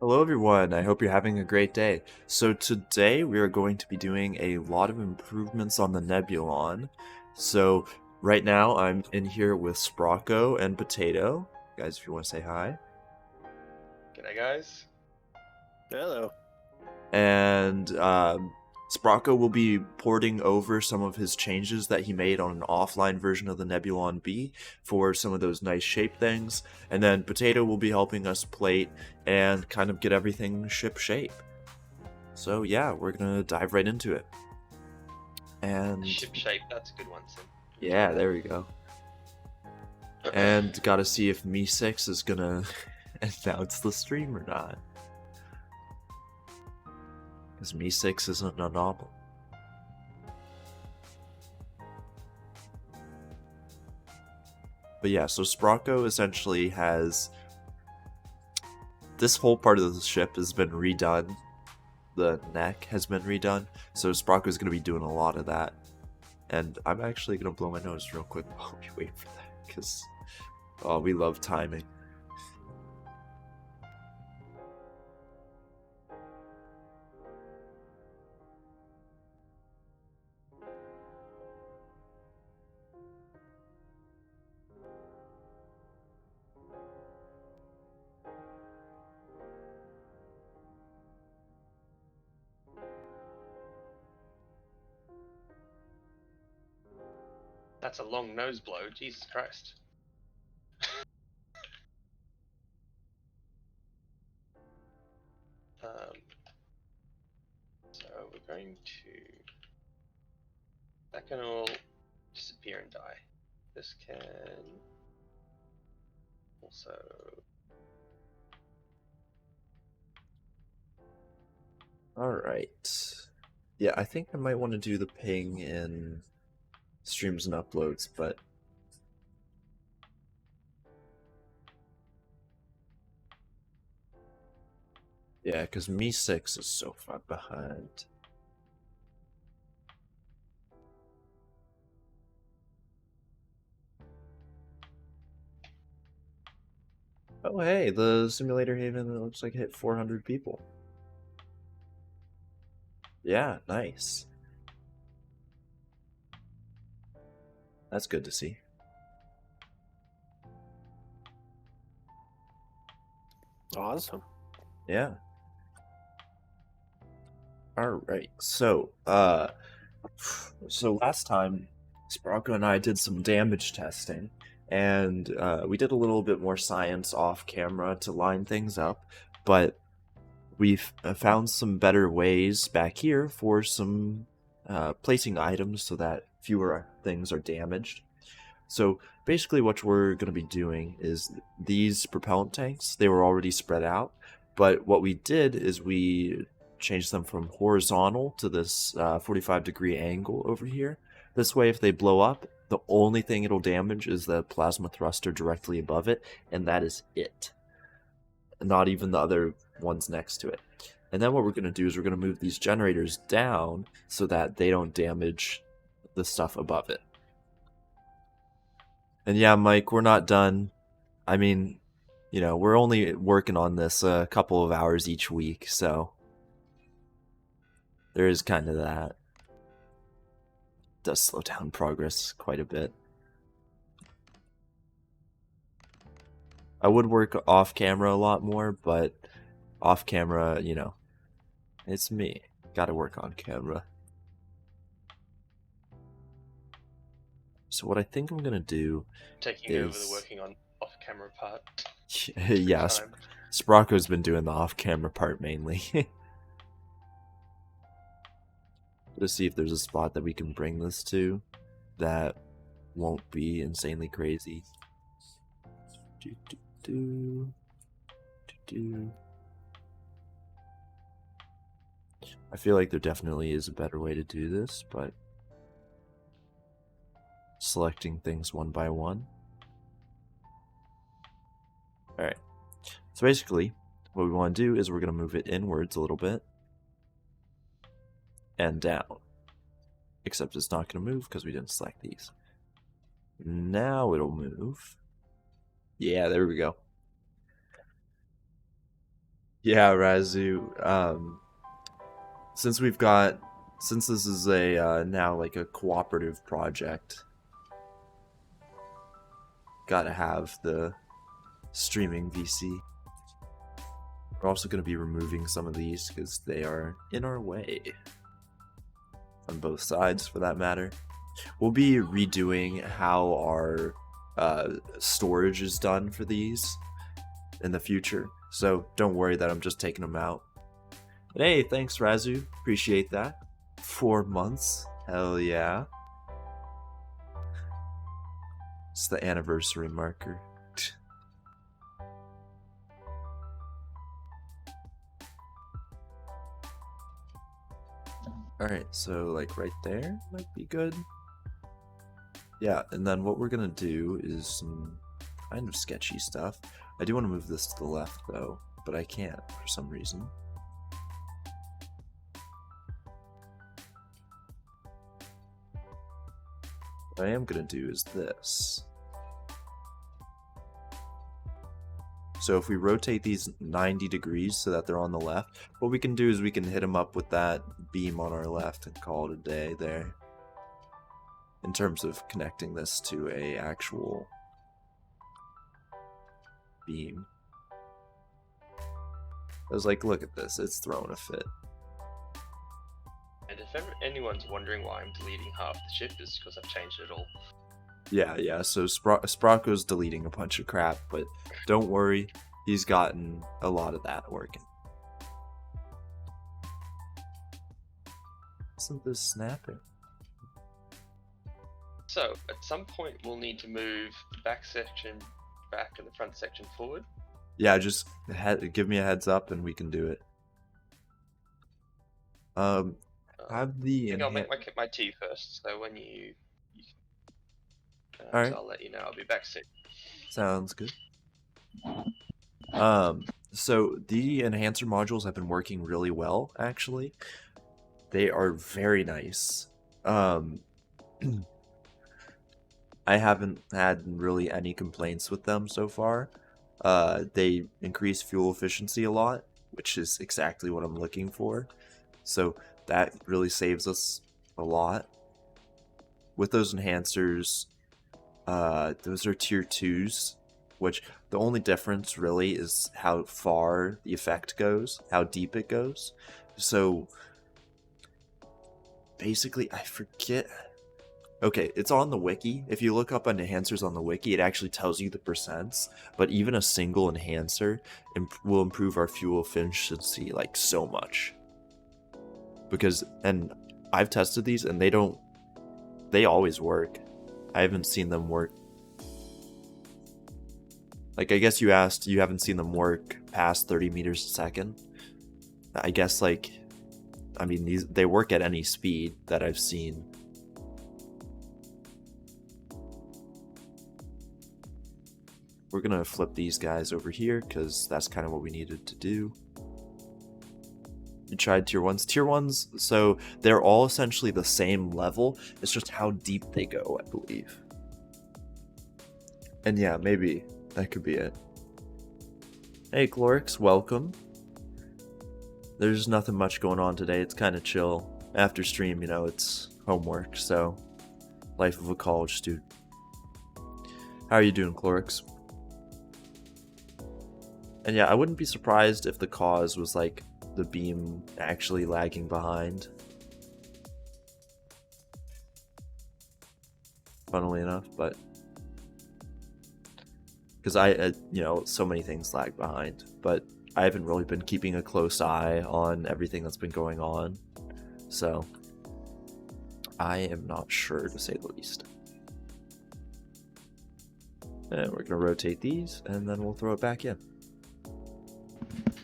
Hello everyone, I hope you're having a great day. So today we are going to be doing a lot of improvements on the Nebulon. So right now I'm in here with Sprocko and Potato. Guys, if you want to say hi. G'day guys. Hello. And Sprocko will be porting over some of his changes that he made on an offline version of the Nebulon-B for some of those nice shape things. And then Potato will be helping us plate and kind of get everything ship shape. So yeah, we're gonna dive right into it. And Ship shape, that's a good one, Sim. yeah, there we go. And gotta see if Me6 is gonna announce the stream or not. Because Me6 isn't a novel. But yeah, so Sprocko essentially has... This whole part of the ship has been redone. The neck has been redone. So Sprocko is going to be doing a lot of that. And I'm actually going to blow my nose real quick while we wait for that. Because we love timing. That's a long nose blow, Jesus Christ. So we're going to... That can all disappear and die. This can... Also... Alright. Yeah, I think I might want to do the ping in streams and uploads, but... Yeah, because Me6 is so far behind. Oh hey, the Simulator Haven looks like it hit 400 people. Yeah, nice. That's good to see. Awesome. Yeah. Alright, so last time, Sprocko and I did some damage testing, and we did a little bit more science off camera to line things up, but we've found some better ways back here for some placing items so that fewer things are damaged. So basically what we're going to be doing is these propellant tanks, they were already spread out, but what we did is we changed them from horizontal to this 45-degree angle over here. This way, if they blow up, the only thing it'll damage is the plasma thruster directly above it, and that is it. Not even the other ones next to it. And then what we're going to do is we're going to move these generators down so that they don't damage the stuff above it. And yeah, Mike, we're not done. I mean, you know, we're only working on this a couple of hours each week, so there is kind of that. It does slow down progress quite a bit. I would work off camera a lot more, but off camera, you know, it's me. Gotta work on camera. So what I think I'm gonna do Taking over the working on off-camera part. yeah, Sprocko's been doing the off-camera part mainly. Let's see if there's a spot that we can bring this to that won't be insanely crazy. I feel like there definitely is a better way to do this, but selecting things one by one. Alright, so basically what we want to do is we're going to move it inwards a little bit and down, except it's not going to move because we didn't select these. Now it'll move. Yeah, there we go. Yeah, Razu. Since this is a now like a cooperative project, gotta have the streaming VC. We're also going to be removing some of these because they are in our way. On both sides, for that matter. We'll be redoing how our storage is done for these in the future. So don't worry that I'm just taking them out. But hey, thanks Razu. Appreciate that. 4 months. Hell yeah. It's the anniversary marker. Alright, so like right there might be good. Yeah, and then what we're gonna do is some kind of sketchy stuff. I do want to move this to the left though, but I can't for some reason. What I am gonna do is this. So if we rotate these 90 degrees so that they're on the left, what we can do is we can hit them up with that beam on our left and call it a day there. In terms of connecting this to a actual beam. I was like, look at this, it's throwing a fit. And if anyone's wondering why I'm deleting half the ship, is because I've changed it all. Yeah, so Sprocko's deleting a bunch of crap, but don't worry, he's gotten a lot of that working. Isn't this snapping? So, at some point we'll need to move the back section back and the front section forward. Yeah, just give me a heads up and we can do it. Have the... I think I'll make my tea first, so when you Alright. So I'll let you know. I'll be back soon. Sounds good. So the enhancer modules have been working really well, actually. They are very nice. I haven't had really any complaints with them so far. They increase fuel efficiency a lot, which is exactly what I'm looking for. So that really saves us a lot. With those enhancers, those are tier 2s, which the only difference really is how far the effect goes, how deep it goes. So basically, I forget. Okay, it's on the wiki. If you look up enhancers on the wiki, it actually tells you the percents, but even a single enhancer will improve our fuel efficiency like so much. Because, and I've tested these and they always work. I haven't seen them work. Like, I guess you asked, you haven't seen them work past 30 meters a second. I guess, like, I mean, they work at any speed that I've seen. We're gonna flip these guys over here, because that's kind of what we needed to do. You tried tier 1s. Tier 1s, so they're all essentially the same level. It's just how deep they go, I believe. And yeah, maybe that could be it. Hey, Clorix, welcome. There's nothing much going on today. It's kind of chill. After stream, you know, it's homework, so life of a college student. How are you doing, Clorix? And yeah, I wouldn't be surprised if the cause was like the beam actually lagging behind. Funnily enough, but because you know, so many things lag behind, but I haven't really been keeping a close eye on everything that's been going on, so I am not sure, to say the least. And we're gonna rotate these, and then we'll throw it back in.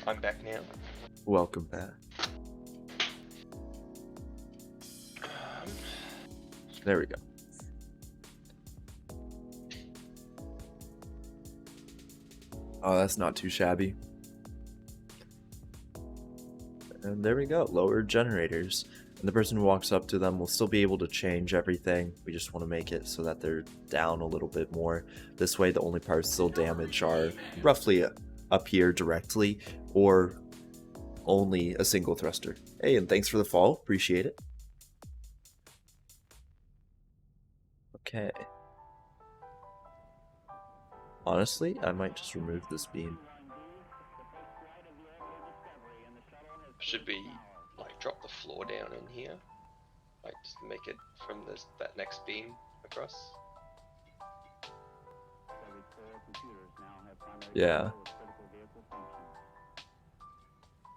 I'm back now. Welcome back. There we go. Oh, that's not too shabby. And there we go, lower generators. And the person who walks up to them will still be able to change everything. We just want to make it so that they're down a little bit more. This way the only parts they'll damage are roughly up here directly, or only a single thruster. Hey, and thanks for the follow. Appreciate it. Okay. Honestly, I might just remove this beam. Should we like drop the floor down in here? Like just make it from that next beam across? Yeah.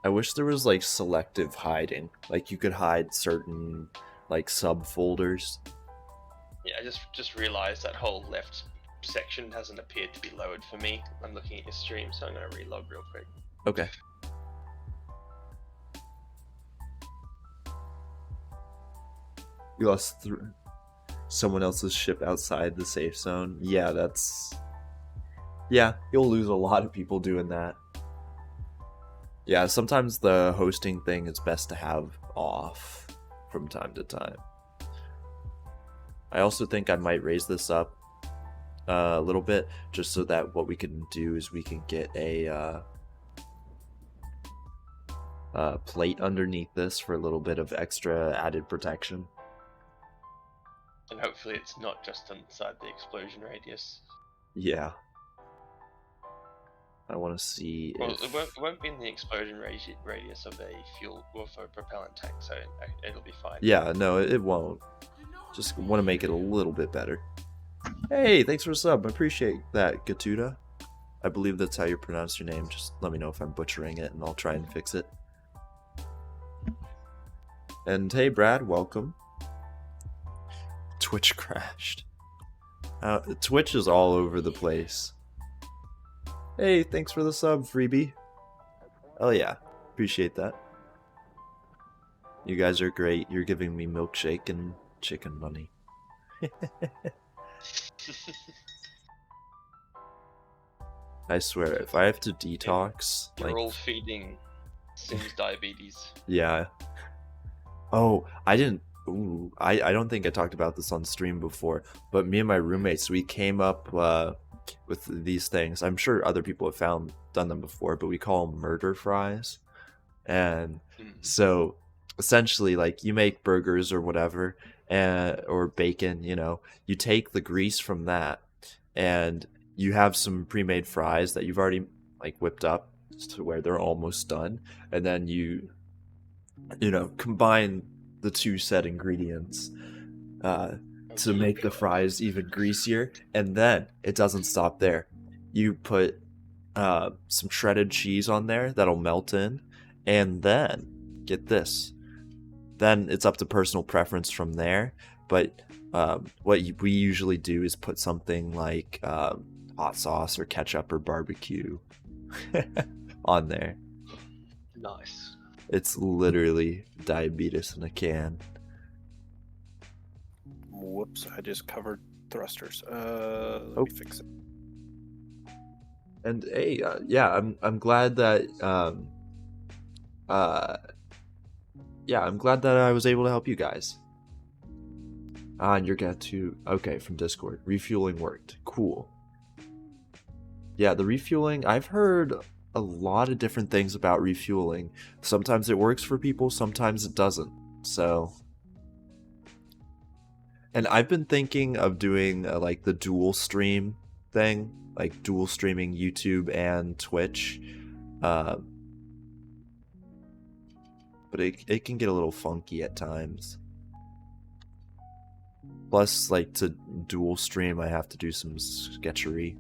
I wish there was like selective hiding. Like you could hide certain like subfolders. Yeah, I just realized that whole left section hasn't appeared to be lowered for me. I'm looking at your stream, so I'm gonna relog real quick. Okay. You lost someone else's ship outside the safe zone. Yeah, that's... Yeah, you'll lose a lot of people doing that. Yeah, sometimes the hosting thing is best to have off from time to time. I also think I might raise this up a little bit, just so that what we can do is we can get a plate underneath this for a little bit of extra added protection. And hopefully it's not just inside the explosion radius. Yeah. I want to see Well, if... it won't be in the explosion radius of a fuel or of a propellant tank, so it'll be fine. Yeah, no, it won't. Just want to make it a little bit better. Hey, thanks for the sub. I appreciate that, Gatuda. I believe that's how you pronounce your name. Just let me know if I'm butchering it, and I'll try and fix it. And hey, Brad, welcome. Twitch crashed. Twitch is all over the place. Hey, thanks for the sub, freebie. Oh yeah, appreciate that. You guys are great. You're giving me milkshake and chicken money. I swear, if I have to detox... You're like, all feeding Sims diabetes. Yeah. Oh, I didn't... Ooh, I don't think I talked about this on stream before, but me and my roommates, we came up with these things. I'm sure other people have done them before, but we call them murder fries. And so, essentially, like, you make burgers or whatever, or bacon, you know, you take the grease from that, and you have some pre-made fries that you've already, like, whipped up to where they're almost done, and then you know, combine the two said ingredients to make the fries even greasier, and then it doesn't stop there. You put some shredded cheese on there that'll melt in, and then get this. Then it's up to personal preference from there, but what we usually do is put something like hot sauce or ketchup or barbecue on there. Nice. It's literally diabetes in a can. Whoops, I just covered thrusters. Let me fix it. And hey, yeah, I'm glad that yeah, I'm glad that I was able to help you guys. And you're going to... Okay, from Discord. Refueling worked. Cool. Yeah, the refueling... I've heard a lot of different things about refueling. Sometimes it works for people, sometimes it doesn't. So... And I've been thinking of doing, like, the dual stream thing. Like, dual streaming YouTube and Twitch. But it can get a little funky at times. Plus, like, to dual stream, I have to do some sketchery.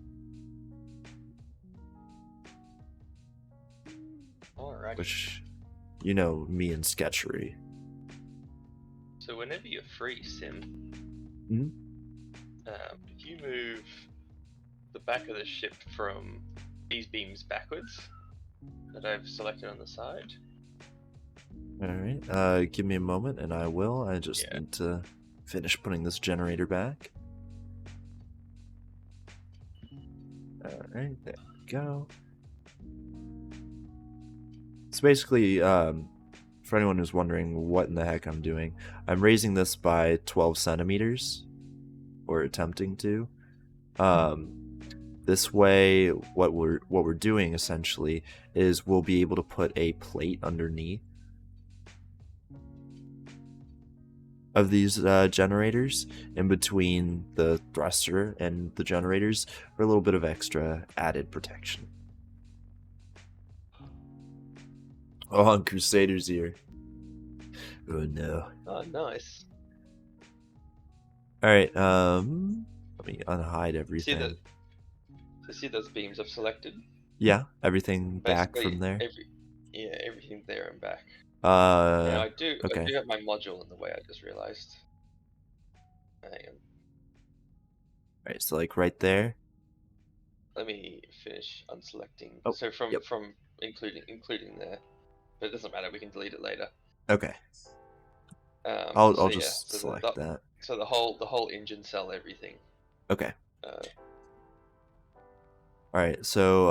Alright. Which, you know, me and sketchery. So whenever you're free, Sim, if you move the back of the ship from these beams backwards that I've selected on the side. Alright, give me a moment and I will. I just need to finish putting this generator back. Alright, there we go. So basically, for anyone who's wondering what in the heck I'm doing, I'm raising this by 12 centimeters, or attempting to. This way, what we're doing essentially is we'll be able to put a plate underneath of these generators in between the thruster and the generators for a little bit of extra added protection. Oh, and Crusader's here. Oh no. Oh, nice. Alright, let me unhide everything. See those beams I've selected? Yeah, everything back Basically, from there. everything there and back. Now I do okay. have my module in the way. I just realized. Hang on. Alright, so like right there. Let me finish unselecting. Oh, so from yep. from including there, but it doesn't matter. We can delete it later. Okay. So I'll yeah, just so select that. So the whole engine cell, everything. Okay. Alright, so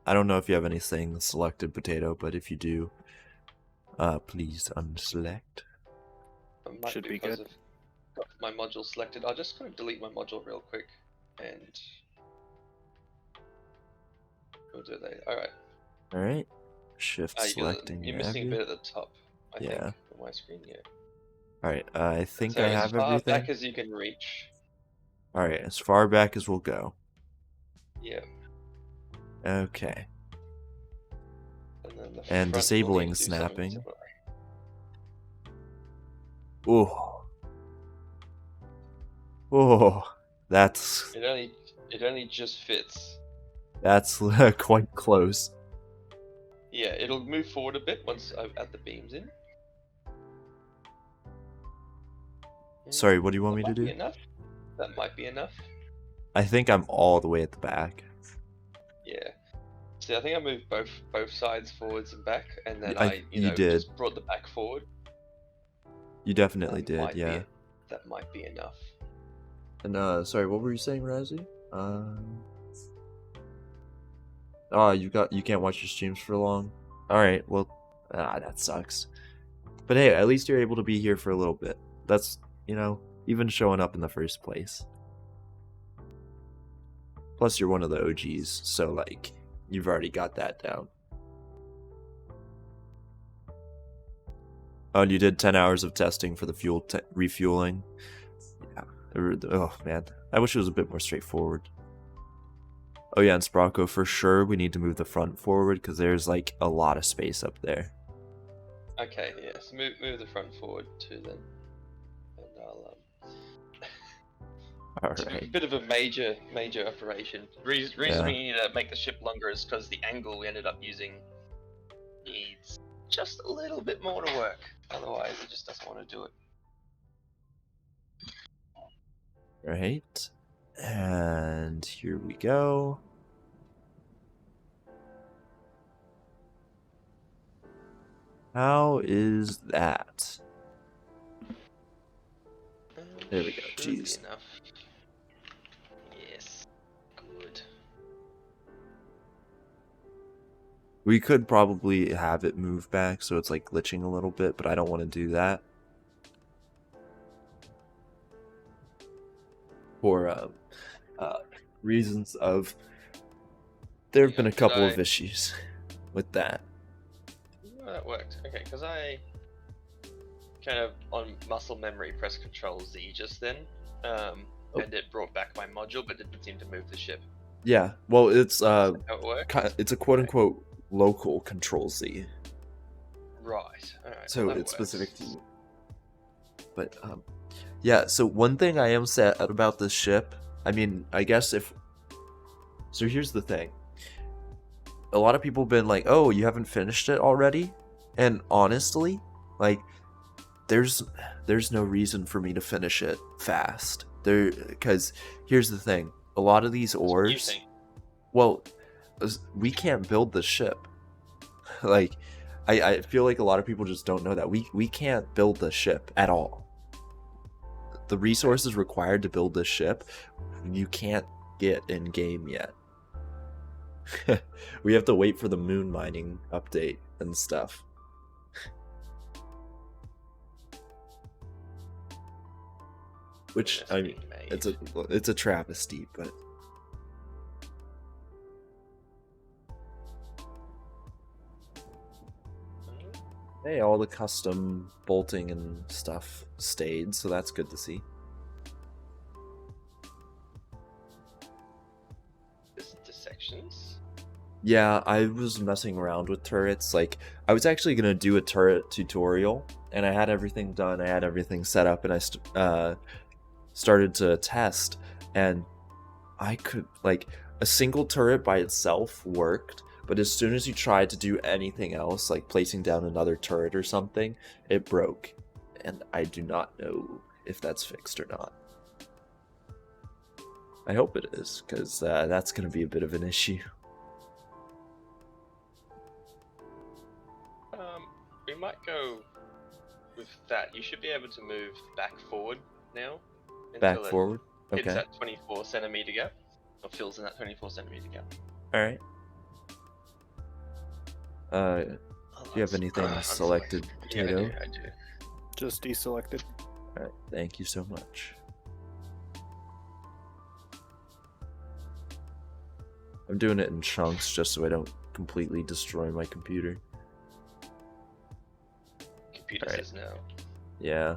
I don't know if you have anything selected, Potato, but if you do, please unselect. Should be good. I've got my module selected. I'll just kind of delete my module real quick, and we'll do it later. All right. Alright. Shift selecting. You're missing a bit at the top, I think, on my screen. Yeah. Alright, I think So I have everything. as far back as you can reach. Alright, as far back as we'll go. Yeah. Okay. And, then and disabling snapping. Oh. Oh, that's... It only just fits. That's quite close. Yeah, it'll move forward a bit once I've add the beams in. Sorry, what do you want me to do? Enough? That might be enough. I think I'm all the way at the back. Yeah. See, I think I moved both sides forwards and back, and then you did. just brought the back forward. You definitely did, yeah. That might be enough. And sorry, what were you saying, Razzie? Oh, you can't watch your streams for long. All right, well, that sucks. But hey, at least you're able to be here for a little bit. That's, even showing up in the first place. Plus, you're one of the OGs, so like, you've already got that down. Oh, and you did 10 hours of testing for the fuel refueling. Yeah. Oh man, I wish it was a bit more straightforward. Oh yeah, and Sprocko, for sure we need to move the front forward because there's like a lot of space up there. Okay, yeah, so move the front forward too then, and I'll All it's right. a bit of a major operation. Reason we need to make the ship longer is because the angle we ended up using needs just a little bit more to work. Otherwise, it just doesn't want to do it. Right. And here we go. How is that? There we go. Jeez. Enough. Yes. Good. We could probably have it move back so it's like glitching a little bit, but I don't want to do that. For reasons of... There have been a couple of issues with that. Oh, that worked. Okay, because I kind of on muscle memory pressed Control Z just then, and it brought back my module, but didn't seem to move the ship. Yeah, well, it's how it works? It's a quote-unquote local Control Z. Right. All right. So well, it's works. specific to you. But yeah. So one thing I am sad about this ship. I mean, I guess if. So here's the thing. A lot of people have been like, "Oh, you haven't finished it already," and honestly, like, there's no reason for me to finish it fast. Because here's the thing: a lot of these ores. Well, we can't build the ship. Like, I feel like a lot of people just don't know that we can't build the ship at all. The resources required to build this ship, you can't get in game yet. We have to wait for the moon mining update and stuff. Which I mean, it's a travesty, but Hey, all the custom bolting and stuff stayed, so that's good to see. The sections. Yeah, I was messing around with turrets. Like, I was actually gonna do a turret tutorial, and I had everything done. I had everything set up, and I started to test, and I could, like, a single turret by itself worked, but as soon as you tried to do anything else, like placing down another turret or something, it broke. And I do not know if that's fixed or not. I hope it is, because that's going to be a bit of an issue. We might go with that. You should be able to move back forward now. Back forward? Hits Okay. that 24 centimeter gap, or fills in that 24 centimeter gap. Alright. Do you have anything selected, Potato? Yeah, I do. Just deselected. Alright, thank you so much. I'm doing it in chunks just so I don't completely destroy my computer. Computer says no. Yeah.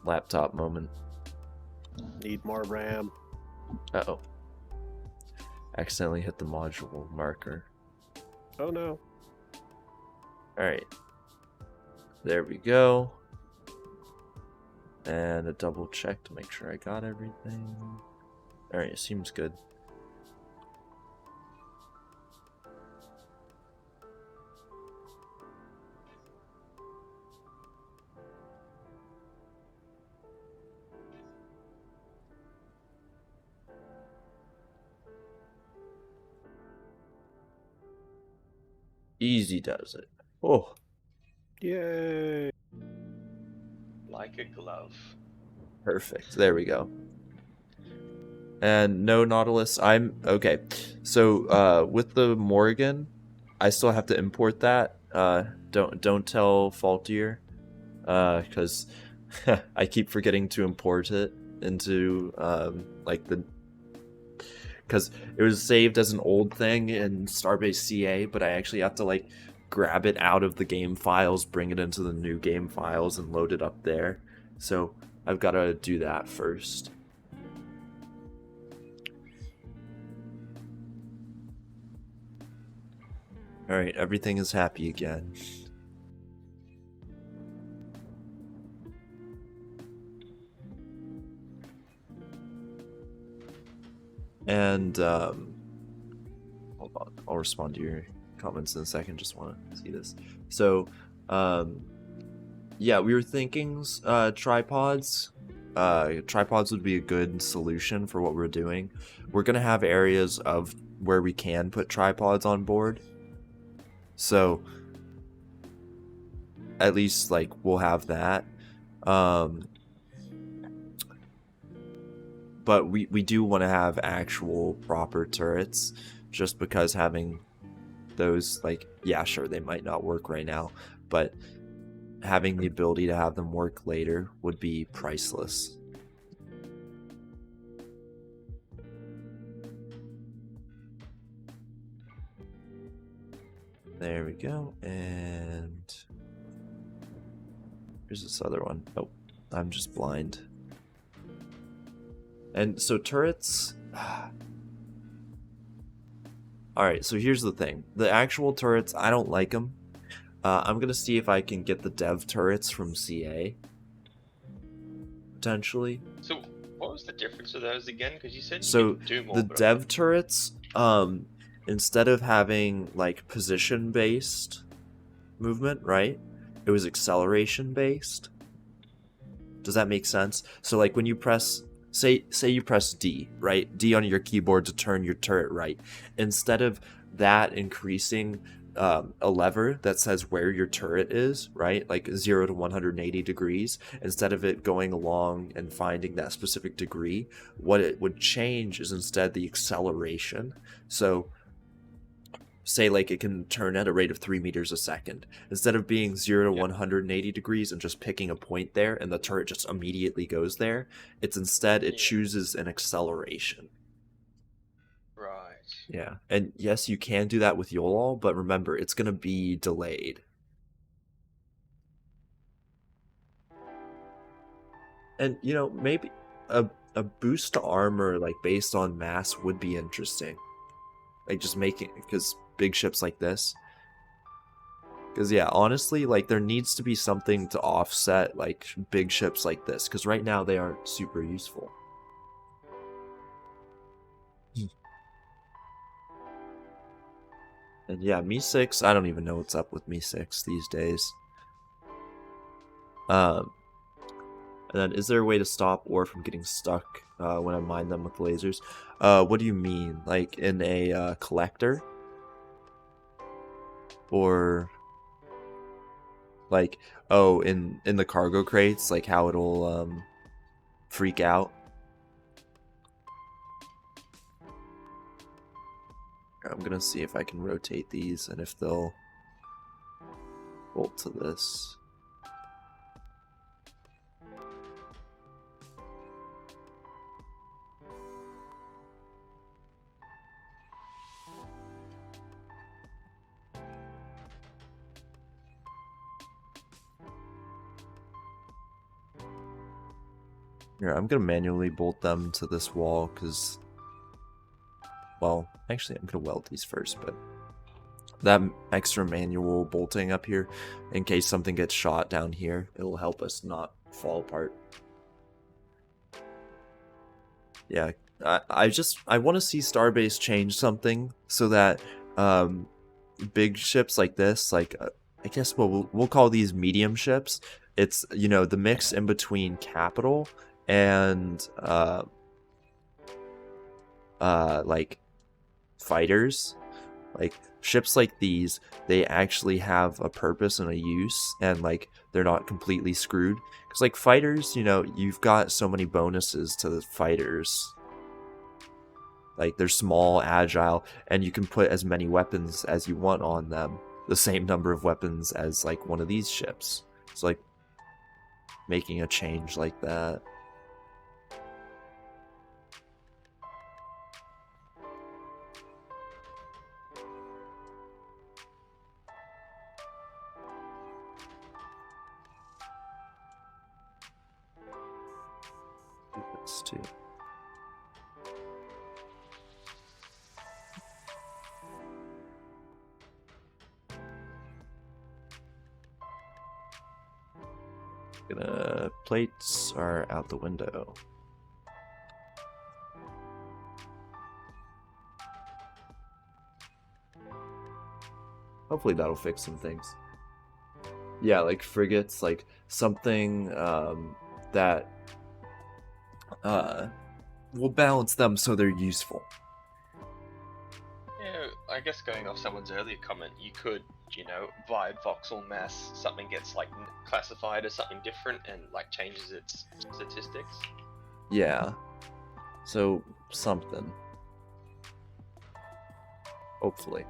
Laptop moment. Need more RAM. Uh-oh. Accidentally hit the module marker. Oh no. Alright. There we go. And a double check to make sure I got everything. Alright, seems good. Easy does it. Oh. Yay. Like a glove. Perfect. There we go. And no Nautilus. I'm okay. So with the Morgan, I still have to import that. Don't tell Faultier, because I keep forgetting to import it into like the, because it was saved as an old thing in Starbase CA, but I actually have to like grab it out of the game files, bring it into the new game files, and load it up there. So I've got to do that first. Alright, everything is happy again. And, hold on, I'll respond to your comments in a second, just want to see this. So, yeah, we were thinking tripods. Tripods would be a good solution for what we're doing. We're going to have areas of where we can put tripods on board. So, at least, like, we'll have that. But we do want to have actual proper turrets, just because having those, like, yeah, sure, they might not work right now, but having the ability to have them work later would be priceless. There we go, and here's this other one. Oh, I'm just blind. And so turrets... Alright, so here's the thing. The actual turrets, I don't like them. I'm going to see if I can get the dev turrets from CA. Potentially. So, what was the difference of those again? Because you said so could do more. The dev turrets, instead of having, like, position-based movement, right? It was acceleration-based. Does that make sense? So, like, when you press... Say you press D, right? D on your keyboard to turn your turret right. Instead of that increasing a lever that says where your turret is, right? Like 0 to 180 degrees. Instead of it going along and finding that specific degree, what it would change is instead the acceleration. So say like it can turn at a rate of 3 meters a second. Instead of being 0 to 180 degrees and just picking a point there and the turret just immediately goes there, it's instead it chooses an acceleration. Right. Yeah. And yes, you can do that with YOLOL, but remember, it's going to be delayed. And you know, maybe a boost to armor like based on mass would be interesting. Like just making, because big ships like this. Because yeah, honestly, like there needs to be something to offset like big ships like this. Because right now they aren't super useful. And yeah, Me 6, I don't even know what's up with Me 6 these days. And then, is there a way to stop ore from getting stuck when I mine them with lasers? What do you mean? Like in a collector? Or like, oh, in the cargo crates, like how it'll freak out? I'm gonna see if I can rotate these and if they'll bolt to this. Here, I'm gonna manually bolt them to this wall because, well, actually I'm gonna weld these first, but that extra manual bolting up here, in case something gets shot down here, it'll help us not fall apart. Yeah, I want to see Starbase change something so that big ships like this, like I guess we'll call these medium ships. It's, you know, the mix in between capital and like fighters. Like ships like these, they actually have a purpose and a use, and like they're not completely screwed. Because like fighters, you know, you've got so many bonuses to the fighters. Like they're small, agile, and you can put as many weapons as you want on them. The same number of weapons as like one of these ships. It's like making a change like that. This too. Plates are out the window. Hopefully that'll fix some things. Yeah, like frigates, like something that will balance them so they're useful. Yeah, I guess going off someone's earlier comment, you could, you know, vibe voxel mass, something gets like classified as something different and like changes its statistics. Yeah. So something. Hopefully.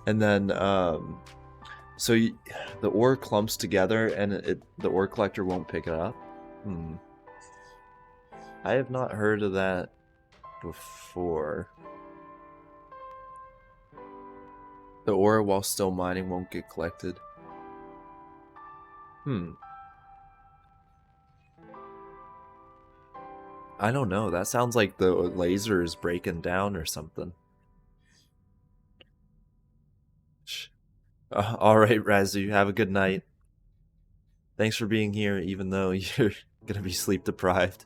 And then, so the ore clumps together and the ore collector won't pick it up? I have not heard of that before. The ore while still mining won't get collected. I don't know. That sounds like the laser is breaking down or something. Alright, Razu, have a good night. Thanks for being here, even though you're gonna be sleep deprived.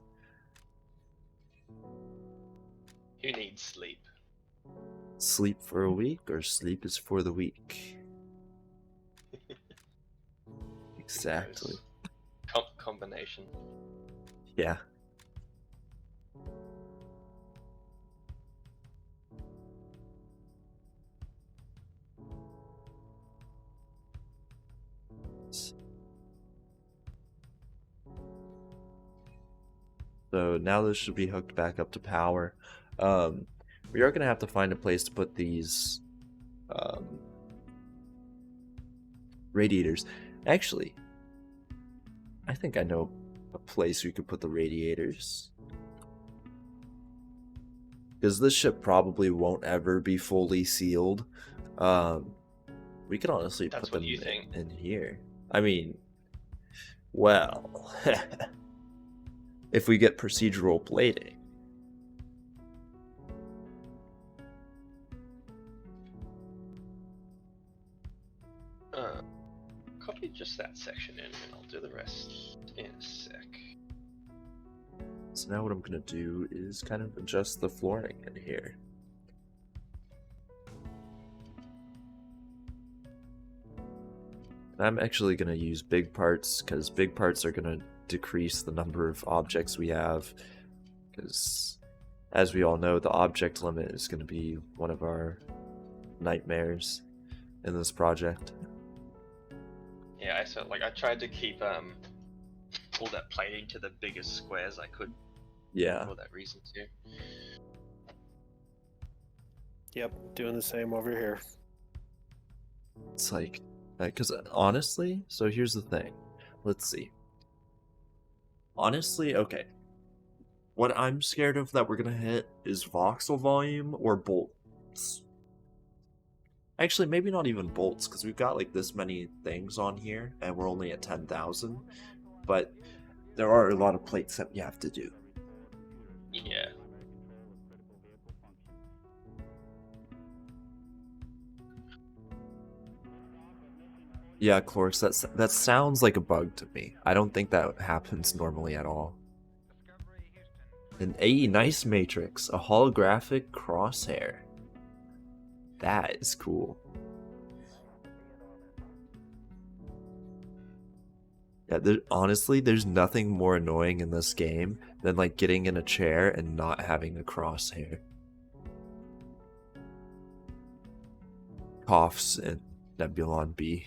Who needs sleep? Sleep for a week, or sleep is for the weak? Exactly. Combination. Yeah. So now this should be hooked back up to power. We are going to have to find a place to put these radiators. Actually, I think I know a place we could put the radiators. Because this ship probably won't ever be fully sealed. We could honestly That's put what them you think. in here. I mean, well, if we get procedural plating. Copy just that section in, and I'll do the rest in a sec. So now what I'm going to do is kind of adjust the flooring in here. I'm actually going to use big parts, because big parts are going to decrease the number of objects we have. Because, as we all know, the object limit is going to be one of our nightmares in this project. Yeah, I tried to keep all that plating to the biggest squares I could. Yeah. For that reason too. Yep, doing the same over here. It's like, because honestly, so here's the thing. Let's see. Honestly, okay. What I'm scared of that we're gonna hit is voxel volume or bolts. Actually, maybe not even bolts, because we've got like this many things on here, and we're only at 10,000. But there are a lot of plates that we have to do. Yeah. Yeah, Clorix, that sounds like a bug to me. I don't think that happens normally at all. An AE nice matrix, a holographic crosshair. That is cool. Yeah, honestly, there's nothing more annoying in this game than like getting in a chair and not having a crosshair. Coughs and Nebulon-B.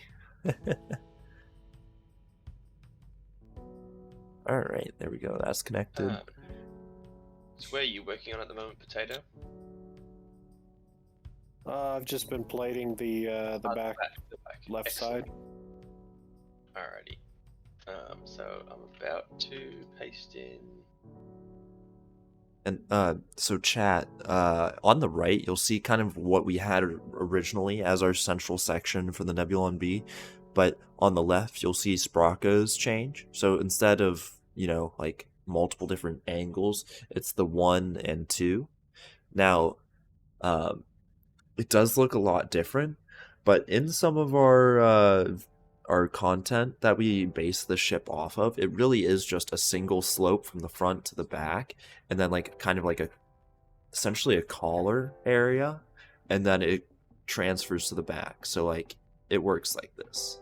Alright, there we go. That's connected. So where are you working on at the moment, Potato? I've just been plating the back the back. left Excellent. side. Alrighty. So I'm about to paste in. And so chat, on the right, you'll see kind of what we had originally as our central section for the Nebulon-B, but on the left, you'll see Sprocco's change. So instead of, you know, like multiple different angles, it's the 1 and 2. Now, it does look a lot different, but in some of our content that we base the ship off of, it really is just a single slope from the front to the back, and then like kind of like essentially a collar area, and then it transfers to the back. So like it works like this.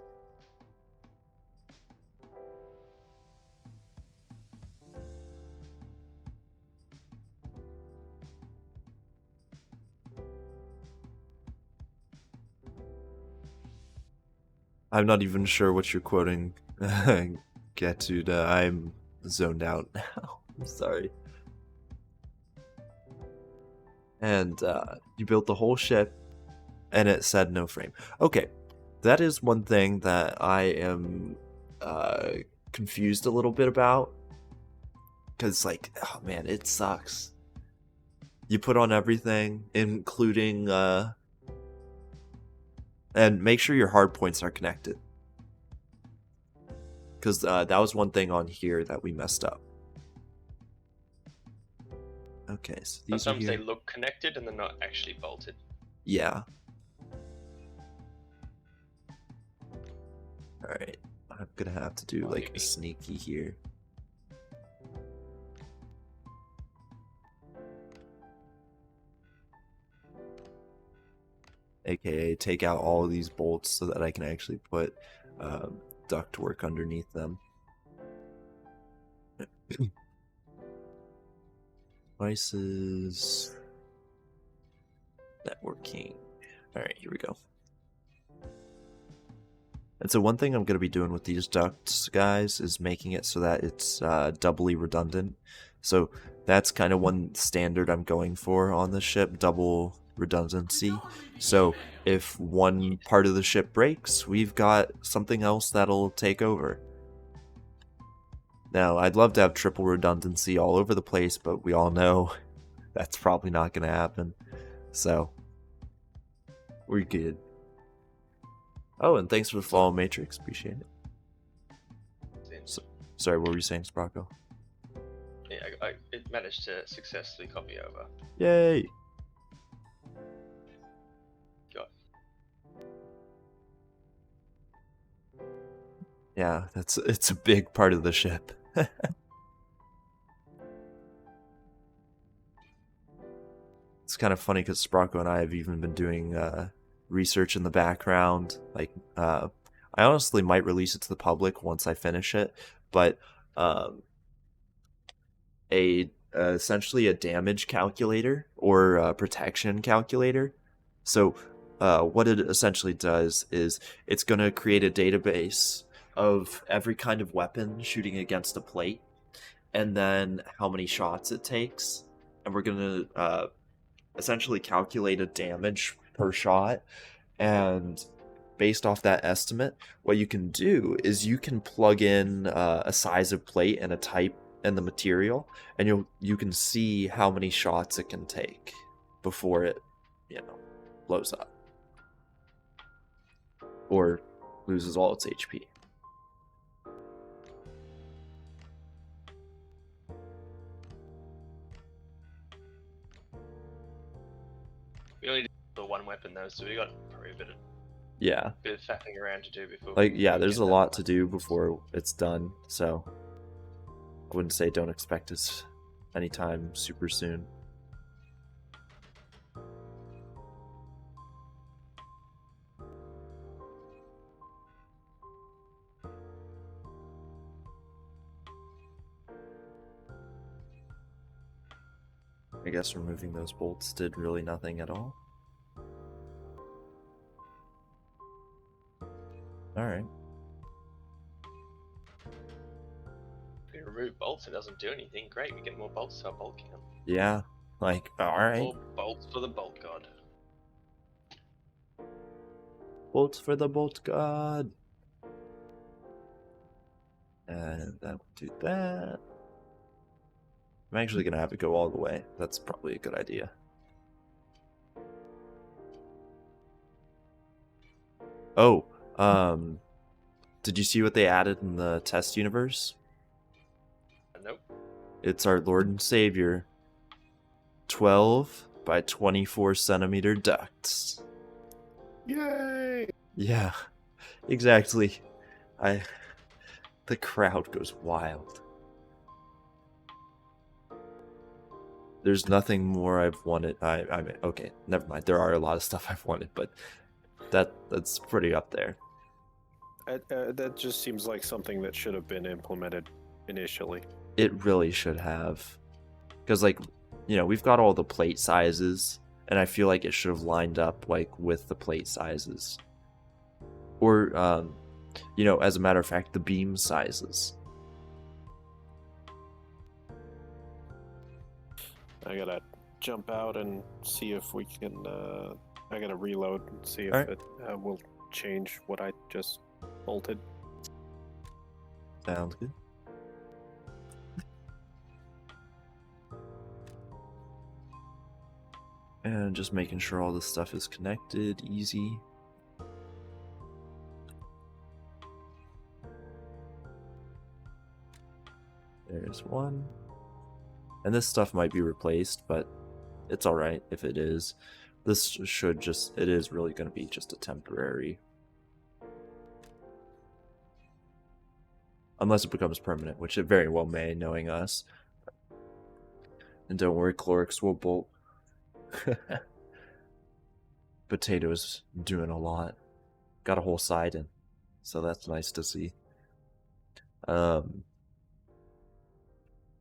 I'm not even sure what you're quoting, Getuda. I'm zoned out now. I'm sorry. And you built the whole ship, and it said no frame. Okay, that is one thing that I am confused a little bit about. Because, like, oh man, it sucks. You put on everything, including... And make sure your hard points are connected. Because that was one thing on here that we messed up. Okay, so these Sometimes are here. they look connected and they're not actually bolted. Yeah. Alright, I'm gonna have to do like a sneaky here. AKA take out all of these bolts so that I can actually put ductwork underneath them. Devices. Networking. Alright, here we go. And so one thing I'm going to be doing with these ducts, guys, is making it so that it's doubly redundant. So that's kind of one standard I'm going for on the ship, double redundancy. So if one part of the ship breaks, we've got something else that'll take over. Now, I'd love to have triple redundancy all over the place, but we all know that's probably not going to happen. So, we're good. Oh, and thanks for the follow, Matrix. Appreciate it. Sorry, what were you saying, Sprocko? Yeah, it managed to successfully copy over. Yay! Got. Yeah, it's a big part of the ship. It's kind of funny because Sprocko and I have even been doing research in the background. Like, I honestly might release it to the public once I finish it, but essentially a damage calculator or protection calculator. So what it essentially does is it's going to create a database of every kind of weapon shooting against a plate, and then how many shots it takes, and we're going to essentially calculate a damage per shot, and based off that estimate, what you can do is you can plug in a size of plate and a type and the material, and you can see how many shots it can take before it, blows up or loses all its HP. We only did the one weapon though, so we got probably a bit of faffing around to do before. There's a lot to do before it's done, so I wouldn't say don't expect us anytime super soon. I guess removing those bolts did really nothing at all. Alright. If we remove bolts, it doesn't do anything. Great, we get more bolts to our bolt count. Yeah, alright. More bolts for the bolt god. Bolts for the bolt god. And that will do that. I'm actually going to have it go all the way. That's probably a good idea. Oh, did you see what they added in the test universe? Nope. It's our Lord and Savior. 12 by 24 centimeter ducts. Yay! Yeah, exactly. The crowd goes wild. There's nothing more I've wanted. I mean, okay, never mind. There are a lot of stuff I've wanted, but that's pretty up there. That just seems like something that should have been implemented initially. It really should have. Because, we've got all the plate sizes, and I feel like it should have lined up, with the plate sizes. Or, as a matter of fact, the beam sizes. I gotta jump out and see if we can, I gotta reload and see if Alright. it will change what I just bolted. Sounds good. And just making sure all this stuff is connected, easy. There's one. And this stuff might be replaced, but it's alright if it is. This it is really going to be just a temporary. Unless it becomes permanent, which it very well may, knowing us. And don't worry, Clorix will bolt. Potato's doing a lot. Got a whole side in. So that's nice to see. What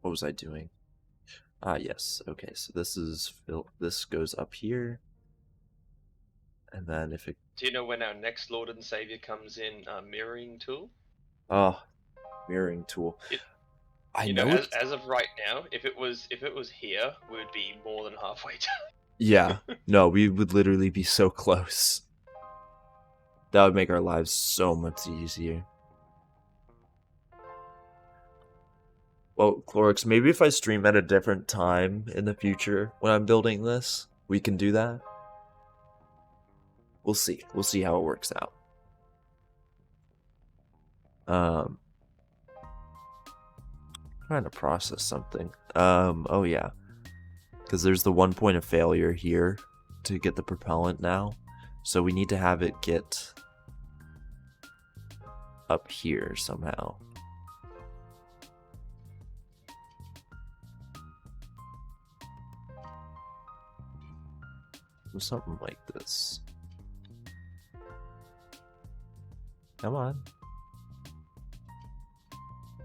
was I doing? Yes. Okay, so this goes up here. And then if it... Do you know when our next Lord and Savior comes in? Mirroring tool? Oh, mirroring tool. I know as of right now, if it was here, we would be more than halfway done. Yeah. No, we would literally be so close. That would make our lives so much easier. Well, Clorix, maybe if I stream at a different time in the future when I'm building this, we can do that. We'll see. We'll see how it works out. Trying to process something. Oh yeah. Because there's the one point of failure here to get the propellant now. So we need to have it get up here somehow. So something like this. Come on.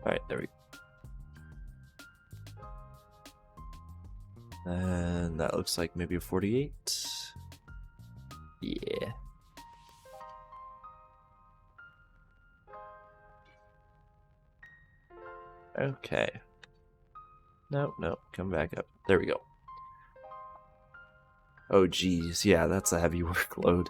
Alright, there we go. And that looks like maybe a 48. Yeah. Okay. No, come back up. There we go. Oh geez, yeah, that's a heavy workload.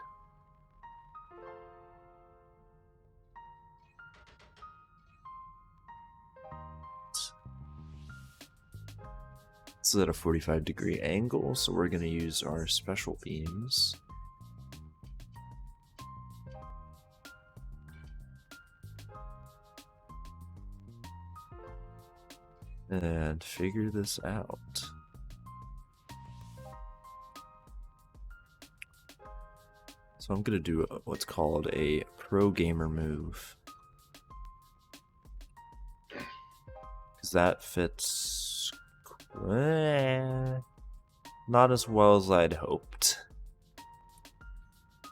This is at a 45-degree angle, so we're going to use our special beams. And figure this out. So I'm going to do what's called a pro gamer move. Because that fits not as well as I'd hoped.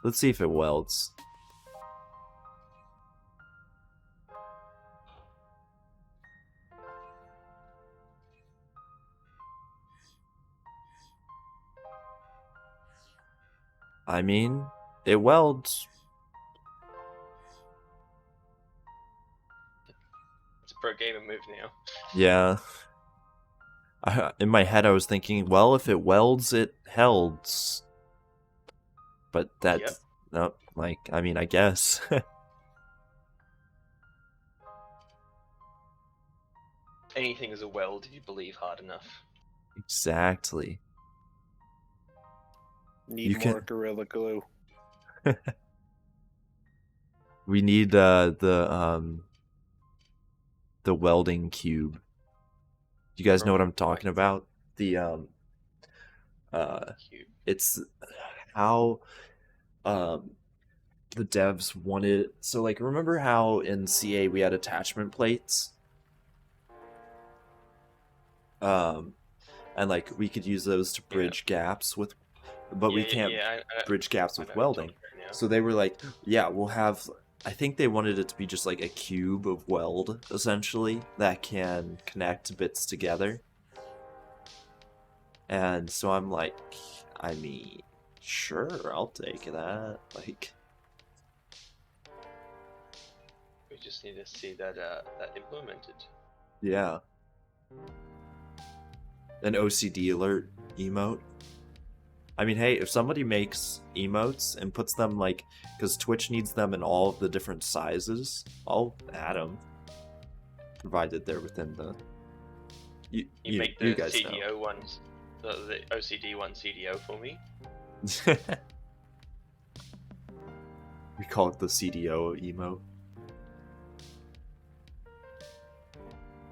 Let's see if it welds. I mean, it welds. It's a pro gamer move now. Yeah. In my head, I was thinking, well, if it welds, it helds. But that, Yep. no, like, I mean, I guess. Anything is a weld if you believe hard enough. Exactly. Need more Gorilla Glue. We need the Welding Cube. You guys know what I'm talking about? The Cube. it's how the devs wanted. So like, remember how in CA we had attachment plates? And like we could use those to bridge gaps with, but we can't bridge gaps with welding. So they were like, yeah, we'll have, I think they wanted it to be just like a cube of weld, essentially, that can connect bits together. And so I'm like, I mean, sure, I'll take that. Like, we just need to see that that implemented. Yeah. An OCD alert emote. I mean, hey, if somebody makes emotes and puts them like, because Twitch needs them in all of the different sizes, I'll add them, provided they're within the. You make the guys CDO know. ones, the OCD one CDO for me. We call it the CDO emote.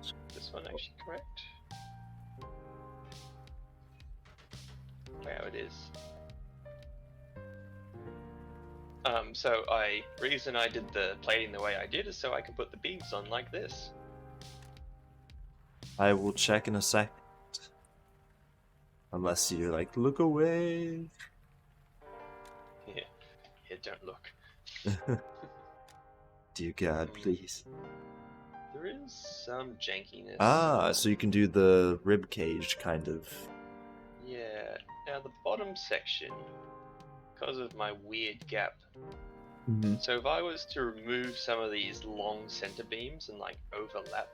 Is this one actually correct? Wow, it is. So reason I did the plating the way I did is so I can put the beams on like this. I will check in a sec. Unless you're like, look away. Yeah, don't look. Dear God, please. There is some jankiness. Ah, so you can do the rib cage kind of. Yeah. Now the bottom section, because of my weird gap. Mm-hmm. So if I was to remove some of these long center beams and like overlap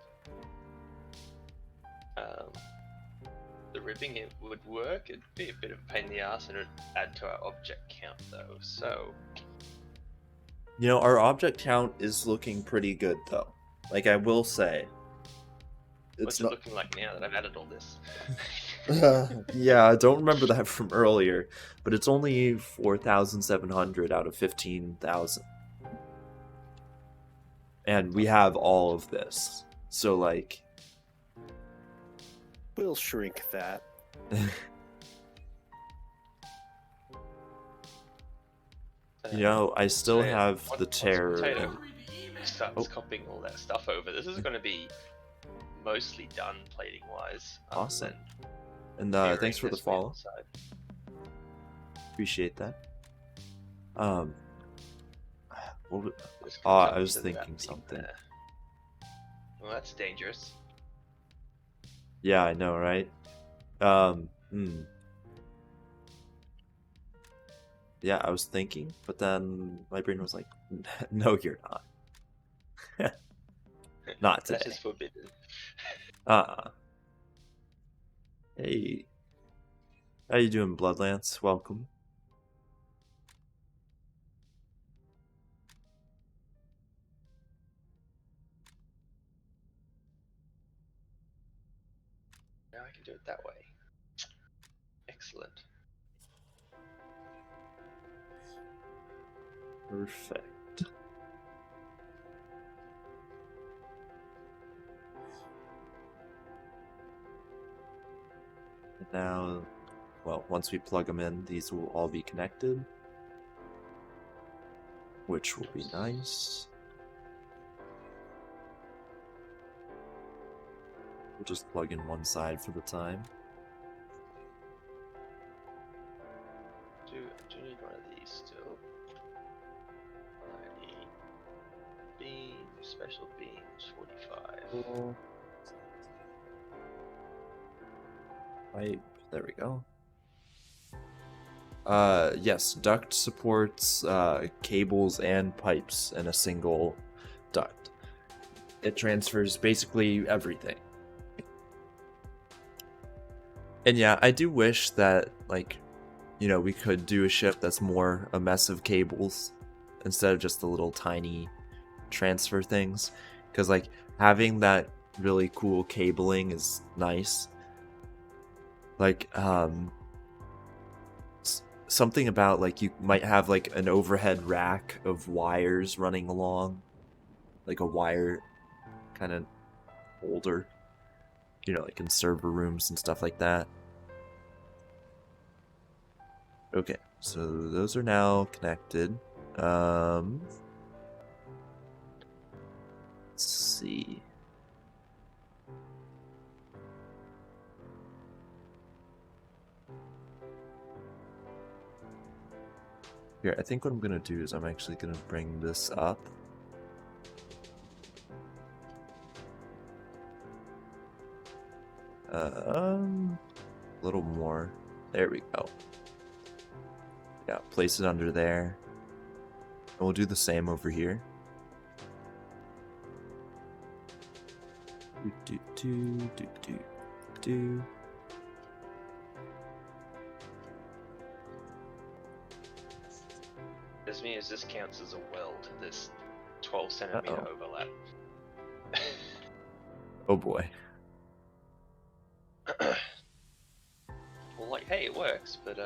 the ribbing, it would work. It'd be a bit of a pain in the ass and it'd add to our object count though. So, you know, our object count is looking pretty good though. Like, I will say, What's it looking like now that I've added all this? Yeah, I don't remember that from earlier, but it's only 4,700 out of 15,000. And we have all of this. So, like... We'll shrink that. You know, I still have the terror. Potato starts copying all that stuff over. This is going to be mostly done plating wise. Awesome. And thanks for the follow. Appreciate that. I was thinking something. Well, that's dangerous. Yeah, I know, right? Yeah, I was thinking, but then my brain was like, no, you're not. Not today. That's just forbidden. Hey. How you doing, Bloodlance? Welcome. Now I can do it that way. Excellent. Perfect. And now, well, once we plug them in, these will all be connected, which will be nice. We'll just plug in one side for the time. Do need one of these still. I need beams, special beams, 45. Pipe, there we go. Yes, duct supports cables and pipes in a single duct. It transfers basically everything. And yeah, I do wish that, like, you know, we could do a ship that's more a mess of cables instead of just the little tiny transfer things. Because, like, having that really cool cabling is nice. Like, something about, like, you might have, like, an overhead rack of wires running along. Like a wire kind of holder. You know, like in server rooms and stuff like that. Okay, so those are now connected. Let's see. Here, I think what I'm gonna do is I'm actually gonna bring this up. A little more. There we go. Yeah, place it under there. And we'll do the same over here. Do. This means this counts as a weld, this 12 centimeter overlap. Oh boy. Well, like, hey, it works, but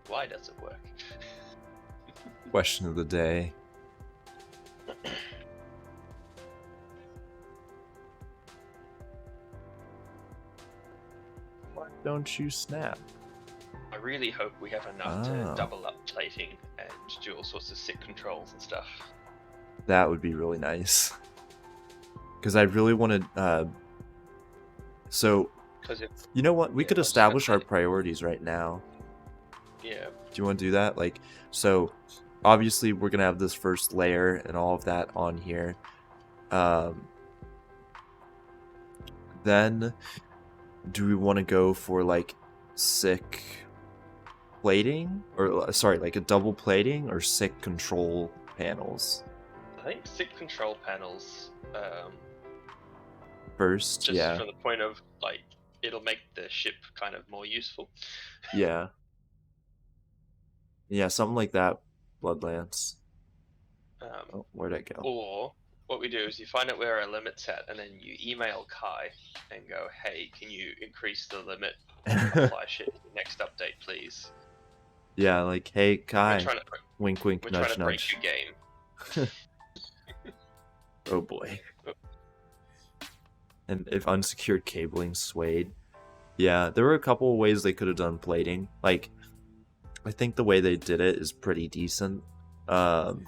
why does it work? Question of the day. Why don't you snap? I really hope we have enough to double up plating and do all sorts of sick controls and stuff. That would be really nice. Because I really wanted... So, you know what? We could establish our priorities right now. Yeah. Do you want to do that? Like, so, obviously we're going to have this first layer and all of that on here. Then, do we want to go for, like, sick plating? Or, sorry, like a double plating or sick control panels? I think sick control panels... first, just yeah. from the point of, like, it'll make the ship kind of more useful. Yeah. Yeah, something like that, Bloodlance. Where'd I go? Or what we do is you find out where our limit's at, and then you email Kai and go, "Hey, can you increase the limit? Apply shit to the next update, please." Yeah, like, hey, Kai. We're trying to, Wink, wink, we're nudge, trying to break nudge. your game. Oh boy. And if unsecured cabling swayed. Yeah, there were a couple of ways they could have done plating. Like, I think the way they did it is pretty decent. But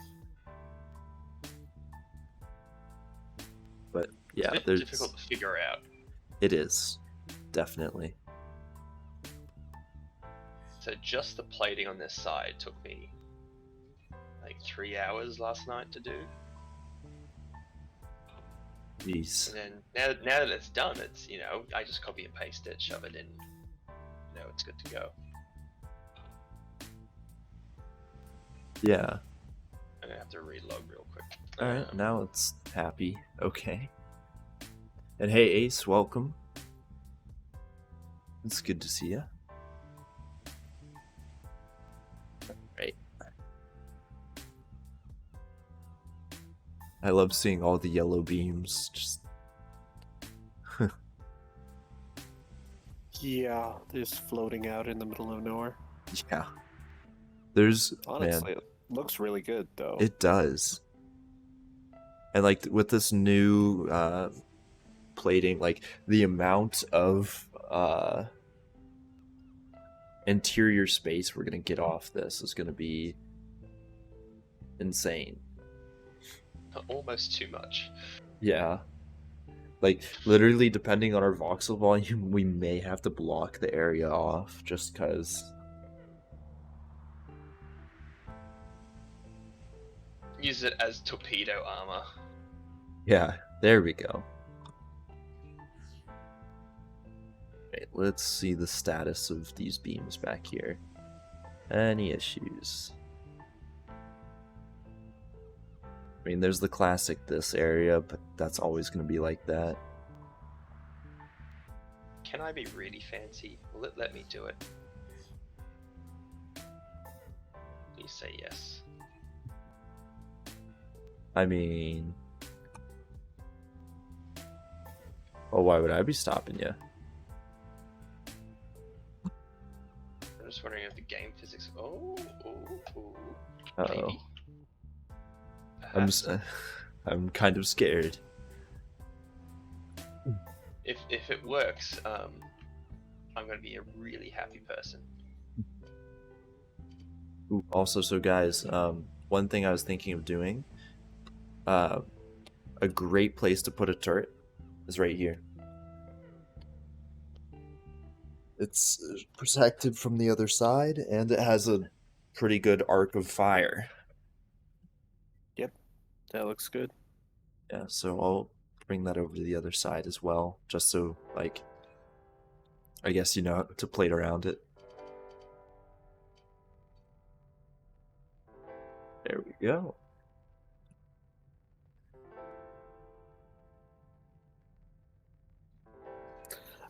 yeah, It's a bit difficult to figure out. It is, definitely. So just the plating on this side took me like 3 hours last night to do. Jeez. And then now that it's done, it's, you know, I just copy and paste it, shove it in, you know, it's good to go. Yeah. I'm gonna have to reload real quick. Alright, now it's happy. Okay. And hey Ace, welcome. It's good to see you. Right. I love seeing all the yellow beams. Just Yeah, just floating out in the middle of nowhere. yeah. There's Honestly, man, it looks really good though. it does. And like with this new plating, like the amount of interior space we're gonna get off this is gonna be insane. Almost too much. Yeah. Like literally depending on our voxel volume, we may have to block the area off just cause Use it as torpedo armor. yeah, there we go. Right, let's see the status of these beams back here. Any issues? I mean, there's the classic this area, but that's always going to be like that. Can I be really fancy? Will it let me do it? Please say yes. I mean... well, why would I be stopping you? I'm just wondering if the game physics... Oh. Uh-oh. Maybe. I'm kind of scared. If it works, I'm going to be a really happy person. Ooh, also, so guys, one thing I was thinking of doing, a great place to put a turret is right here. It's protected from the other side, and it has a pretty good arc of fire. That looks good. Yeah, so I'll bring that over to the other side as well, just so, like, I guess you know to plate around it. There we go.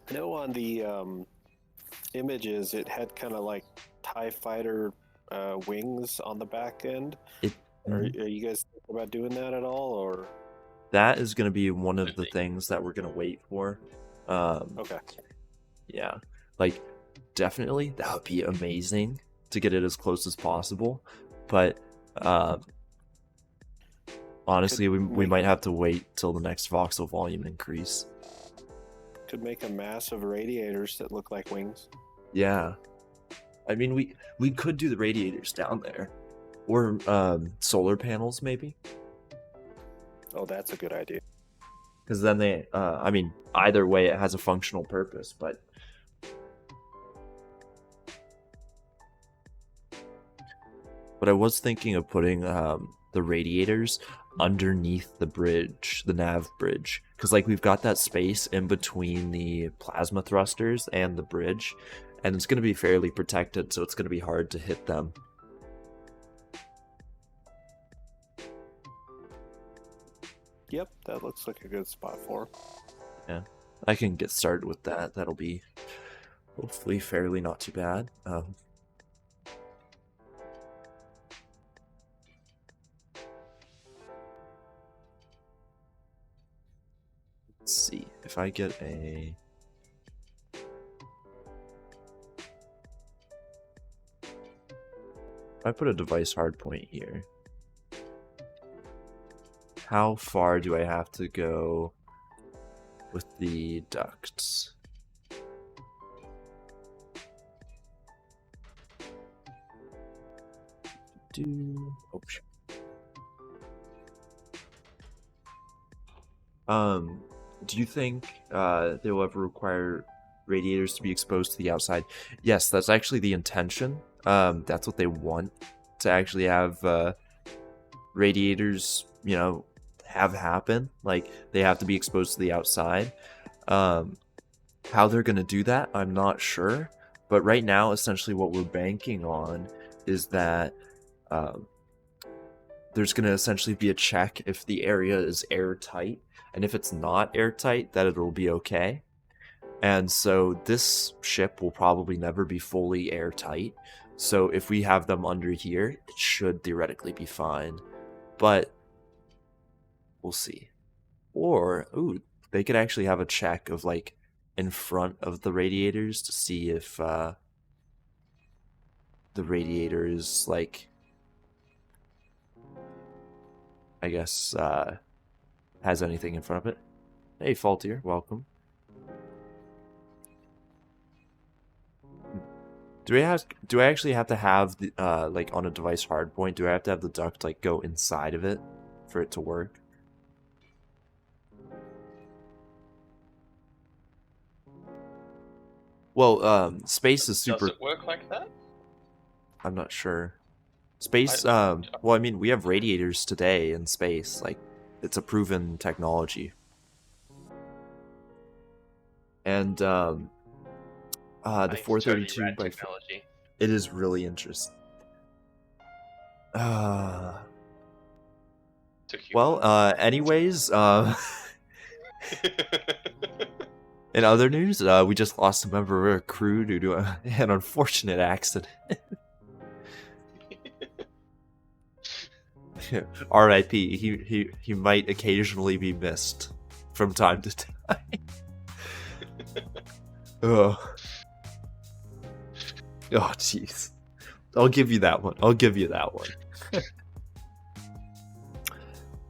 I know on the images it had kind of like TIE fighter wings on the back end. Are you guys thinking about doing that at all, or? That is going to be one of the things that we're going to wait for. Okay. Yeah, like definitely that would be amazing to get it as close as possible, but honestly, we might have to wait till the next voxel volume increase. Could make a mass of radiators that look like wings. Yeah, I mean we could do the radiators down there, or solar panels maybe. Oh, that's a good idea. Because then they, I mean, either way it has a functional purpose, but I was thinking of putting the radiators underneath the bridge, the nav bridge, because like we've got that space in between the plasma thrusters and the bridge, and it's going to be fairly protected, so it's going to be hard to hit them. Yep, that looks like a good spot for. Yeah, I can get started with that. That'll be hopefully fairly not too bad. Let's see if I get a. If I put a device hardpoint here, how far do I have to go with the ducts? Oh, shit. Do you think they will ever require radiators to be exposed to the outside? Yes, that's actually the intention. That's what they want, to actually have radiators, you know, have happen. Like, they have to be exposed to the outside. How they're gonna do that, I'm not sure. But right now, essentially what we're banking on is that there's gonna essentially be a check if the area is airtight. And if it's not airtight, that it'll be okay. And so this ship will probably never be fully airtight. So if we have them under here, it should theoretically be fine. But we'll see. Or, ooh, they could actually have a check of, like, in front of the radiators to see if the radiator is, like, I guess, has anything in front of it. Hey, Faultier, welcome. Do I actually have to have the like on a device hardpoint? Do I have to have the duct like go inside of it for it to work? Well, space is super. Does it work like that? I'm not sure. Space. Well, I mean, we have radiators today in space. Like, it's a proven technology. And the 432 totally by technology. it is really interesting. Well, anyways, in other news, we just lost a member of our crew due to an unfortunate accident. R.I.P. He might occasionally be missed from time to time. Oh, jeez. I'll give you that one.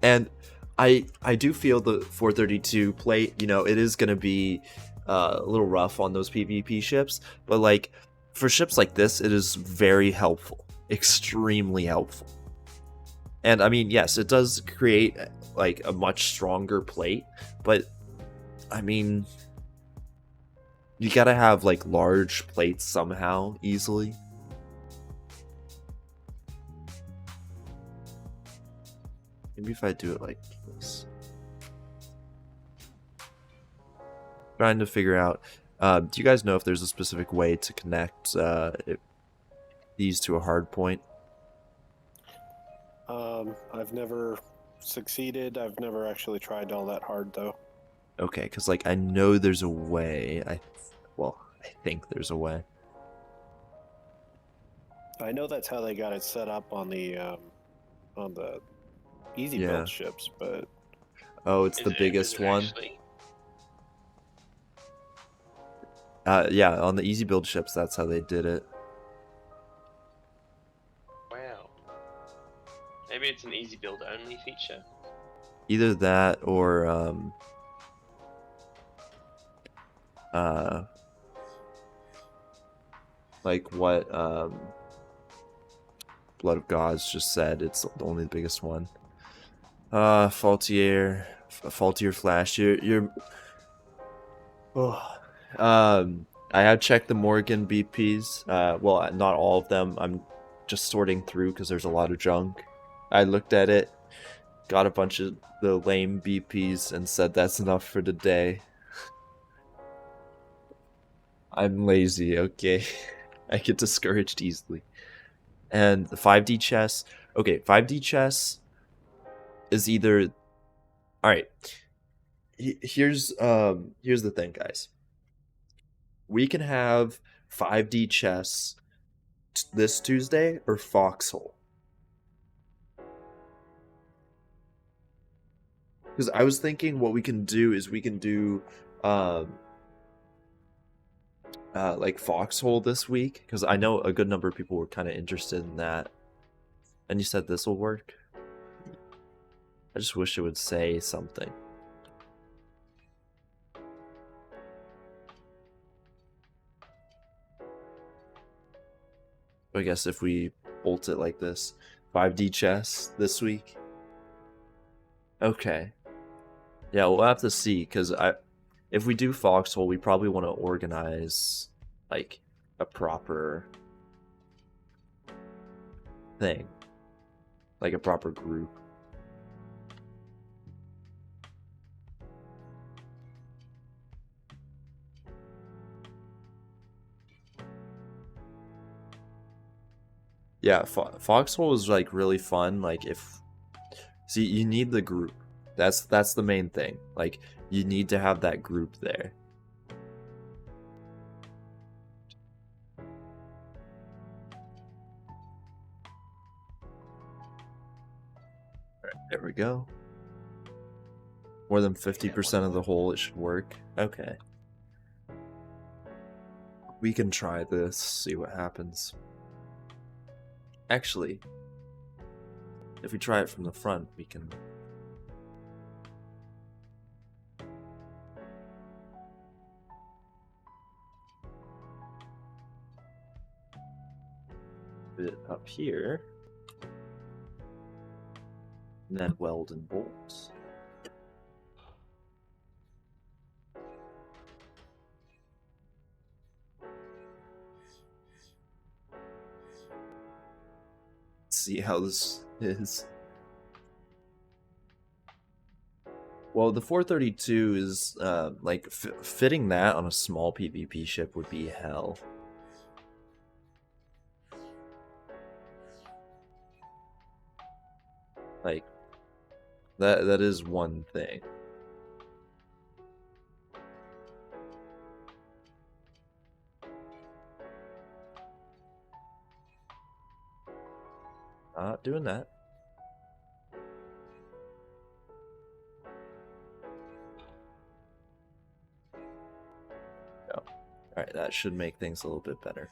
And I do feel the 432 plate, you know, it is going to be a little rough on those PvP ships, but like for ships like this, it is very helpful, extremely helpful. And I mean, yes, it does create like a much stronger plate, but I mean, you gotta have like large plates somehow easily. Maybe if I do it like this. Trying to figure out, do you guys know if there's a specific way to connect these to a hard point? I've never succeeded. I've never actually tried all that hard, though. Okay, because like I know there's a way. I think there's a way. I know that's how they got it set up on the easy build ships, but oh, it's the biggest one. Yeah, on the easy build ships, that's how they did it. Wow. Maybe it's an easy build only feature. Either that or like what Blood of Gods just said, it's only the biggest one. Faultier Flash, you're oh. I have checked the Morgan BPs. Well, not all of them. I'm just sorting through because there's a lot of junk. I looked at it, got a bunch of the lame BPs, and said that's enough for today. I'm lazy, okay? I get discouraged easily. And the 5D chess. Okay, 5D chess is either... Alright. Here's the thing, guys. We can have 5D chess this Tuesday or Foxhole. Because I was thinking what we can do is we can do like Foxhole this week, because I know a good number of people were kind of interested in that. And you said this will work? I just wish it would say something. I guess if we bolt it like this, 5D chess this week. Okay. Yeah, we'll have to see, because if we do Foxhole, we probably want to organize like a proper thing, like a proper group. Yeah, Foxhole is like really fun. Like see, you need the group. That's the main thing. Like you need to have that group there. Alright, there we go. More than 50% of the hole, it should work. Okay. We can try this, see what happens. Actually, if we try it from the front, we can... put it up here. And then weld and bolt. See how this is. Well, the 432 is like fitting that on a small PvP ship would be hell. Like that is one thing. Not doing that. No. Alright, that should make things a little bit better.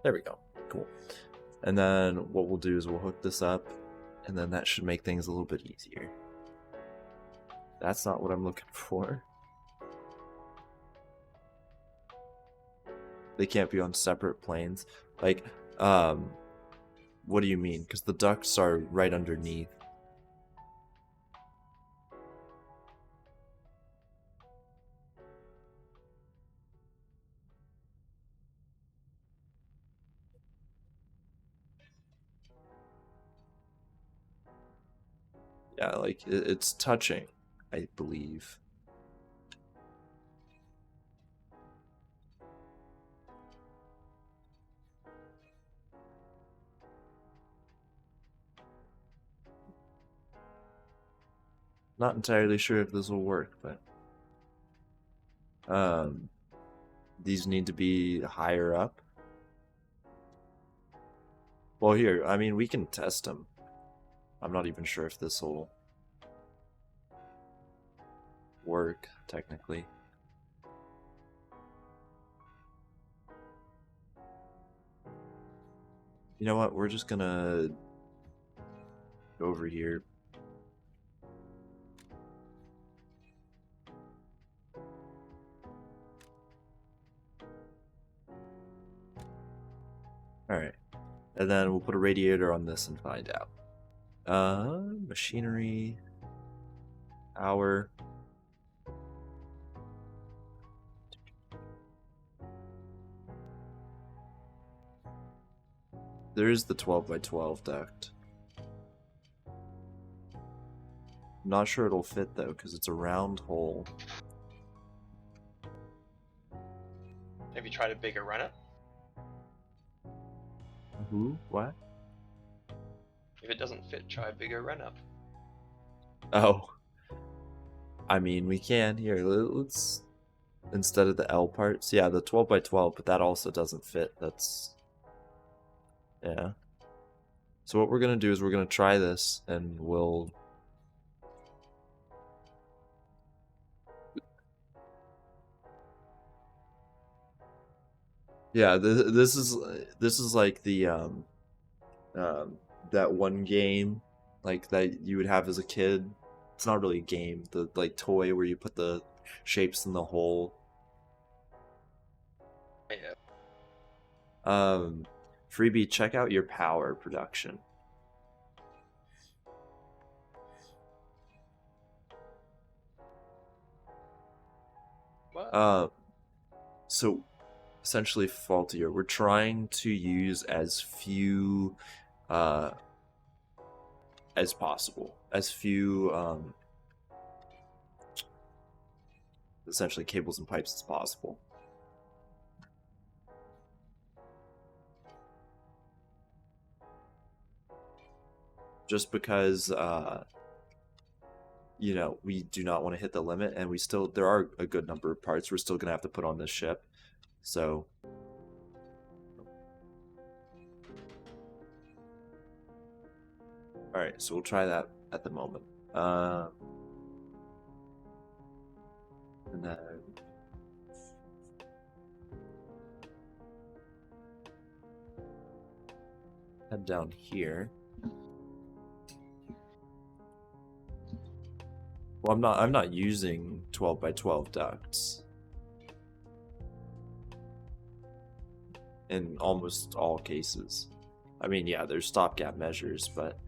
There we go. Cool. And then what we'll do is we'll hook this up, and then that should make things a little bit easier. That's not what I'm looking for. They can't be on separate planes. Like, what do you mean? Because the ducts are right underneath. Yeah, like, it's touching, I believe. Not entirely sure if this will work, but these need to be higher up. Well, here, I mean, we can test them. I'm not even sure if this will work, technically. You know what? We're just gonna go over here. Alright. And then we'll put a radiator on this and find out. Machinery. Power. There is the 12 by 12 duct. I'm not sure it'll fit though, because it's a round hole. Have you tried a bigger runner? Who? What? If it doesn't fit, try a bigger run-up. Oh. I mean, we can. Here, let's... Instead of the L parts. Yeah, the 12 by 12, but that also doesn't fit. That's... Yeah. So what we're going to do is we're going to try this, and we'll Yeah, this is like the that one game like that you would have as a kid. It's not really a game, the like toy where you put the shapes in the hole. Yeah. Freebie, check out your power production. What? So essentially, Faultier, we're trying to use as few as possible, as few essentially cables and pipes as possible. Just because you know, we do not want to hit the limit, and there are a good number of parts we're still gonna have to put on this ship. So alright, so we'll try that at the moment. And then head down here. Well, I'm not using 12 by 12 ducts in almost all cases. I mean, yeah, there's stopgap measures, but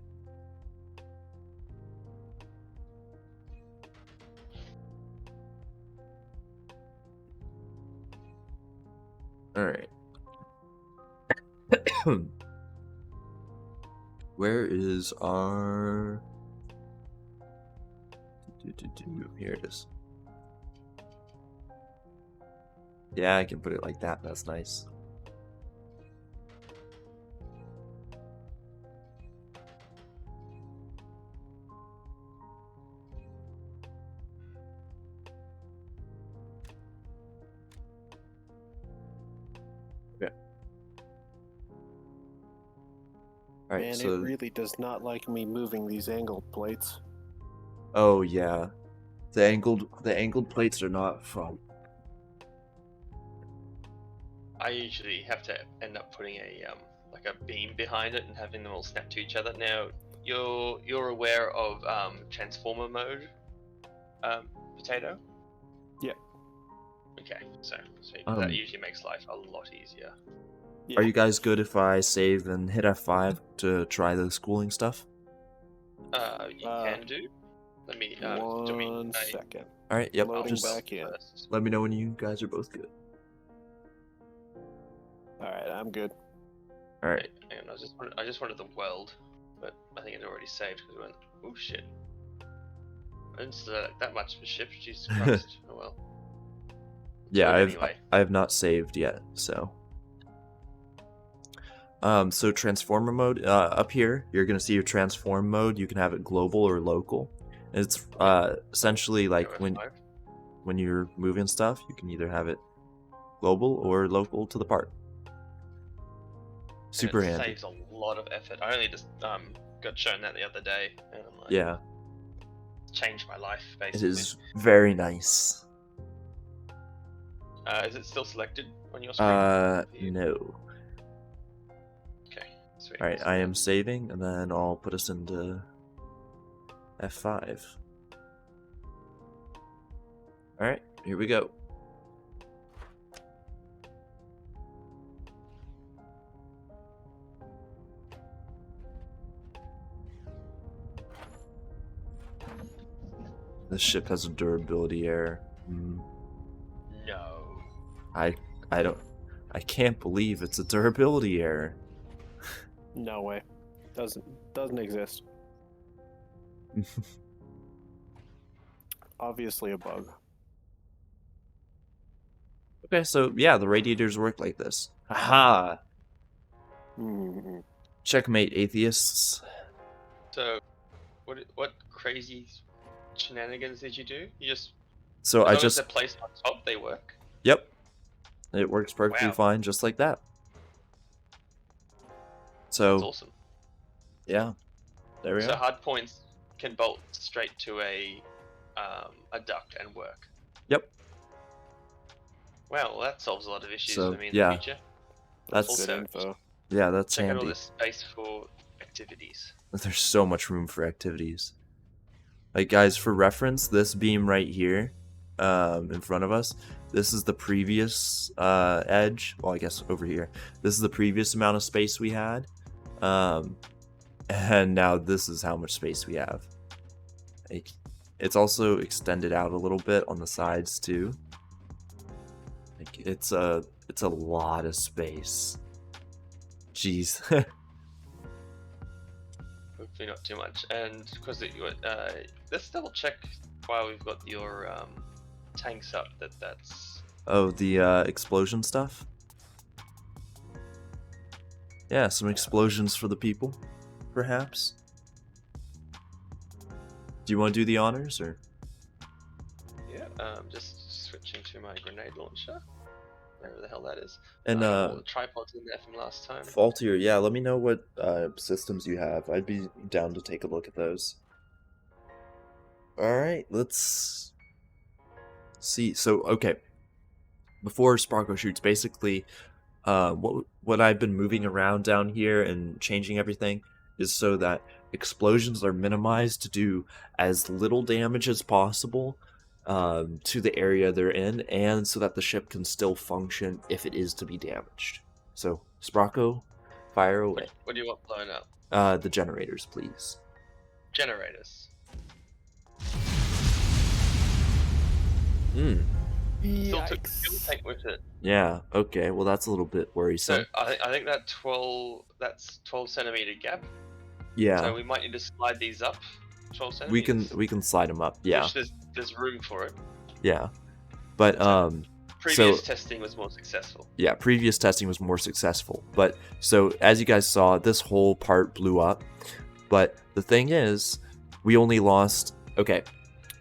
all right. Where is our here it is. Yeah, I can put it like that. That's nice. Okay. All right, Man, so it really does not like me moving these angled plates. oh yeah, the angled plates are not fun. I usually have to end up putting a like a beam behind it and having them all snap to each other. Now you're aware of transformer mode, Potato? Yeah. Okay, so Um, that usually makes life a lot easier. Yeah. Are you guys good if I save and hit F5 to try the schooling stuff? You can do. Let me. One second. All right. Yep. Loading Just back in. First. let me know when you guys are both good. All right, I'm good. All right. Hang on, I just wanted the weld, but I think it already saved because we went. Oh shit! I didn't select that much for ship. Jesus Christ! Oh well. Yeah, Anyway. I have not saved yet, so. So transformer mode up here, you're gonna see your transform mode. You can have it global or local. It's essentially like when you're moving stuff, you can either have it global or local to the part. Super handy. Saves a lot of effort. I only just got shown that the other day, and I'm like, Yeah, changed my life basically. it is very nice. Is it still selected on your screen? No. Okay, sweet. All right, I am saving, and then I'll put us into F5. All right, here we go. This ship has a durability error. No. I can't believe it's a durability error. No way. Doesn't exist. Obviously a bug. Okay, so yeah, the radiators work like this. Haha! Mm-hmm. Checkmate, atheists. So, what crazy shenanigans did you do? You just So as I long as just they're placed on top, they work. Yep. It works perfectly Wow. fine, just like that. That's So awesome. yeah, there we So are. hard points can bolt straight to a duct and work. Yep. Wow, well, that solves a lot of issues So, for me in yeah. the future. That's good Also, info. Yeah, that's check out all handy. the space for activities. There's so much room for activities. Like, guys, for reference, this beam right here, in front of us, this is the previous edge. Well, I guess over here. This is the previous amount of space we had. And now this is how much space we have. Like, it's also extended out a little bit on the sides too. Like, it's a lot of space. Jeez. Hopefully not too much. And because let's double check while we've got your tanks up that's. Oh, the explosion stuff? Yeah, some explosions for the people, perhaps. Do you want to do the honors, or? Yeah. Just switching to my grenade launcher. Wherever the hell that is. And all the tripods in there from last time. Faultier, yeah, let me know what systems you have. I'd be down to take a look at those. Alright, let's see. So, okay. Before Sparko shoots, basically, what I've been moving around down here and changing everything is so that explosions are minimized to do as little damage as possible to the area they're in, and so that the ship can still function if it is to be damaged. So, Sparko, fire away. What do you want blown up? The generators, please. Generators. Still took fuel tank with it. Yeah, okay, well that's a little bit worrisome. So I think that's 12 centimeter gap. Yeah. So we might need to slide these up 12 centimeters. We can slide them up, yeah. Which there's room for it. Yeah. But previous testing was more successful. Yeah, previous testing was more successful. But so as you guys saw, this whole part blew up. But the thing is, we only lost, okay,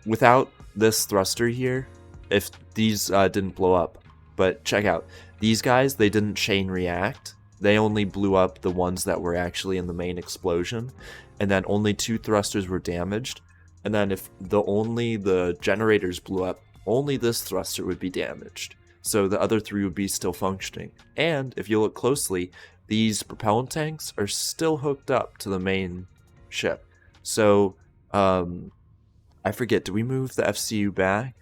without this thruster here, if these didn't blow up. But check out, these guys, they didn't chain react. They only blew up the ones that were actually in the main explosion. And then only 2 thrusters were damaged. And then if the generators blew up, only this thruster would be damaged. So the other 3 would be still functioning. And if you look closely, these propellant tanks are still hooked up to the main ship. So, I forget, did we move the FCU back?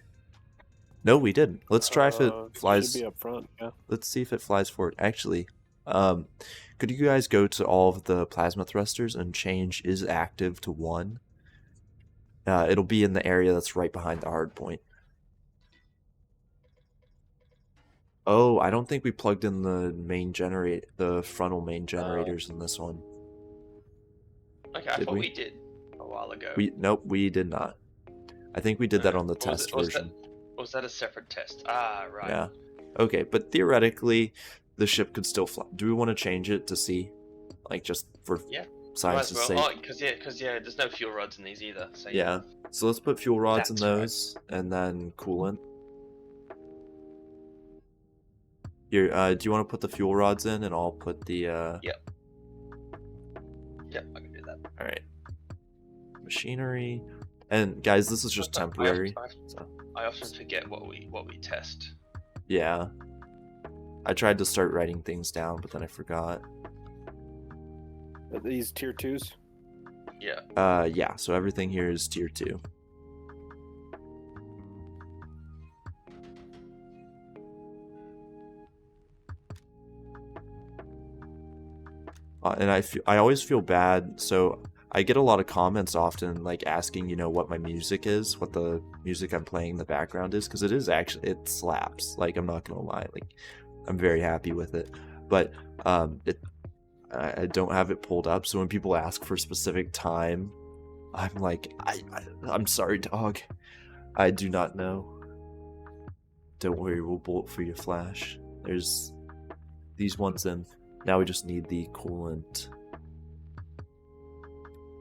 No, we didn't. Let's try if it flies. Should be up front, yeah. Let's see if it flies forward. Actually, could you guys go to all of the plasma thrusters and change is active to 1? It'll be in the area that's right behind the hard point. Oh, I don't think we plugged in the frontal main generators in this one. Okay, I thought we did a while ago. Nope, we did not. I think we did that on the test version. Was that a separate test? Ah, right. Yeah. Okay, but theoretically, the ship could still fly. Do we want to change it to C? Like, just for science's sake? Oh, because there's no fuel rods in these either. So yeah. So let's put fuel rods in That's those, and then coolant. Here, do you want to put the fuel rods in, and I'll put the... Yep, I can do that. Alright. Machinery. And, guys, this is just temporary. I often forget what we test. Yeah. I tried to start writing things down, but then I forgot. Are these tier 2s? Yeah. Yeah, so everything here is tier 2. And I always feel bad, so I get a lot of comments often, like, asking, what my music is, what the music I'm playing in the background is, because it slaps, like, I'm not gonna lie, like, I'm very happy with it, but, I don't have it pulled up, so when people ask for a specific time, I'm like, I'm sorry, dog, I do not know. Don't worry, we'll bullet for your flash. There's these ones in. Now we just need the coolant.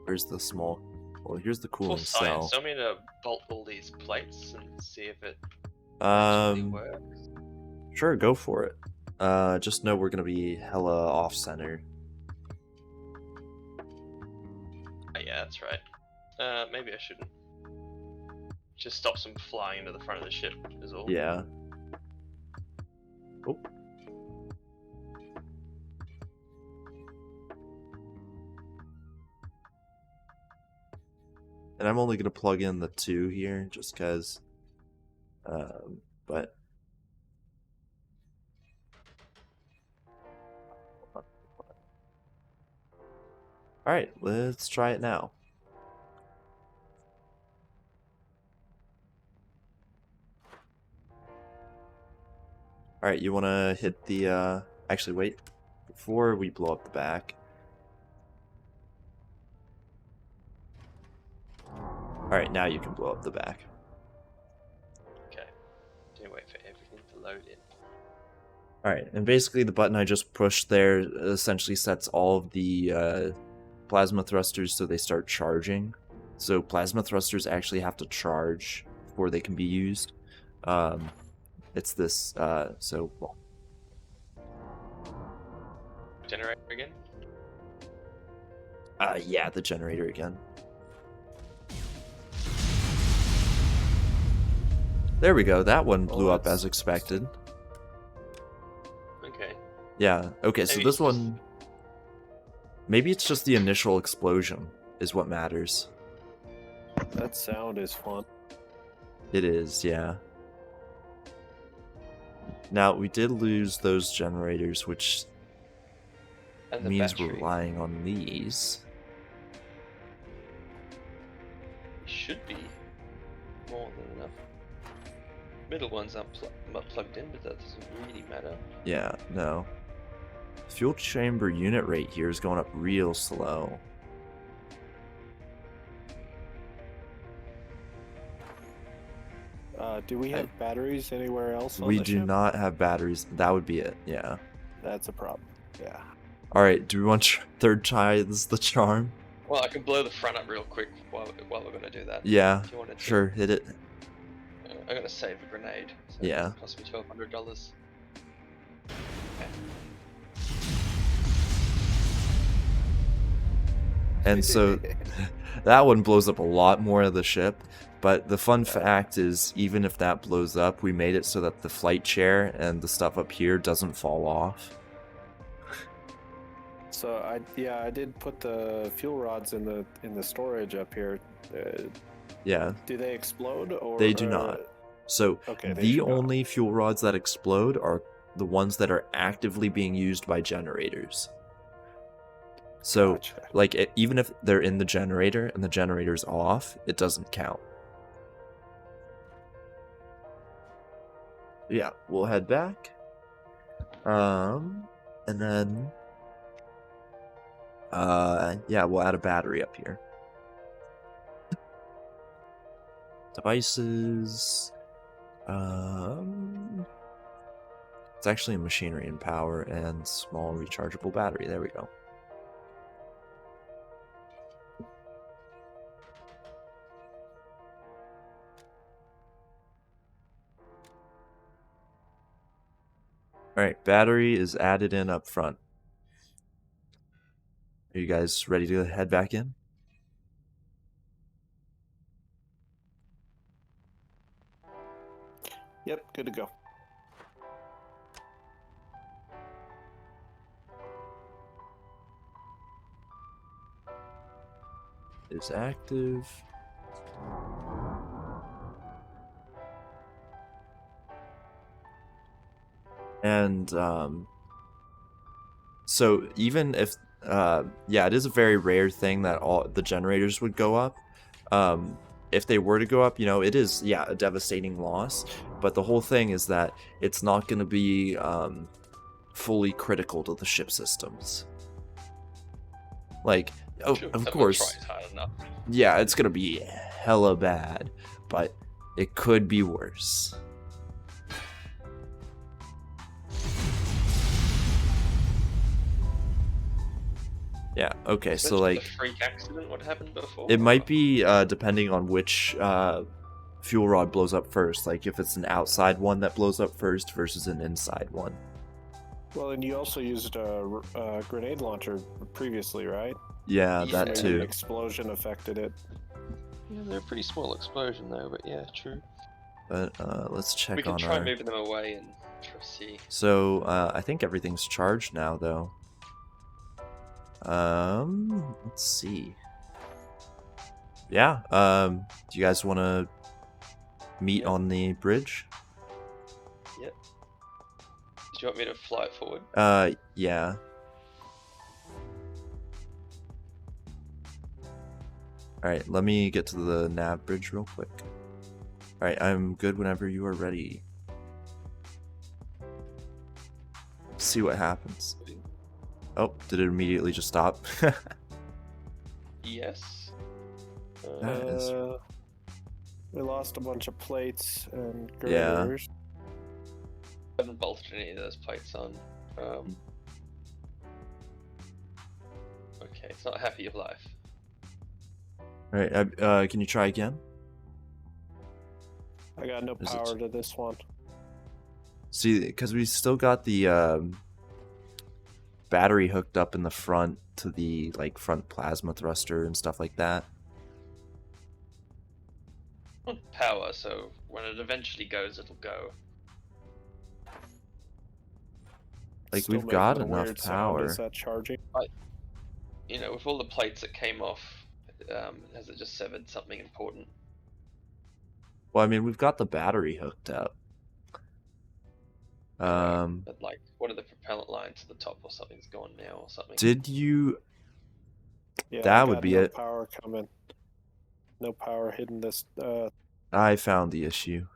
Where's the small... Well, here's the coolant cell. So I'm going to bolt all these plates and see if it actually works. Sure, go for it. Just know we're going to be hella off-center. Oh, yeah, that's right. Maybe I shouldn't. Just stops them flying into the front of the ship is all. Yeah. Oh. And I'm only going to plug in the 2 here, just because, but... Alright, let's try it now. Alright, you want to hit the, actually wait, before we blow up the back. Alright, now you can blow up the back. Okay. Gonna wait for everything to load in. Alright, and basically the button I just pushed there essentially sets all of the plasma thrusters so they start charging. So plasma thrusters actually have to charge before they can be used. It's this, so, well. Generator again? Yeah, the generator again. There we go, that one blew up as expected. Okay. Yeah, okay, so this one... Maybe it's just the initial explosion is what matters. That sound is fun. It is, yeah. Now, we did lose those generators, which means battery. we're relying on these. Should be more than enough. Middle one's not plugged in, but that doesn't really matter. Yeah, no. Fuel chamber unit rate here is going up real slow. Do we have batteries anywhere else on We the do ship? not have batteries. That would be it, yeah. That's a problem. Yeah. Alright, do we want third try the charm? Well, I can blow the front up real quick while we're going to do that. Yeah, If you wanted to. sure, hit it. I'm going to save a grenade. So Yeah. It cost me $1,200. Okay. And so that one blows up a lot more of the ship. But the fun fact is, even if that blows up, we made it so that the flight chair and the stuff up here doesn't fall off. So I did put the fuel rods in the storage up here. Yeah. Do they explode or They do not. So okay, the only fuel rods that explode are the ones that are actively being used by generators. So, Gotcha. like, even if they're in the generator and the generator's off, it doesn't count. Yeah, we'll head back. And then... yeah, we'll add a battery up here. Devices... It's actually machinery and power and small rechargeable battery. There we go. Alright, battery is added in up front. Are you guys ready to head back in? Yep, good to go. Is active. And so even if yeah, it is a very rare thing that all the generators would go up. If they were to go up, you know, it is, yeah, a devastating loss, but the whole thing is that it's not going to be fully critical to the ship systems. Like, oh, Sure, of course, hard enough. yeah, it's going to be hella bad, but it could be worse. Yeah, okay, so like... The freak accident, what happened before? It might be depending on which fuel rod blows up first, like if it's an outside one that blows up first versus an inside one. Well, and you also used a grenade launcher previously, right? Yeah, Yeah, that Maybe too. an explosion affected it. Yeah, they're a pretty small explosion though, but yeah, true. But let's check We can on try our... moving them away and try to see. So, I think everything's charged now, though. Let's see. yeah. Do you guys want to meet on the bridge? Yep. Do you want me to fly it forward? Yeah. Alright, let me get to the nav bridge real quick. Alright, I'm good whenever you are ready. See what happens. Oh, did it immediately just stop? Yes. That is... We lost a bunch of plates and Yeah. girders. I haven't bolted any of those plates on. Okay, it's not happy of life. Alright, can you try again? I got no power to this one. See, because we still got the battery hooked up in the front to the like front plasma thruster and stuff like that. Power, so when it eventually goes, it'll go. Like Still we've got making a enough weird sound. power. Is that charging? You know, with all the plates that came off, has it just severed something important? Well, I mean, we've got the battery hooked up. But like, what are the propellant lines to the top, or something's gone now, or something? Did you? Yeah, That would be no it. Power coming. No power hitting this. I found the issue.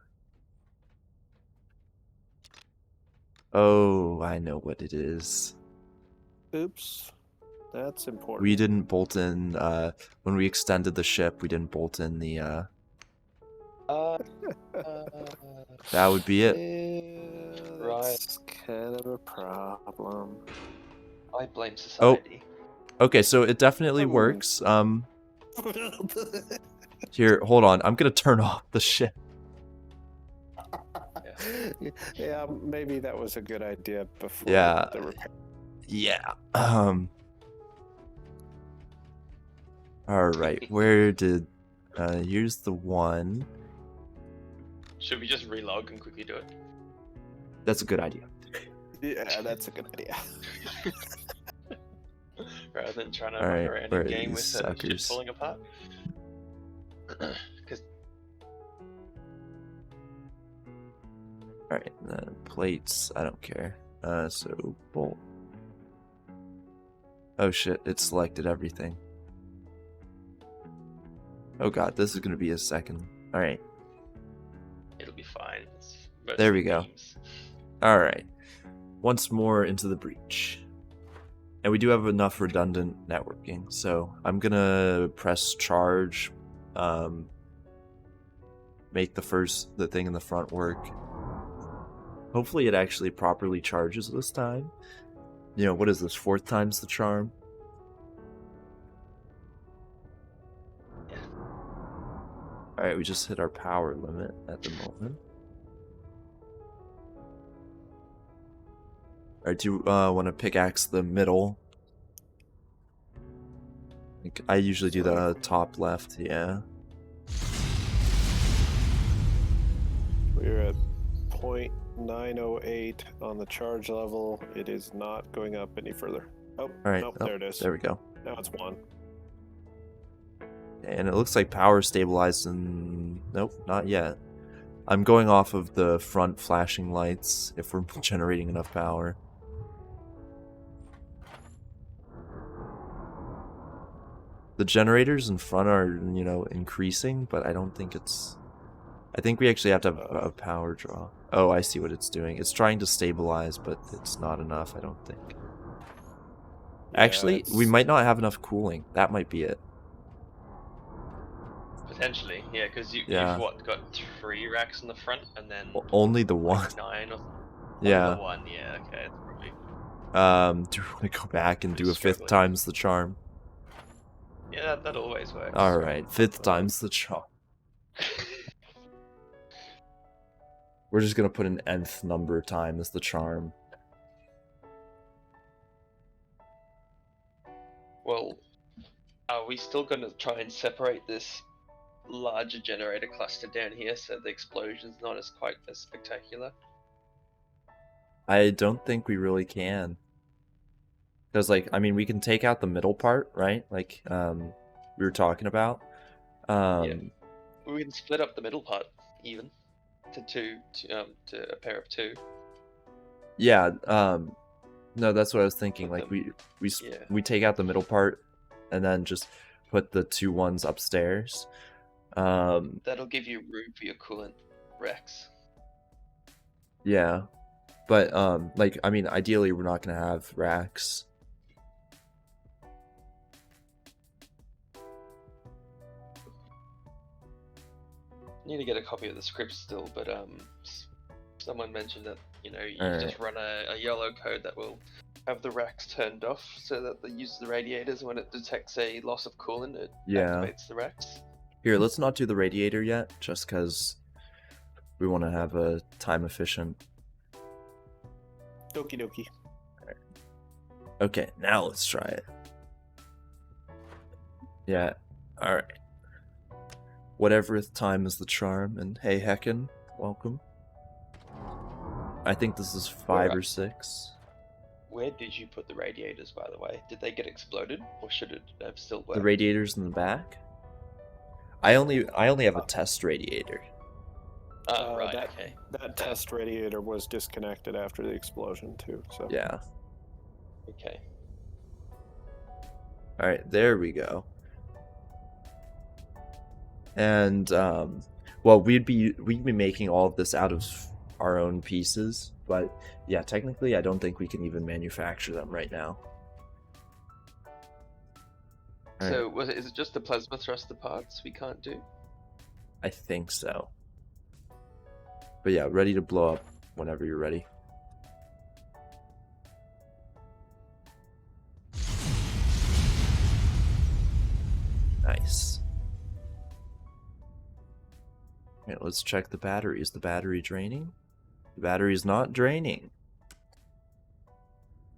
Oh, I know what it is. Oops, that's important. We didn't bolt in when we extended the ship. We didn't bolt in the. That would be it. Right. It's kind of a problem. I blame society. Okay, so it definitely works. Here, hold on. I'm gonna turn off the ship. Yeah, maybe that was a good idea before Yeah. the repair. Yeah. All right. Where did? Here's the one. Should we just relog and quickly do it? That's a good idea. Yeah, that's a good idea. Rather than trying to All run right, around where in are game these with shit suckers? falling apart. Because All right. Plates. I don't care. So bolt. Oh shit! It selected everything. Oh god, this is gonna be a second. All right. it'll be fine. There we go. All right. Once more into the breach. And we do have enough redundant networking, so I'm gonna press charge, make the thing in the front work. Hopefully it actually properly charges this time. You know, what is this, 4th time's the charm? Yeah. Alright, we just hit our power limit at the moment. Alright, do you want to pickaxe the middle? I usually do the top left, yeah. We're at 0.908 on the charge level. It is not going up any further. Oh, Alright, nope, there it is. There we go. Now it's 1. And it looks like power stabilized and... Nope, not yet. I'm going off of the front flashing lights if we're generating enough power. The generators in front are, you know, increasing, but I don't think it's... I think we actually have to have a power draw. Oh, I see what it's doing. It's trying to stabilize, but it's not enough, I don't think. Yeah, Actually, we might not have enough cooling. That might be it. Potentially, yeah, because you've got 3 racks in the front, and then Only the one. like 9 or Yeah. Only the one, yeah, okay, it's probably... Do we want to go back and do a 5th Struggling. times the charm? Yeah, that always works. Alright, 5th times the charm. We're just gonna put an nth number time as the charm. Well, are we still going to try and separate this larger generator cluster down here so the explosion's not quite as spectacular? I don't think we really can. Because, like, I mean, we can take out the middle part, right? Like, we were talking about. We can split up the middle part even to a pair of two. Yeah. No, that's what I was thinking. Like we take out the middle part, and then just put the 2 ones upstairs. That'll give you room for your coolant racks. Yeah, but like I mean, ideally we're not gonna have racks. Need to get a copy of the script still, but someone mentioned that you just run a yellow code that will have the racks turned off so that they use the radiators when it detects a loss of coolant. It activates the racks. Here, let's not do the radiator yet, just because we want to have a time efficient. Doki doki. Right. Okay, now let's try it. Yeah, alright. Whatever time is the charm, and hey Heckin, welcome. I think this is 5 or 6. Where did you put the radiators, by the way? Did they get exploded, or should it have still worked? The radiators in the back? I only have a test radiator. Right, okay. That test radiator was disconnected after the explosion too, so... Yeah. Okay. Alright, there we go. And, well, we'd be making all of this out of our own pieces, but yeah, technically I don't think we can even manufacture them right now. So, is it just the plasma thruster parts we can't do? I think so. But yeah, ready to blow up whenever you're ready. Nice. Okay, let's check the battery. Is the battery draining? The battery is not draining.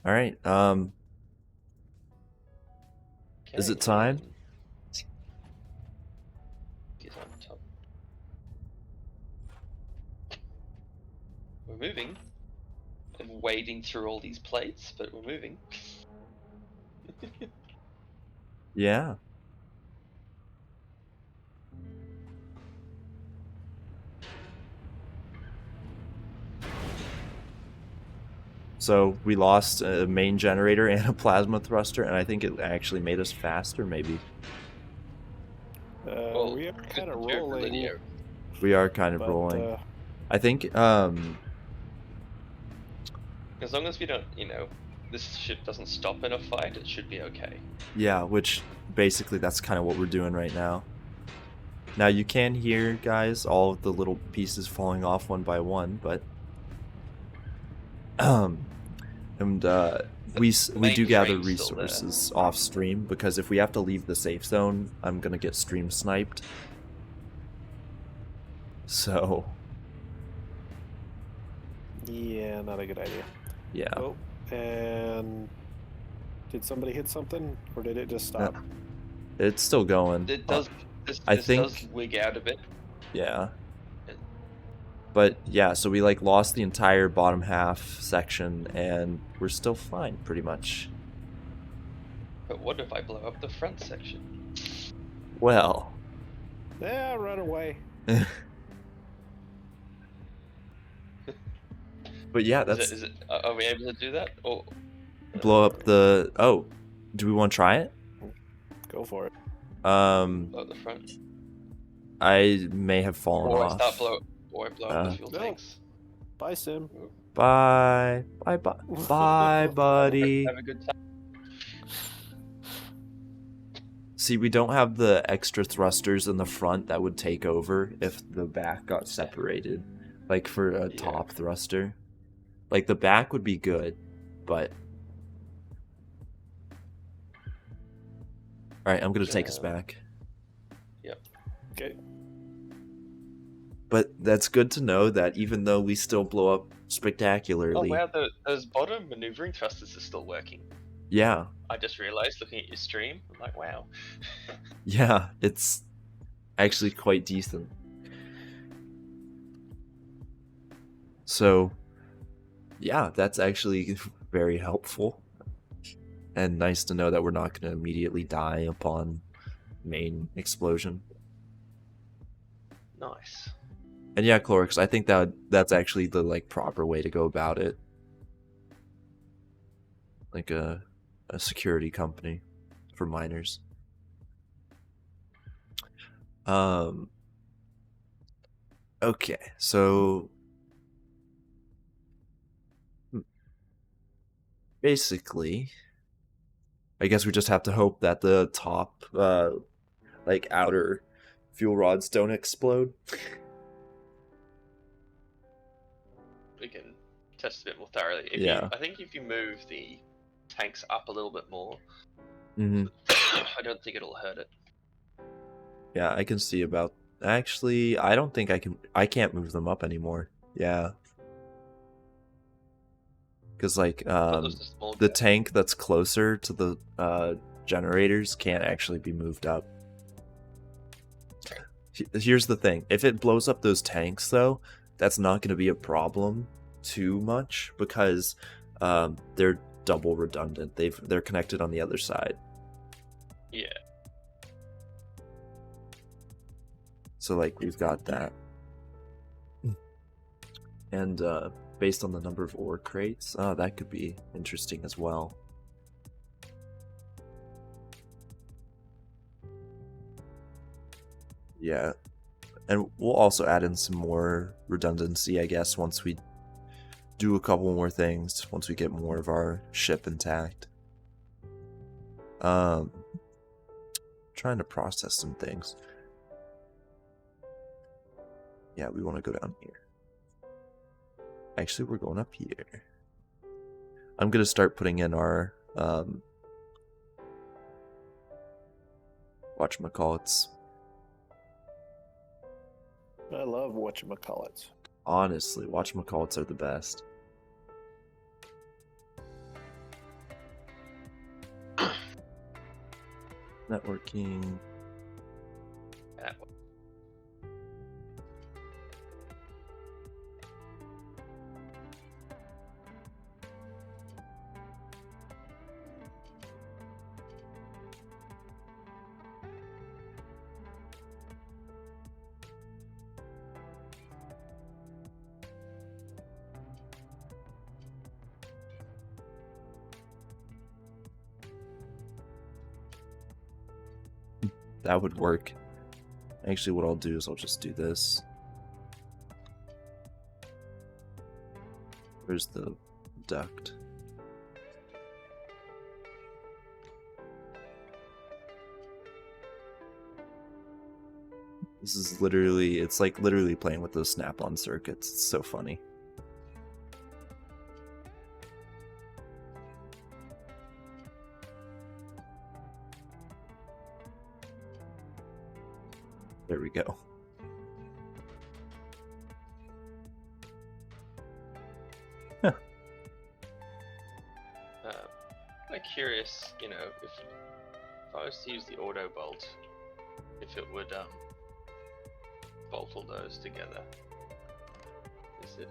Alright, is it time? Get on top. We're moving. I'm wading through all these plates, but we're moving. Yeah. So we lost a main generator and a plasma thruster, and I think it actually made us faster, maybe. Well, we are kind of rolling. We are kind of rolling. I think, as long as we don't, this ship doesn't stop in a fight, it should be okay. Yeah, which basically that's kind of what we're doing right now. Now you can hear, guys, all of the little pieces falling off one by one, but we do gather resources off stream, because if we have to leave the safe zone, I'm gonna get stream sniped. So yeah, not a good idea. Yeah. Oh, and did somebody hit something, or did it just stop? It's still going. It does. I think does wig out a bit. Yeah. But yeah, so we lost the entire bottom half section, and we're still fine, pretty much. But what if I blow up the front section? Well. Yeah, run away. But yeah, that's. Are we able to do that? Or blow up the. Oh, do we want to try it? Go for it. Blow up the front. I may have fallen off. Or blow up the fuel tanks. Bye, Sim. Bye. Bye, buddy. Have a good time. See, we don't have the extra thrusters in the front that would take over if the back got separated. Like for a top thruster. Like the back would be good, but... Alright, I'm gonna take us back. Yep. Okay. But that's good to know that even though we still blow up spectacularly... Oh wow, those bottom maneuvering thrusters are still working. Yeah. I just realized looking at your stream, I'm like, wow. Yeah, it's actually quite decent. So, yeah, that's actually very helpful. And nice to know that we're not going to immediately die upon main explosion. Nice. And yeah, Clorix, I think that's actually the like proper way to go about it. Like a security company for miners. Okay, so basically, I guess we just have to hope that the top, like outer fuel rods don't explode. We can test a bit more thoroughly. Yeah. I think if you move the tanks up a little bit more, Mm-hmm. I don't think it'll hurt it. Yeah, I can see about. Actually, I don't think I can. I can't move them up anymore. Yeah. Because like the tank that's closer to the generators can't actually be moved up. Here's the thing: if it blows up those tanks, though, that's not going to be a problem too much because they're double redundant. They're connected on the other side. Yeah. So like we've got that, and based on the number of ore crates, that could be interesting as well. Yeah, and we'll also add in some more redundancy, I guess, once we do a couple more things, once we get more of our ship intact. Trying to process some things. Yeah, we want to go down here. Actually, we're going up here. I'm going to start putting in our whatchamacallits. I love whatchamacallits. Honestly, whatchamacallits are the best. Networking. That would work. Actually, what I'll do is I'll just do this. Where's the duct? This is literally, it's like literally playing with those snap-on circuits. It's so funny. There we go. Huh. I'm curious, you know, if I was to use the auto bolt, if it would bolt all those together. Is it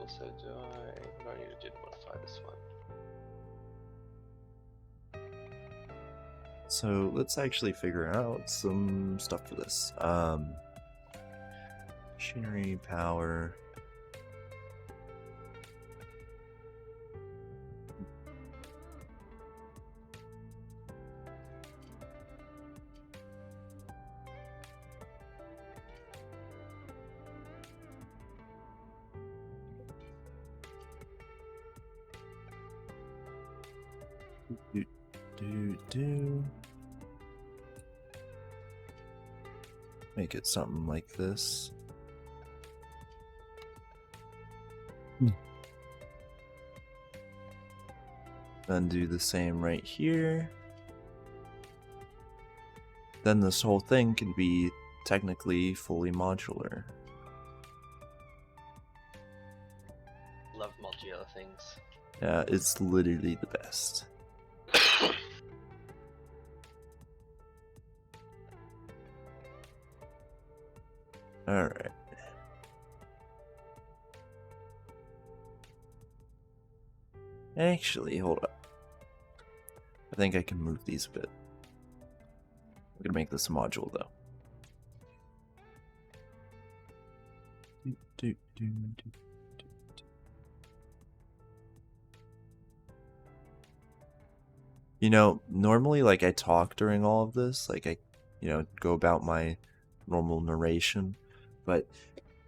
also do I need to modify this one? So let's actually figure out some stuff for this. Machinery, power. Make it something like this. Then do the same right here. Then this whole thing can be technically fully modular. Love modular things. Yeah, it's literally the best. Alright. Actually, hold up. I think I can move these a bit. I'm gonna make this a module though. You know, normally, like, I talk during all of this, like, I, go about my normal narration, but,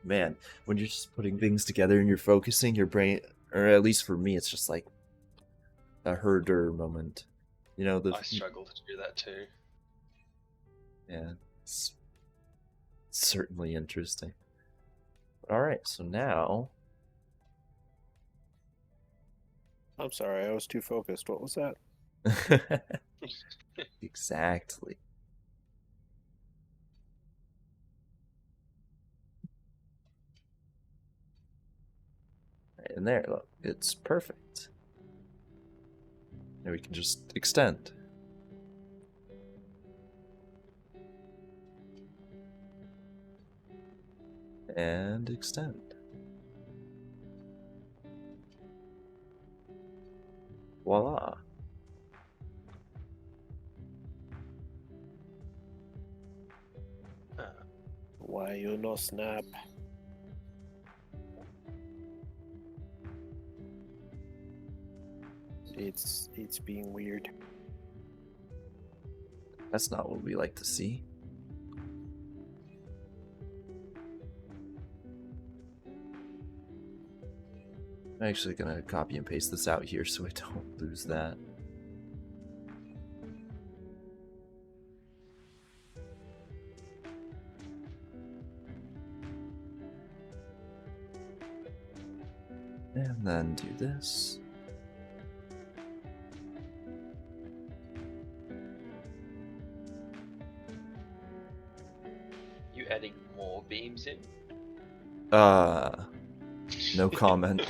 man, when you're just putting things together and you're focusing, your brain, or at least for me, it's just like a herder moment. I struggle to do that too. Yeah, it's certainly interesting. Alright, so now... I'm sorry, I was too focused. What was that? Exactly. Right in there, look, it's perfect. Now we can just extend. And extend. Voila. Why you no snap? It's being weird. That's not what we like to see. I'm actually gonna copy and paste this out here so I don't lose that. And then do this. You adding more beams in? No comment.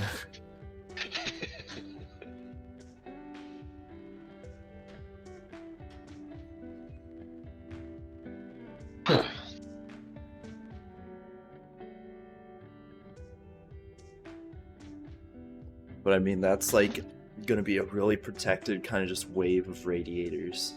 But I mean, that's like gonna be a really protected kind of just wave of radiators.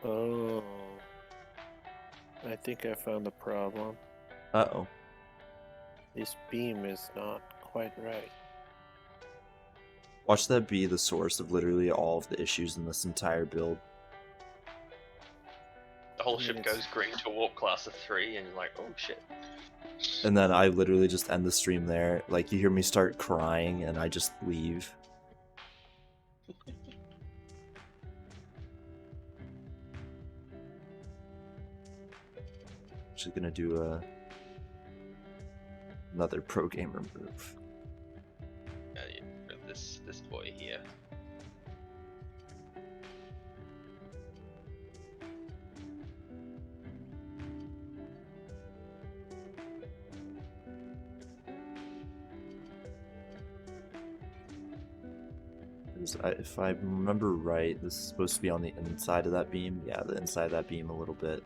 Oh, I think I found the problem. Uh-oh. This beam is not quite right. Watch that be the source of literally all of the issues in this entire build. The whole ship goes green to warp class of 3 and you're like, oh shit. And then I literally just end the stream there. Like, you hear me start crying and I just leave. Actually gonna do another pro gamer move. This boy here. If I remember right, this is supposed to be on the inside of that beam. Yeah, the inside of that beam a little bit.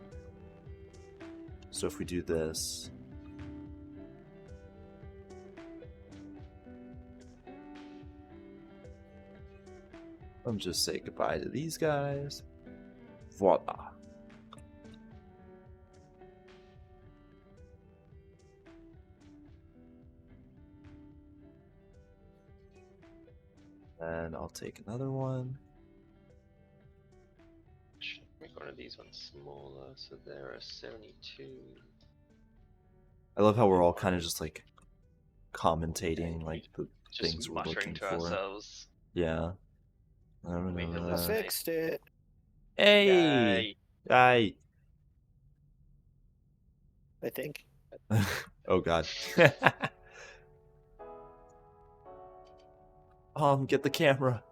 So if we do this... Let me just say goodbye to these guys. Voila. And I'll take another one. Should make one of these ones smaller, so there are 72. I love how we're all kind of just like commentating like the Just things we're muttering looking to for. ourselves. Yeah. I fixed it. Hey! Hey! I think. Oh god. Get the camera.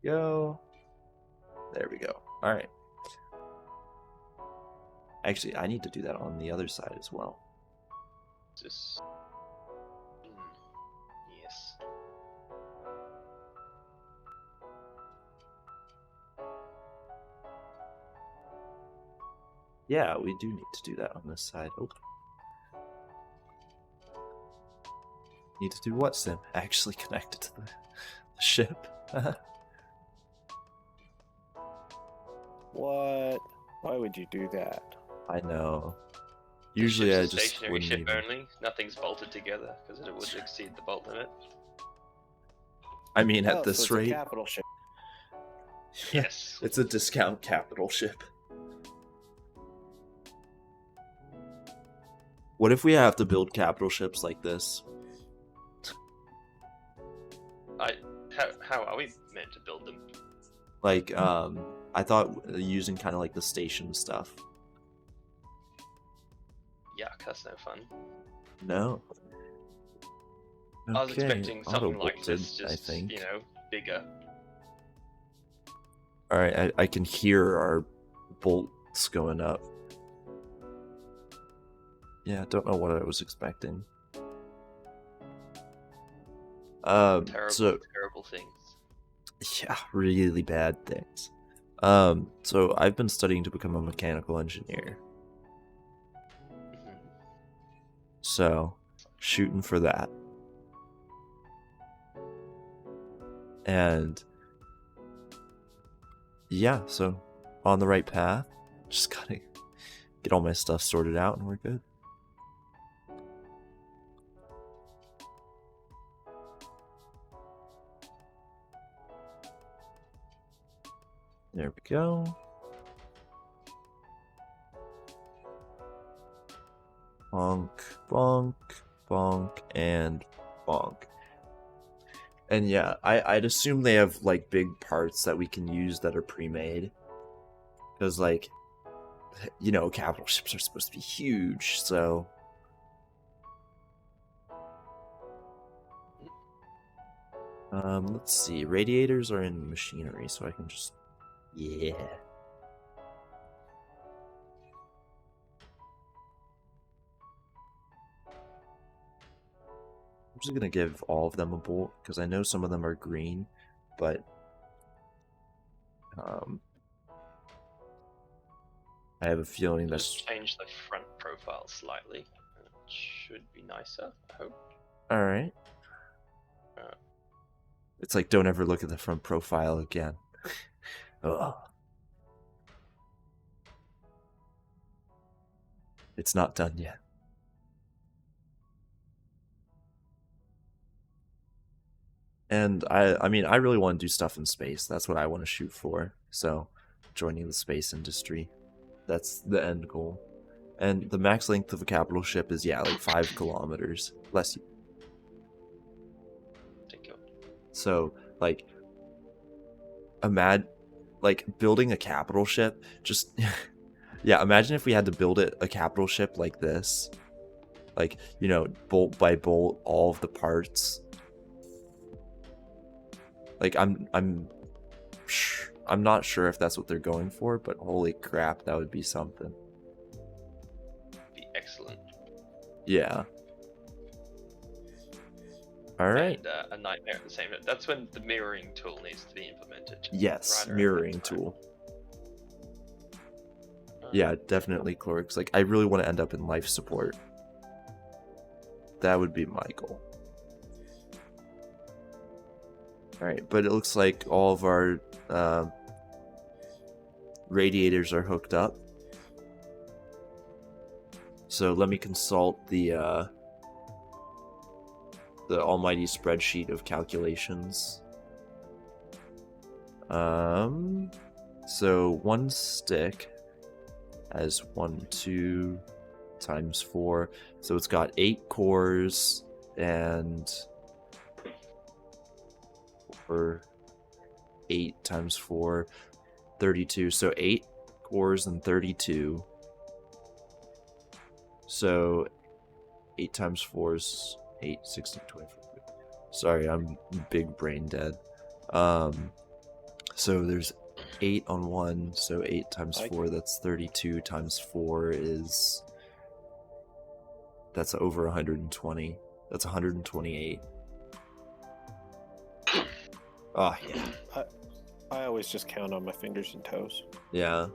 Go. There we go. Alright. Actually, I need to do that on the other side as well. Just... Yes. Yeah, we do need to do that on this side. Oh. Need to do what, Sim? Actually connected to the ship. What? Why would you do that? I know. The Usually ship's I a just stationary wouldn't ship even... only. Nothing's bolted together because it would exceed the bolt limit. I mean, at Oh, this so it's rate... a capital ship. Yes. It's a discount capital ship. What if we have to build capital ships like this? How are we meant to build them? Like, I thought using kind of like the station stuff. Yuck, that's no fun. No. Okay, I was expecting something like auto-bolted, this, just, I think. you know, bigger. Alright, I can hear our bolts going up. Yeah, I don't know what I was expecting. Terrible things. Yeah, really bad things. So I've been studying to become a mechanical engineer. Mhm. So, shooting for that. And yeah, so on the right path. Just gotta get all my stuff sorted out and we're good. There we go. Bonk, bonk, bonk, and bonk. And yeah, I'd assume they have like big parts that we can use that are pre-made. Because like, you know, capital ships are supposed to be huge, so... let's see. Radiators are in machinery, so I can just... Yeah. I'm just gonna give all of them a bolt, because I know some of them are green, but... I have a feeling that's... Just change the front profile slightly. It should be nicer, I hope. Alright. It's like, don't ever look at the front profile again. Ugh. It's not done yet. And I mean, I really want to do stuff in space. That's what I want to shoot for. So, joining the space industry. That's the end goal. And the max length of a capital ship is, yeah, like 5 kilometers. Bless you. Thank you. So, like, building a capital ship, just... yeah, imagine if we had to build a capital ship like this. Like, you know, bolt by bolt, all of the parts. Like, I'm not sure if that's what they're going for, but holy crap, that would be something. Be excellent. Yeah. All right. And a nightmare at the same time. That's when the mirroring tool needs to be implemented. Yes, right mirroring tool. Yeah, definitely, Clorix. Like, I really want to end up in life support. That would be my goal. Alright, but it looks like all of our radiators are hooked up. So let me consult the almighty spreadsheet of calculations. So one stick has 1, 2 times 4. So it's got 8 cores and... or 8 times 4, 32. So 8 cores and 32. So 8 times 4 is 8, 16, 24. Sorry, I'm big brain dead. So there's 8 on 1, so 8 times 4, that's 32 times 4 is... That's over 120. That's 128. Oh, yeah. I always just count on my fingers and toes. Yeah.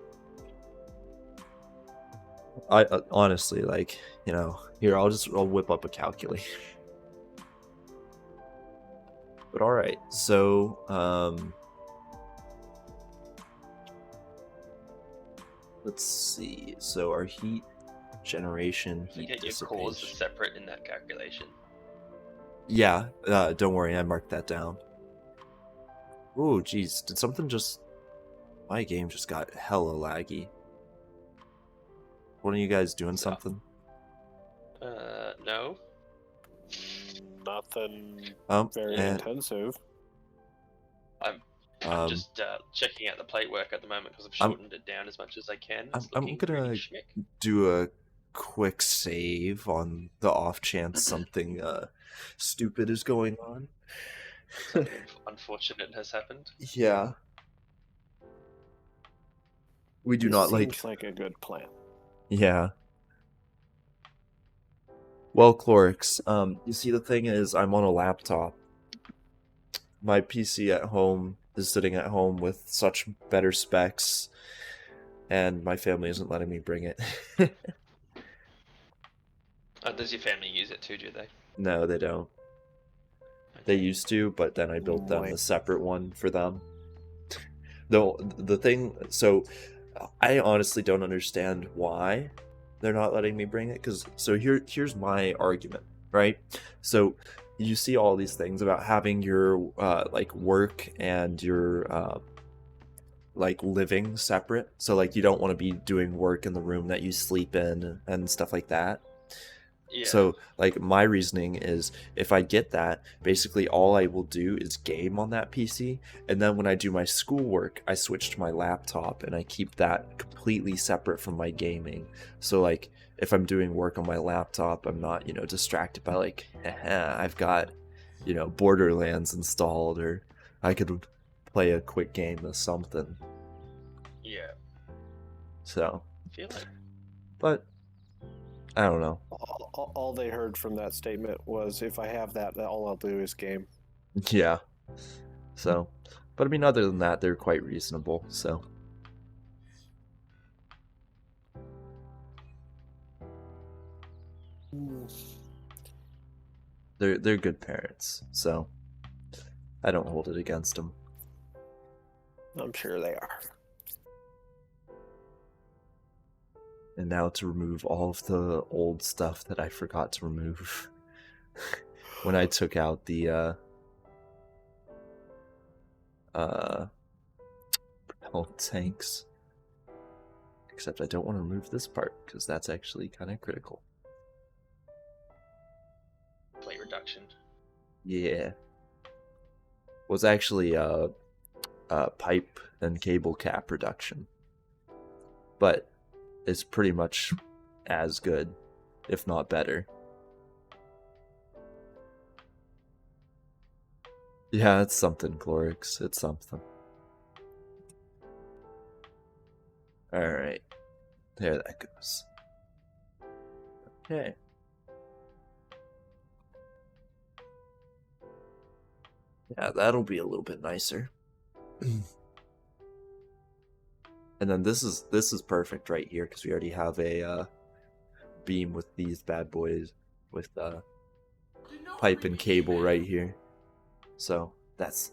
I honestly, like, you know, here, I'll whip up a calculator. But alright, so, let's see. So our heat generation, heat Get your cores separate in that calculation. Yeah, don't worry, I marked that down. Oh, geez, did something just... My game just got hella laggy. One of you guys doing something? No. Nothing very intensive. I'm just checking out the plate work at the moment because I've shortened it down as much as I can. I'm gonna do a quick save on the off chance something stupid is going on. Something unfortunate has happened. Yeah. We do not like... Seems like a good plan. Yeah. Well, Clorix, you see, the thing is, I'm on a laptop. My PC at home is sitting at home with such better specs, and my family isn't letting me bring it. Does your family use it too, do they? No, they don't. They used to, but then I built them a separate one for them. The thing, so I honestly don't understand why they're not letting me bring it, because so here's my argument, right? So you see all these things about having your like work and your like living separate, so like you don't want to be doing work in the room that you sleep in and stuff like that. Yeah. So, like, my reasoning is, if I get that, basically all I will do is game on that PC, and then when I do my schoolwork, I switch to my laptop, and I keep that completely separate from my gaming. So, like, if I'm doing work on my laptop, I'm not, you know, distracted by, like, I've got, you know, Borderlands installed, or I could play a quick game of something. Yeah. So. I feel like... But... I don't know. All they heard from that statement was, if I have that, all I'll do is game. Yeah. So, but I mean, other than that, they're quite reasonable, so. They're good parents, so I don't hold it against them. I'm sure they are. And now to remove all of the old stuff that I forgot to remove when I took out the propellant tanks. Except I don't want to remove this part, because that's actually kind of critical. Plate reduction. Yeah. Was actually pipe and cable cap reduction. But it's pretty much as good, if not better. Yeah, it's something, Clorix. It's something. Alright. There that goes. Okay. Yeah, that'll be a little bit nicer. And then this is perfect right here, because we already have a beam with these bad boys with pipe and cable right here. So that's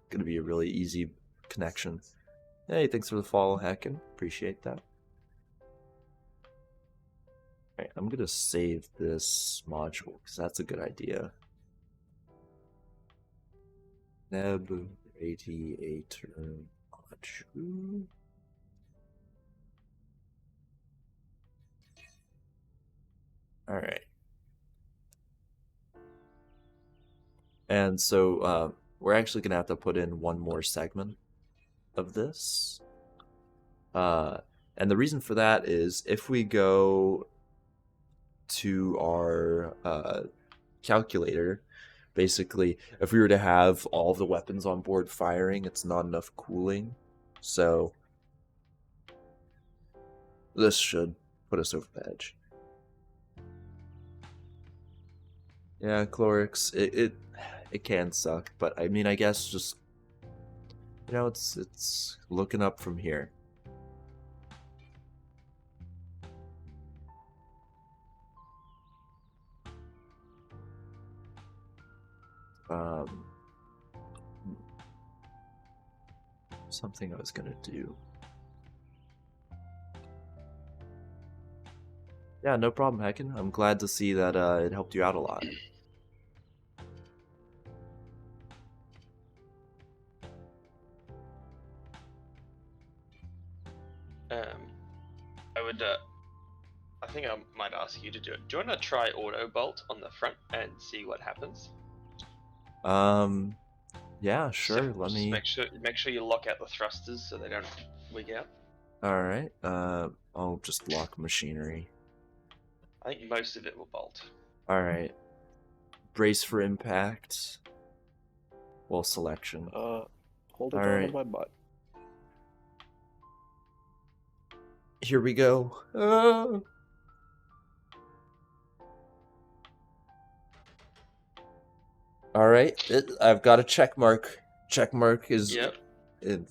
gonna be a really easy connection. Hey, thanks for the follow, Heckin. Appreciate that. Alright, I'm gonna save this module, because that's a good idea. Neb radiator module. Alright. And so we're actually going to have to put in one more segment of this. And the reason for that is, if we go to our calculator, basically, if we were to have all the weapons on board firing, it's not enough cooling So this should put us over the edge. Yeah, Chlorix, it can suck, but I mean, I guess just, you know, it's looking up from here. Something I was gonna do. Yeah, no problem, Hecken. I'm glad to see that it helped you out a lot. I think I might ask you to do it. Do you want to try auto bolt on the front and see what happens? Yeah, sure. So Let just me make sure you lock out the thrusters so they don't wig out. All right. I'll just lock machinery. I think most of it will bolt. All right. Brace for impact. Well, selection. Hold it All down right. on my butt. Here we go. All right. I've got a check mark. Check mark is. Yep.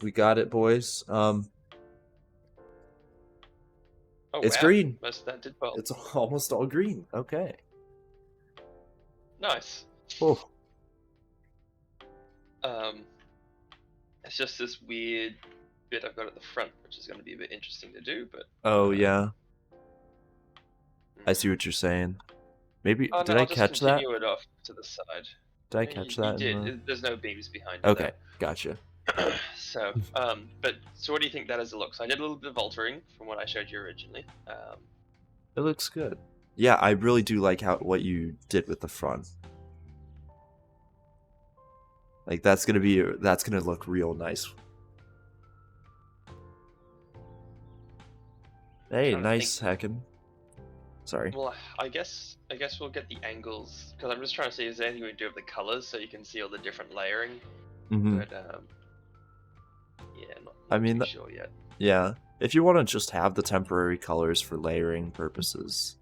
We got it, boys. Oh, It's wow. green. Most of that did bolt. It's almost all green. Okay. Nice. Oh. It's just this weird bit I've got at the front, which is going to be a bit interesting to do, but... Oh, yeah. I see what you're saying. Maybe... Oh, did no, I I'll just catch that? continue it off to the side. Did I catch that? You did. There's no beams behind it. Okay, gotcha. So what do you think that as it looks? I did a little bit of altering from what I showed you originally. It looks good. Yeah, I really do like what you did with the front. Like that's gonna look real nice. Hey, nice hacking. Sorry. Well, I guess we'll get the angles because I'm just trying to see is there anything we can do with the colors so you can see all the different layering. Mm-hmm. But yeah, not too sure yet. Yeah, if you want to just have the temporary colors for layering purposes.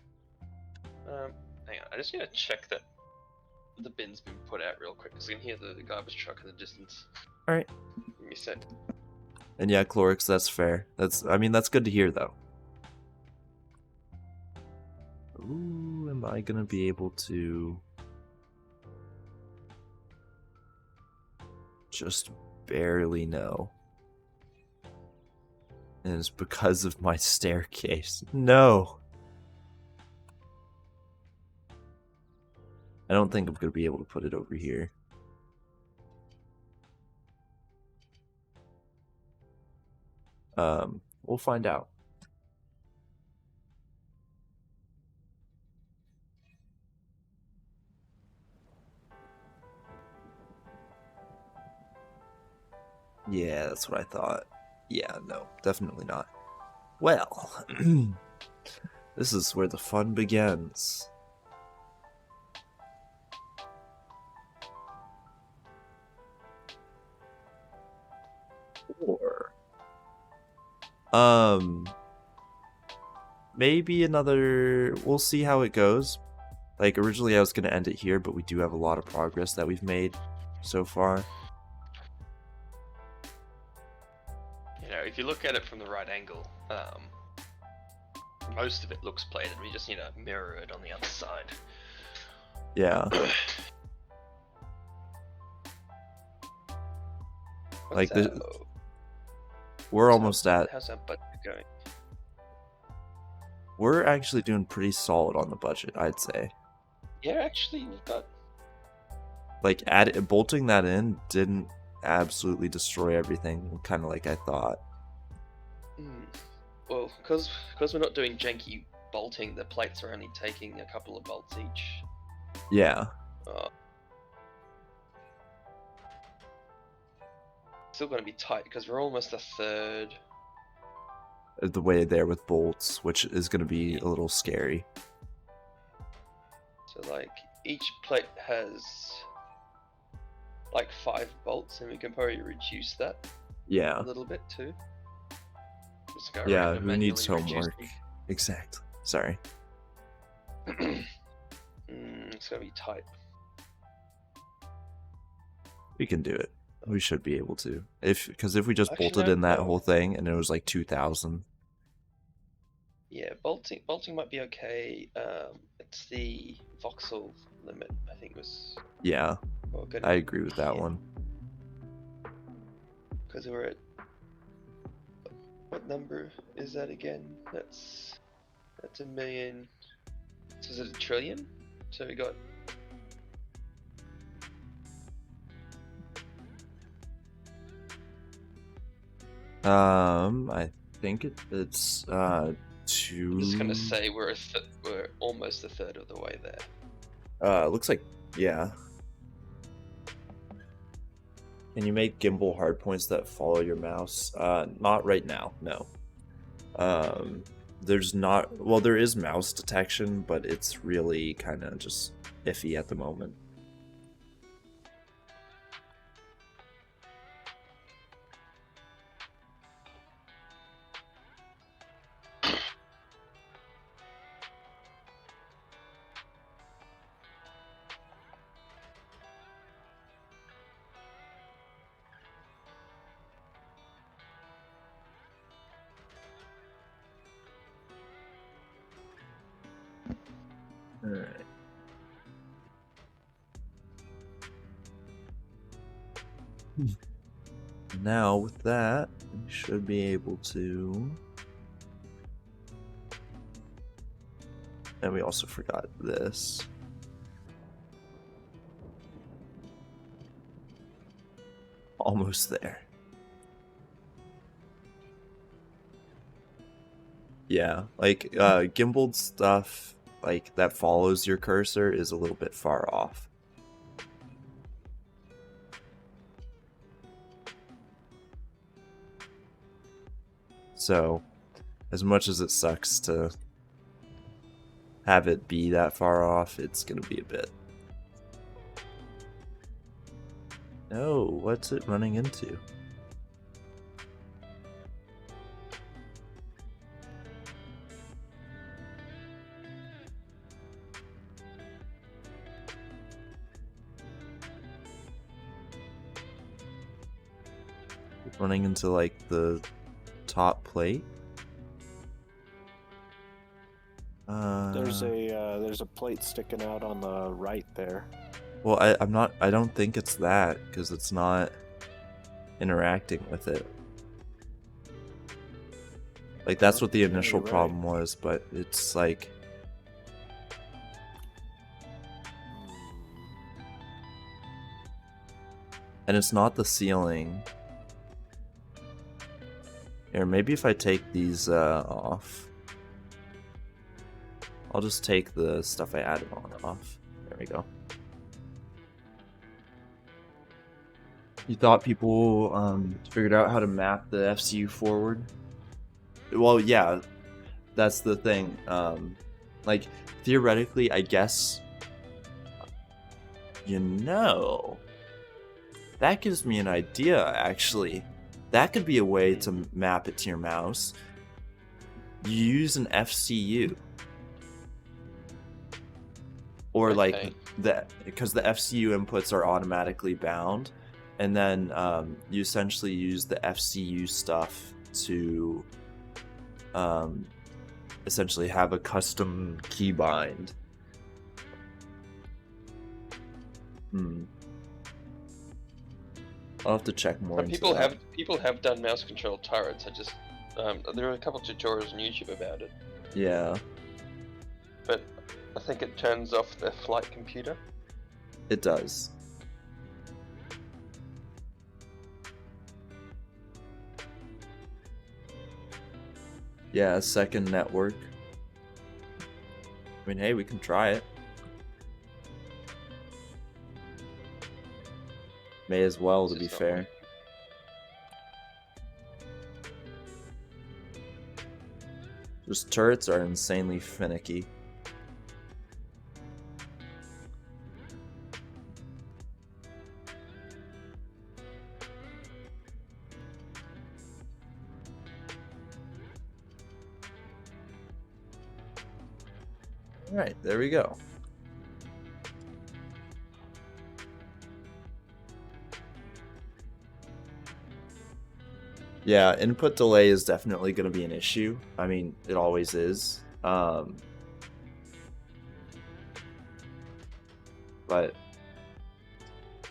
Hang on, I just need to check that the bin's been put out real quick because I can hear the garbage truck in the distance. All right. Give me a sec. And yeah, Chlorix, that's fair. That's good to hear though. Ooh, am I gonna be able to just barely know? And it's because of my staircase. No. I don't think I'm gonna be able to put it over here. We'll find out. Yeah, that's what I thought. Yeah, no, definitely not. Well, this is where the fun begins. Or, maybe another. We'll see how it goes. Like originally, I was gonna end it here, but we do have a lot of progress that we've made so far. You know, if you look at it from the right angle, most of it looks plated. We just need to mirror it on the other side. Yeah. Like we're almost at. How's that budget going? We're actually doing pretty solid on the budget, I'd say. Yeah, actually, we've got. Like bolting that in didn't absolutely destroy everything, kind of like I thought. Well, because we're not doing janky bolting, the plates are only taking a couple of bolts each. Yeah. Still going to be tight because we're almost a third. The way there with bolts, which is going to be a little scary. So like each plate has like 5 bolts, and we can probably reduce that. Yeah. a little bit too. Just go Yeah, around and who needs manually reduce homework? Exactly. Sorry. them. It's gonna be type. We can do it. We should be able to. Because if we just Actually, bolted no, in that no. whole thing and it was like 2,000. Yeah, bolting might be okay. It's the voxel limit. I think it was. Yeah, Well, I agree with that one. Because we're at. What number is that again? That's a million. So is it a trillion? So we got. I think it's two. I'm just gonna say we're almost a third of the way there. Looks like, yeah. Can you make gimbal hardpoints that follow your mouse? Not right now, no. There's not, well, there is mouse detection, but it's really kind of just iffy at the moment. Alright. Now with that, we should be able to... And we also forgot this. Almost there. Yeah, like gimbaled stuff like that follows your cursor is a little bit far off. So, as much as it sucks to have it be that far off, it's gonna be a bit. No, what's it running into? Running into like the top plate. There's a plate sticking out on the right there. Well, I don't think it's that because it's not interacting with it. Like that's what the initial problem was, but it's like and it's not the ceiling. Here, maybe if I take these off. I'll just take the stuff I added on off. There we go. You thought people figured out how to map the FCU forward? Well, yeah, that's the thing. Like, theoretically, I guess, you know, that gives me an idea, actually. That could be a way to map it to your mouse. You use an FCU. Or like because the FCU inputs are automatically bound, and then you essentially use the FCU stuff to essentially have a custom keybind. I'll have to check more. People have done mouse control turrets. I just there are a couple of tutorials on YouTube about it. Yeah. But I think it turns off the flight computer. It does. Yeah, a second network. I mean, hey, we can try it. May as well, to be fair. Just turrets are insanely finicky. Alright, there we go. Yeah, input delay is definitely going to be an issue. I mean, it always is. But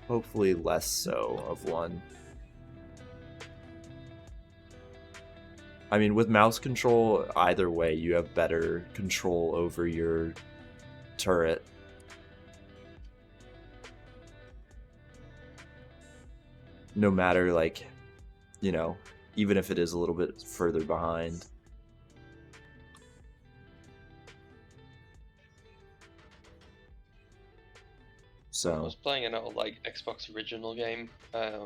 hopefully less so of one. I mean, with mouse control, either way, you have better control over your turret. No matter, like, you know, even if it is a little bit further behind. So I was playing an old like Xbox original game. It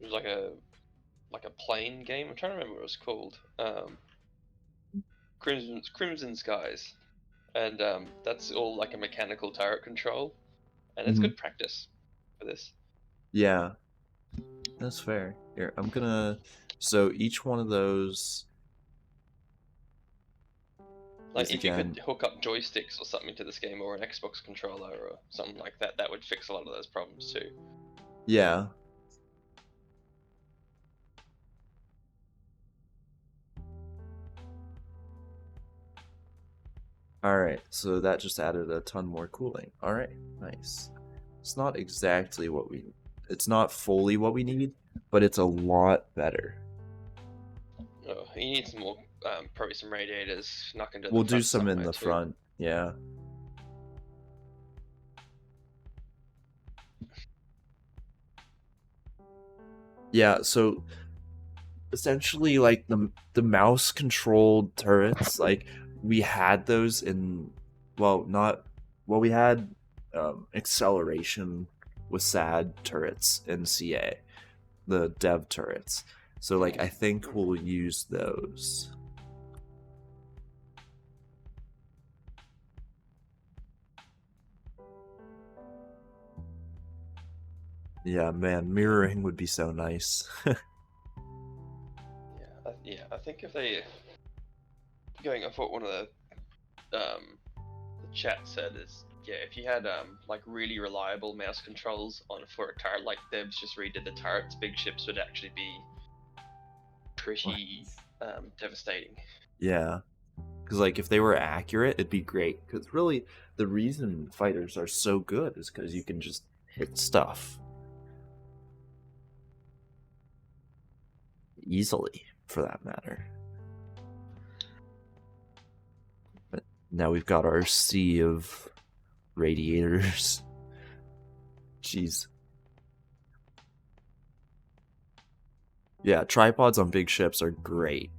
was like a plane game. I'm trying to remember what it was called. Crimson Skies, and that's all like a mechanical turret control, and it's good practice for this. Yeah, that's fair. Here, I'm gonna. So each one of those. Like if you could hook up joysticks or something to this game, or an Xbox controller or something like that, that would fix a lot of those problems too. Yeah. Alright, so that just added a ton more cooling. Alright, nice. It's not exactly what we... It's not fully what we need, but it's a lot better. Oh, you need some more, probably some radiators snuck into the We'll front do some in the too. front, yeah. Yeah, so essentially, like, the mouse controlled turrets, like, we had those in, well, we had acceleration with SAD turrets in CA, the dev turrets. So, like, I think we'll use those. Yeah, man, mirroring would be so nice. Yeah, I think if they going off what one of the chat said is, yeah, if you had like really reliable mouse controls on for a turret like Debs just redid the turrets, big ships would actually be pretty devastating. Yeah, because like if they were accurate, it'd be great. Because really, the reason fighters are so good is because you can just hit stuff easily, for that matter. But now we've got our sea of radiators. Jeez. Yeah, tripods on big ships are great.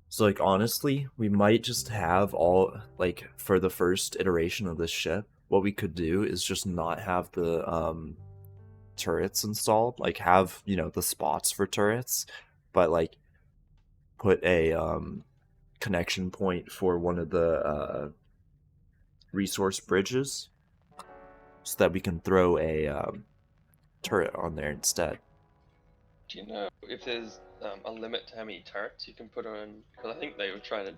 So, like, honestly, we might just have all, like, for the first iteration of this ship, what we could do is just not have the, turrets installed, like, have, you know, the spots for turrets, but, like, put a, connection point for one of the, resource bridges, so that we can throw a, turret on there instead. Do you know if there's a limit to how many turrets you can put on? Because I think they were trying to.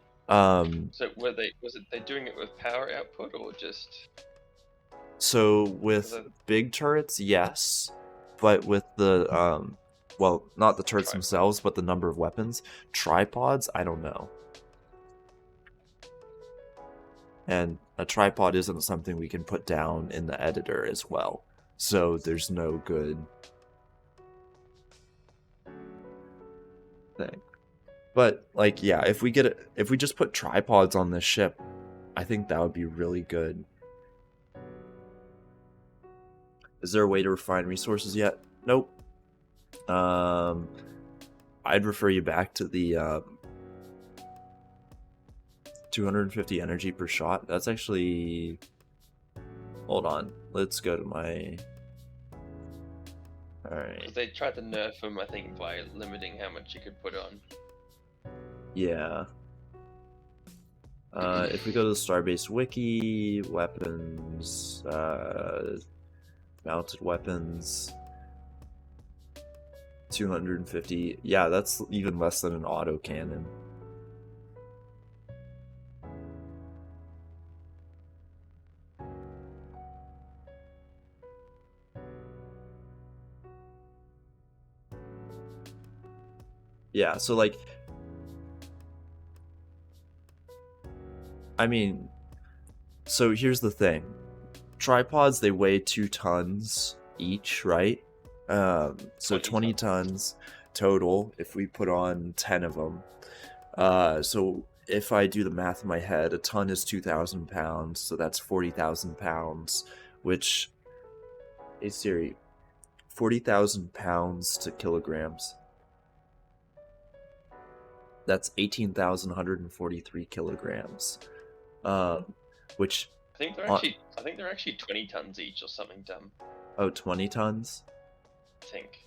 So was they doing it with power output or just? So with big turrets, yes, but with the well, not the turrets themselves, but the number of weapons, tripods, I don't know. And a tripod isn't something we can put down in the editor as well, so there's no good thing. But like, yeah, if we just put tripods on this ship, I think that would be really good. Is there a way to refine resources yet? Nope. I'd refer you back to the 250 energy per shot. That's actually... Hold on. Let's go to my... Alright. They tried to nerf them, I think, by limiting how much you could put on. Yeah. If we go to the STARBASE wiki, weapons, mounted weapons, 250. Yeah, that's even less than an autocannon. Yeah, so like, I mean, so here's the thing. Tripods, they weigh 2 tons each, right? So 20 tons total if we put on 10 of them. So if I do the math in my head, a ton is 2,000 pounds, so that's 40,000 pounds, which, hey Siri, 40,000 pounds to kilograms. That's 18,143 kilograms. Which I think they're actually 20 tons each or something dumb. Oh, 20 tons? I think.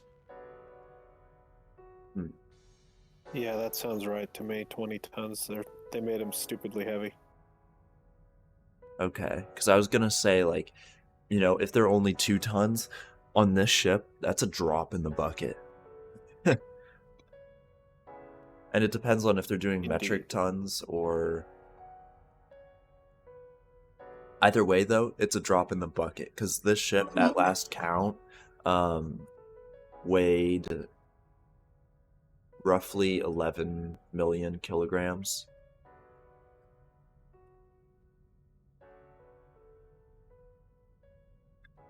Yeah, that sounds right to me. 20 tons. They made them stupidly heavy. Okay, because I was gonna say, like, you know, if they're only 2 tons on this ship, that's a drop in the bucket. And it depends on if they're doing metric tons or... Either way, though, it's a drop in the bucket, because this ship, at last count, weighed roughly 11 million kilograms.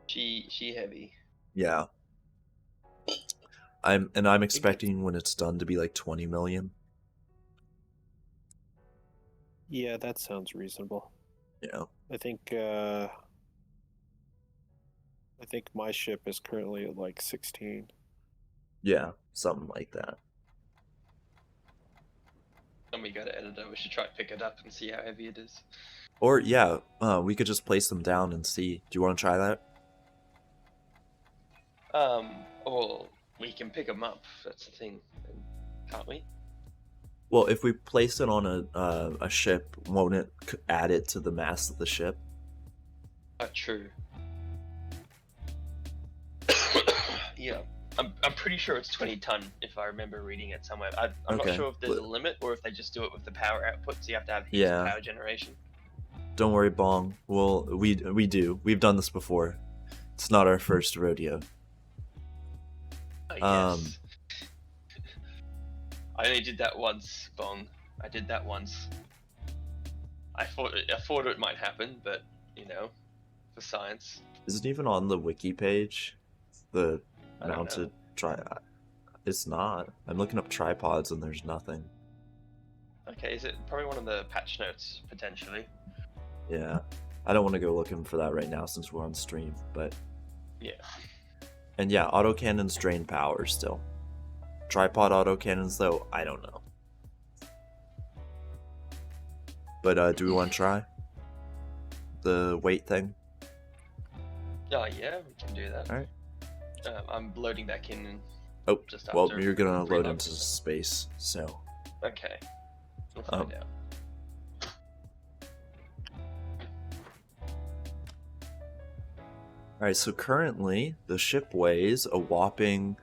She heavy. Yeah. I'm expecting when it's done to be like 20 million. Yeah, that sounds reasonable. Yeah. I think my ship is currently at like 16. Yeah, something like that. And we got an editor, we should try to pick it up and see how heavy it is. Or, yeah, we could just place them down and see. Do you want to try that? Or we can pick them up, that's the thing, can't we? Well, if we place it on a ship, won't it add it to the mass of the ship? True. Yeah, I'm pretty sure it's 20 ton, if I remember reading it somewhere. I'm not sure if there's a limit, or if they just do it with the power output, so you have to have heaps of power generation. Don't worry, Bong. Well, we do. We've done this before. It's not our first rodeo. Yes. I only did that once, Bong. I did that once. I thought it might happen, but, you know, for science. Is it even on the wiki page? The mounted It's not. I'm looking up tripods and there's nothing. Okay, is it probably one of the patch notes, potentially? Yeah. I don't want to go looking for that right now since we're on stream, but... Yeah. And yeah, autocannons drain power still. Tripod autocannons, though, I don't know. But do we want to try the weight thing? Oh yeah, we can do that. All right. I'm loading back in. Just after well, you're gonna load into space, so. Okay. We'll find out. All right. So currently, the ship weighs a whopping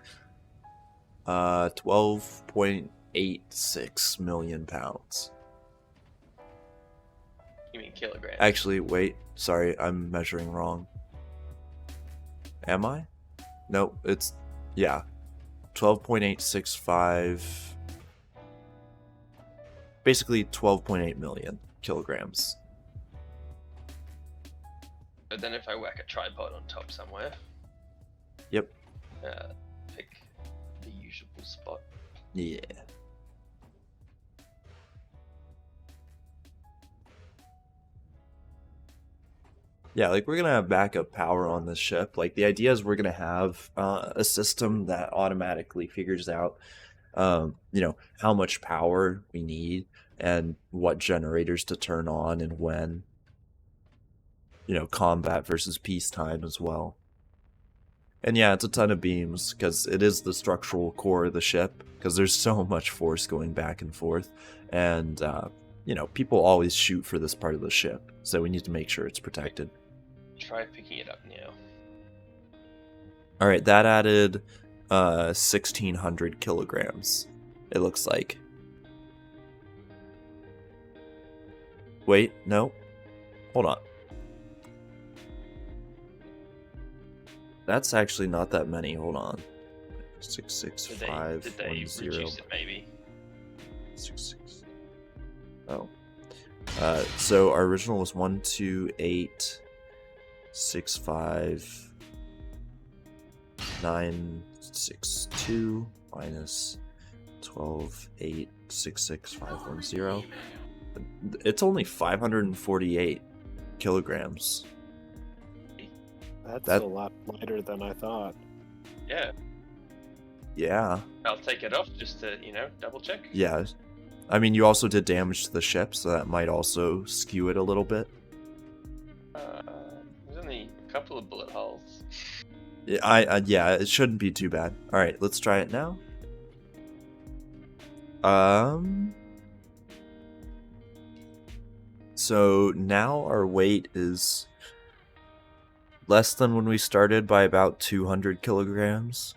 12.86 million pounds. You mean kilograms? Actually, wait. Sorry, I'm measuring wrong. Am I? Nope, it's... Yeah. 12.865... Basically 12.8 million kilograms. But then if I whack a tripod on top somewhere... Yep. Pick the usual spot. Yeah. Yeah, like, we're gonna have backup power on this ship. Like, the idea is we're gonna have a system that automatically figures out, you know, how much power we need and what generators to turn on and when. You know, combat versus peacetime as well. And yeah, it's a ton of beams, because it is the structural core of the ship, because there's so much force going back and forth. And, you know, people always shoot for this part of the ship, so we need to make sure it's protected. Try picking it up now. Alright, that added 1,600 kilograms, it looks like. Wait, no. Hold on. That's actually not that many, hold on. 66510. Did they reduce it maybe? 66. Oh. So our original was 128,659,662 minus 12,866,510. It's only 548 kilograms. That's a lot lighter than I thought. Yeah. Yeah. I'll take it off just to, double check. Yeah. I mean, you also did damage to the ship, so that might also skew it a little bit. There's only a couple of bullet holes. Yeah, yeah, it shouldn't be too bad. All right, let's try it now. So now our weight is less than when we started by about 200 kilograms.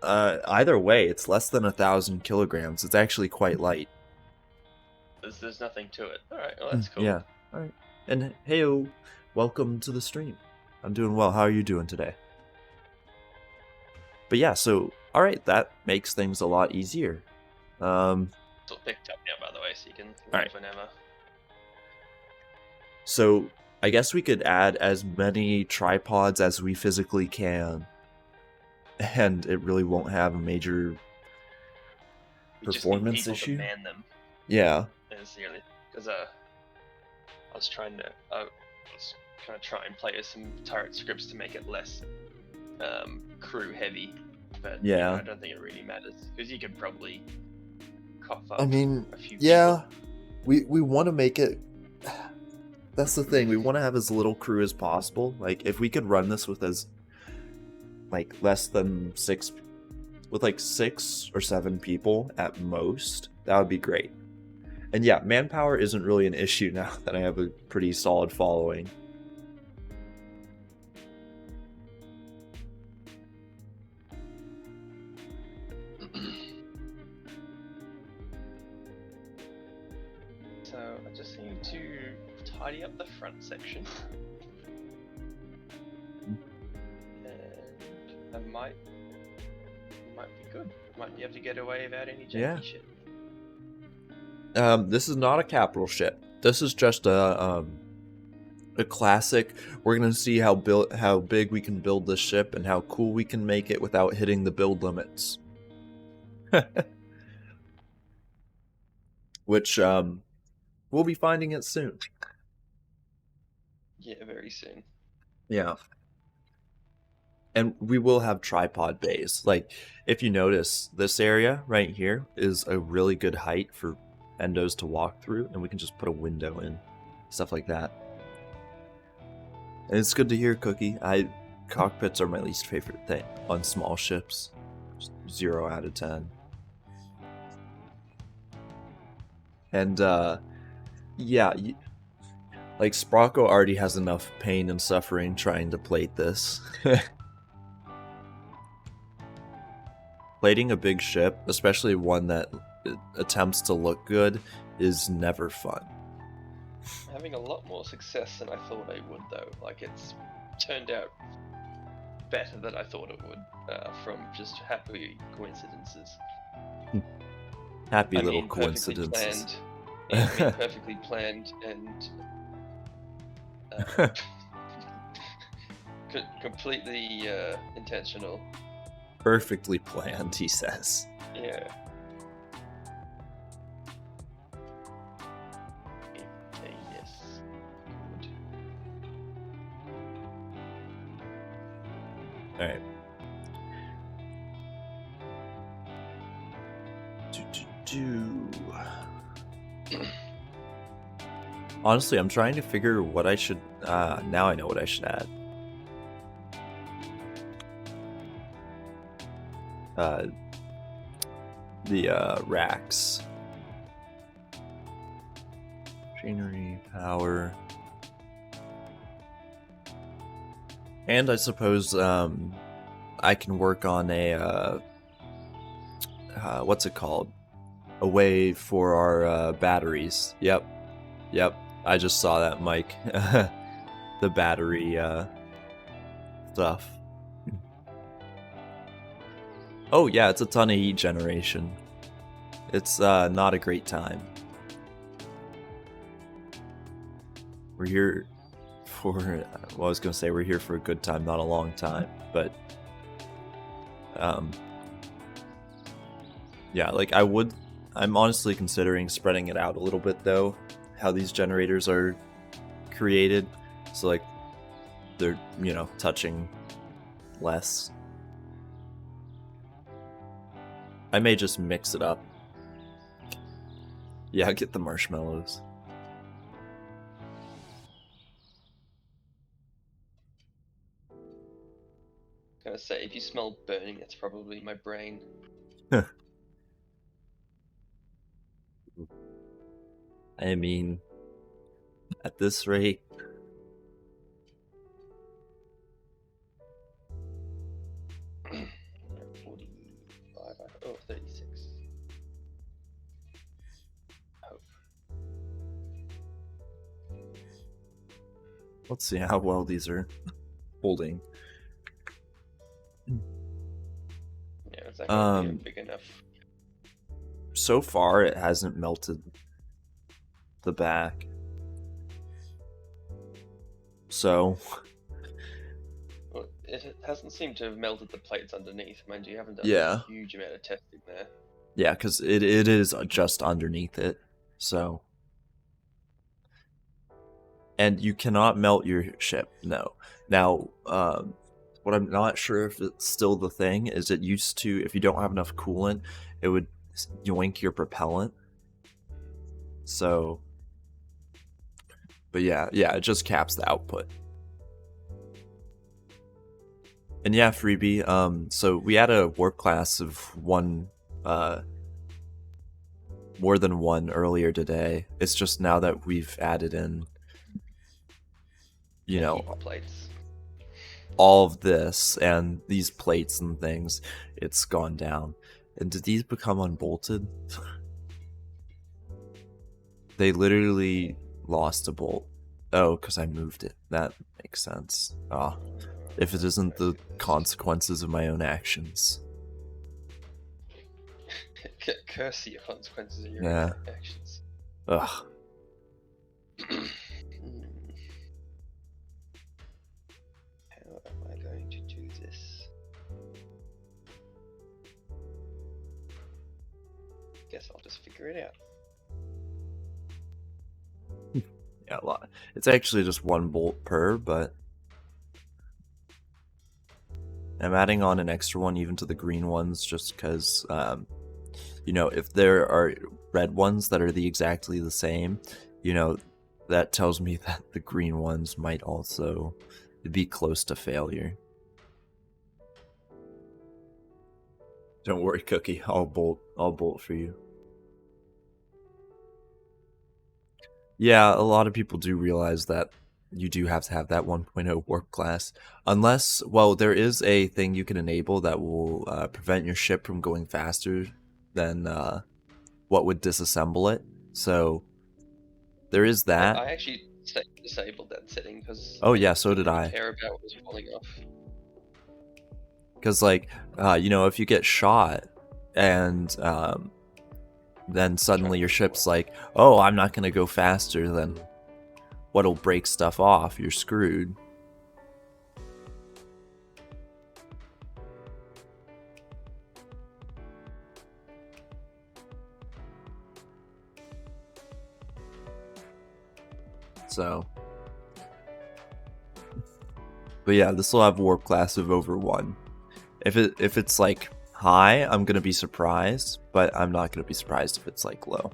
Either way, it's less than 1,000 kilograms. It's actually quite light. There's nothing to it. All right, well that's cool. Yeah. All right. And heyo, welcome to the stream. I'm doing well. How are you doing today? But yeah, so all right, that makes things a lot easier. It's all picked up now, by the way, so you can leave right. whenever. So I guess we could add as many tripods as we physically can, and it really won't have a major performance issue. To man them. Yeah. Because I was trying to try and play with some turret scripts to make it less crew heavy, but yeah, I don't think it really matters because you could probably cough up. I mean, a few yeah, we want to make it. That's the thing. We want to have as little crew as possible. Like, if we could run this with less than 6 or 7 people at most, that would be great. And yeah, manpower isn't really an issue now that I have a pretty solid following. So I just need to tidy up the front section. And I might be good. Might be able to get away without any janky shit. This is not a capital ship. This is just a classic. We're gonna see how big we can build this ship and how cool we can make it without hitting the build limits. Which we'll be finding it soon. Yeah, very soon. Yeah. And we will have tripod bays. Like, if you notice, this area right here is a really good height for endos to walk through, and we can just put a window in, stuff like that. And it's good to hear, Cookie. Cockpits are my least favorite thing on small ships. 0 out of 10. And yeah, like Sprocko already has enough pain and suffering trying to plate this. Plating a big ship, especially one that attempts to look good, is never fun. Having a lot more success than I thought I would, though. Like, it's turned out better than I thought it would, from just happy coincidences. Happy little coincidences. Perfectly planned and completely intentional. Perfectly planned, he says. Yeah. Okay, yes. Good. Alright. Honestly, I'm trying to figure what I should... now I know what I should add. The racks. Machinery, power. And I suppose I can work on a... what's it called? A way for our batteries. Yep. I just saw that, Mike. The battery stuff. Oh yeah, it's a ton of heat generation. It's not a great time. We're here for, well, I was gonna say we're here for a good time, not a long time, but yeah, like I'm honestly considering spreading it out a little bit though, how these generators are created, so like they're, you know, touching less. I may just mix it up. Yeah, get the marshmallows. I was gonna say, if you smell burning, that's probably my brain. I mean, at this rate, 45, 36. Hope. let's see how well these are holding. Yeah, it's actually big enough. So far, it hasn't melted the back. So, Well, it hasn't seemed to have melted the plates underneath. Mind you, haven't done yeah, a huge amount of testing there. yeah, because it is just underneath it. So, and you cannot melt your ship. No. Now, what I'm not sure if it's still the thing is it used to, if you don't have enough coolant, it would yoink your propellant. So, but yeah, it just caps the output. And yeah, freebie. So we had a warp class of one, more than one earlier today. It's just now that we've added in, you know, plates. all of this and these plates and things, it's gone down. And did these become unbolted? They literally lost a bolt. Oh, because I moved it. That makes sense. Ah, if it isn't the consequences of my own actions. Curse your consequences of your actions. Ugh. How am I going to do this? Guess I'll just figure it out. Yeah, a lot. It's actually just one bolt per, but I'm adding on an extra one even to the green ones just because, you know, if there are red ones that are exactly the same, you know, that tells me that the green ones might also be close to failure. Don't worry, Cookie. I'll bolt for you. Yeah, a lot of people do realize that you do have to have that 1.0 warp class. Unless, well, there is a thing you can enable that will prevent your ship from going faster than what would disassemble it. So there is that. I actually disabled that setting because oh yeah, so did I. Care about what was falling off. Because like, you know, if you get shot and then suddenly your ship's like, oh, I'm not gonna go faster than what'll break stuff off, you're screwed. So, but yeah, this will have warp class of over 1. If it's like high, I'm gonna be surprised, but I'm not gonna be surprised if it's like low.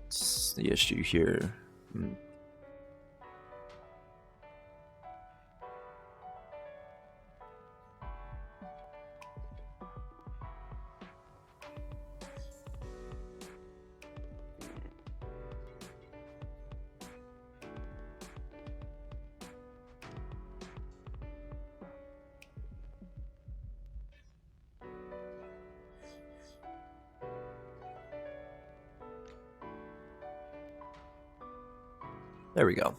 What's the issue here? There we go.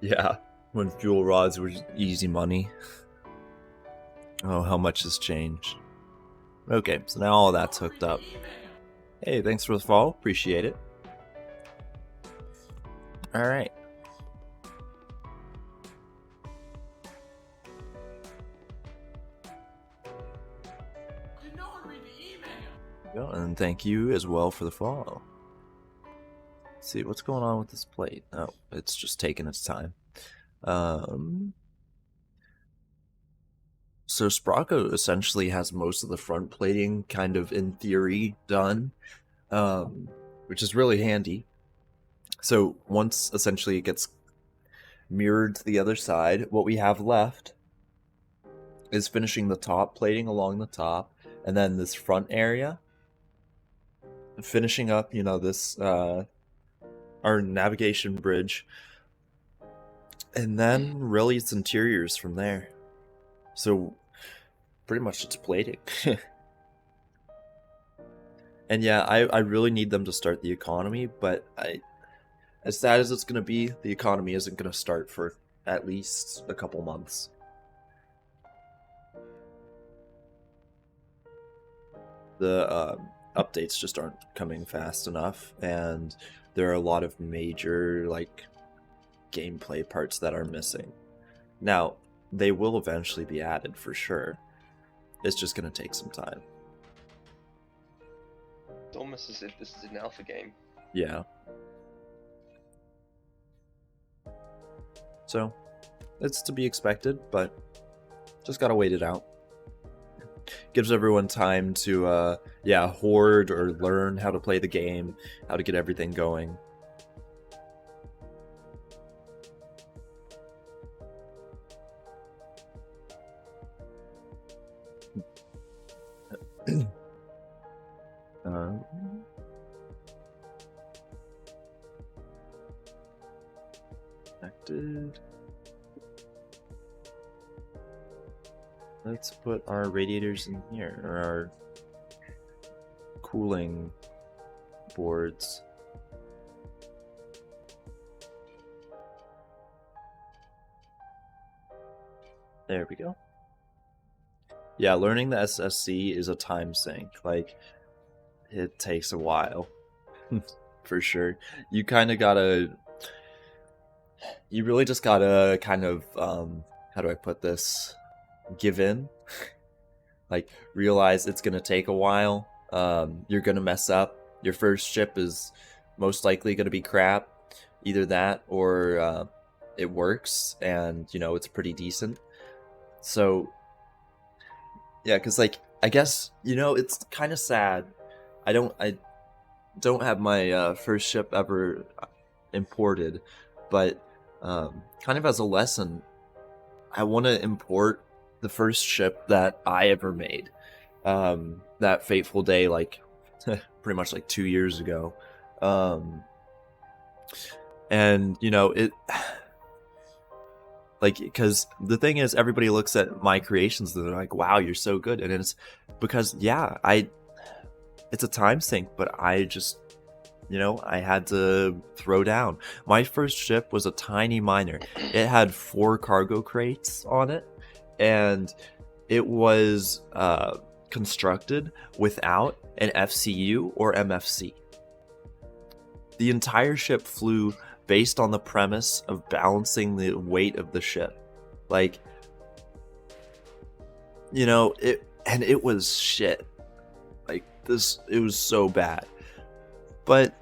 Yeah, when fuel rods were easy money. Oh, how much has changed. Okay, so now all that's hooked up. Hey, thanks for the follow. Appreciate it. Alright. And thank you as well for the follow. Let's see, what's going on with this plate? Oh, it's just taking its time. So Sprocco essentially has most of the front plating kind of in theory done, which is really handy. So once essentially it gets mirrored to the other side, what we have left is finishing the top plating along the top, and then this front area, finishing up, this, our navigation bridge, and then really it's interiors from there. So pretty much it's plating. And yeah, I really need them to start the economy, but as sad as it's going to be, the economy isn't going to start for at least a couple months. The updates just aren't coming fast enough, and there are a lot of major, gameplay parts that are missing. Now, they will eventually be added for sure. It's just going to take some time. It's almost as if this is an alpha game. Yeah. So, it's to be expected, but just gotta wait it out. Gives everyone time to, hoard or learn how to play the game, how to get everything going. Connected. Let's put our radiators in here, or our cooling boards. There we go. Yeah, learning the SSC is a time sink. It takes a while. For sure. You really just gotta kind of, how do I put this? Give in. Realize it's gonna take a while. You're gonna mess up. Your first ship is most likely gonna be crap. Either that or it works and, it's pretty decent. So, yeah, because, I guess, it's kind of sad. I don't have my first ship ever imported, but kind of as a lesson, I want to import the first ship that I ever made. That fateful day, pretty much 2 years ago. And, it... because the thing is, everybody looks at my creations and they're like, wow, you're so good. And it's because, yeah, it's a time sink, but I just, I had to throw down. My first ship was a tiny miner. It had 4 cargo crates on it, and it was constructed without an FCU or MFC. The entire ship flew based on the premise of balancing the weight of the ship. It was shit. It was so bad. But,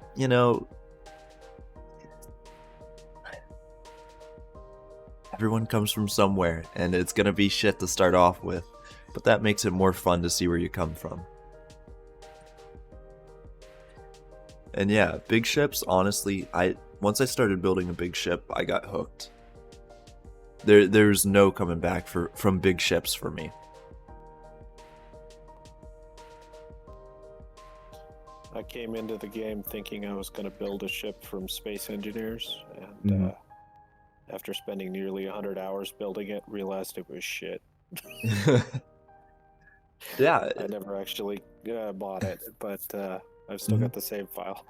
everyone comes from somewhere, and it's gonna be shit to start off with. But that makes it more fun to see where you come from. And yeah, big ships, honestly, once I started building a big ship, I got hooked. There's no coming back from big ships for me. I came into the game thinking I was going to build a ship from Space Engineers, and after spending nearly 100 hours building it, realized it was shit. Yeah. I never actually bought it, but I've still got the save file.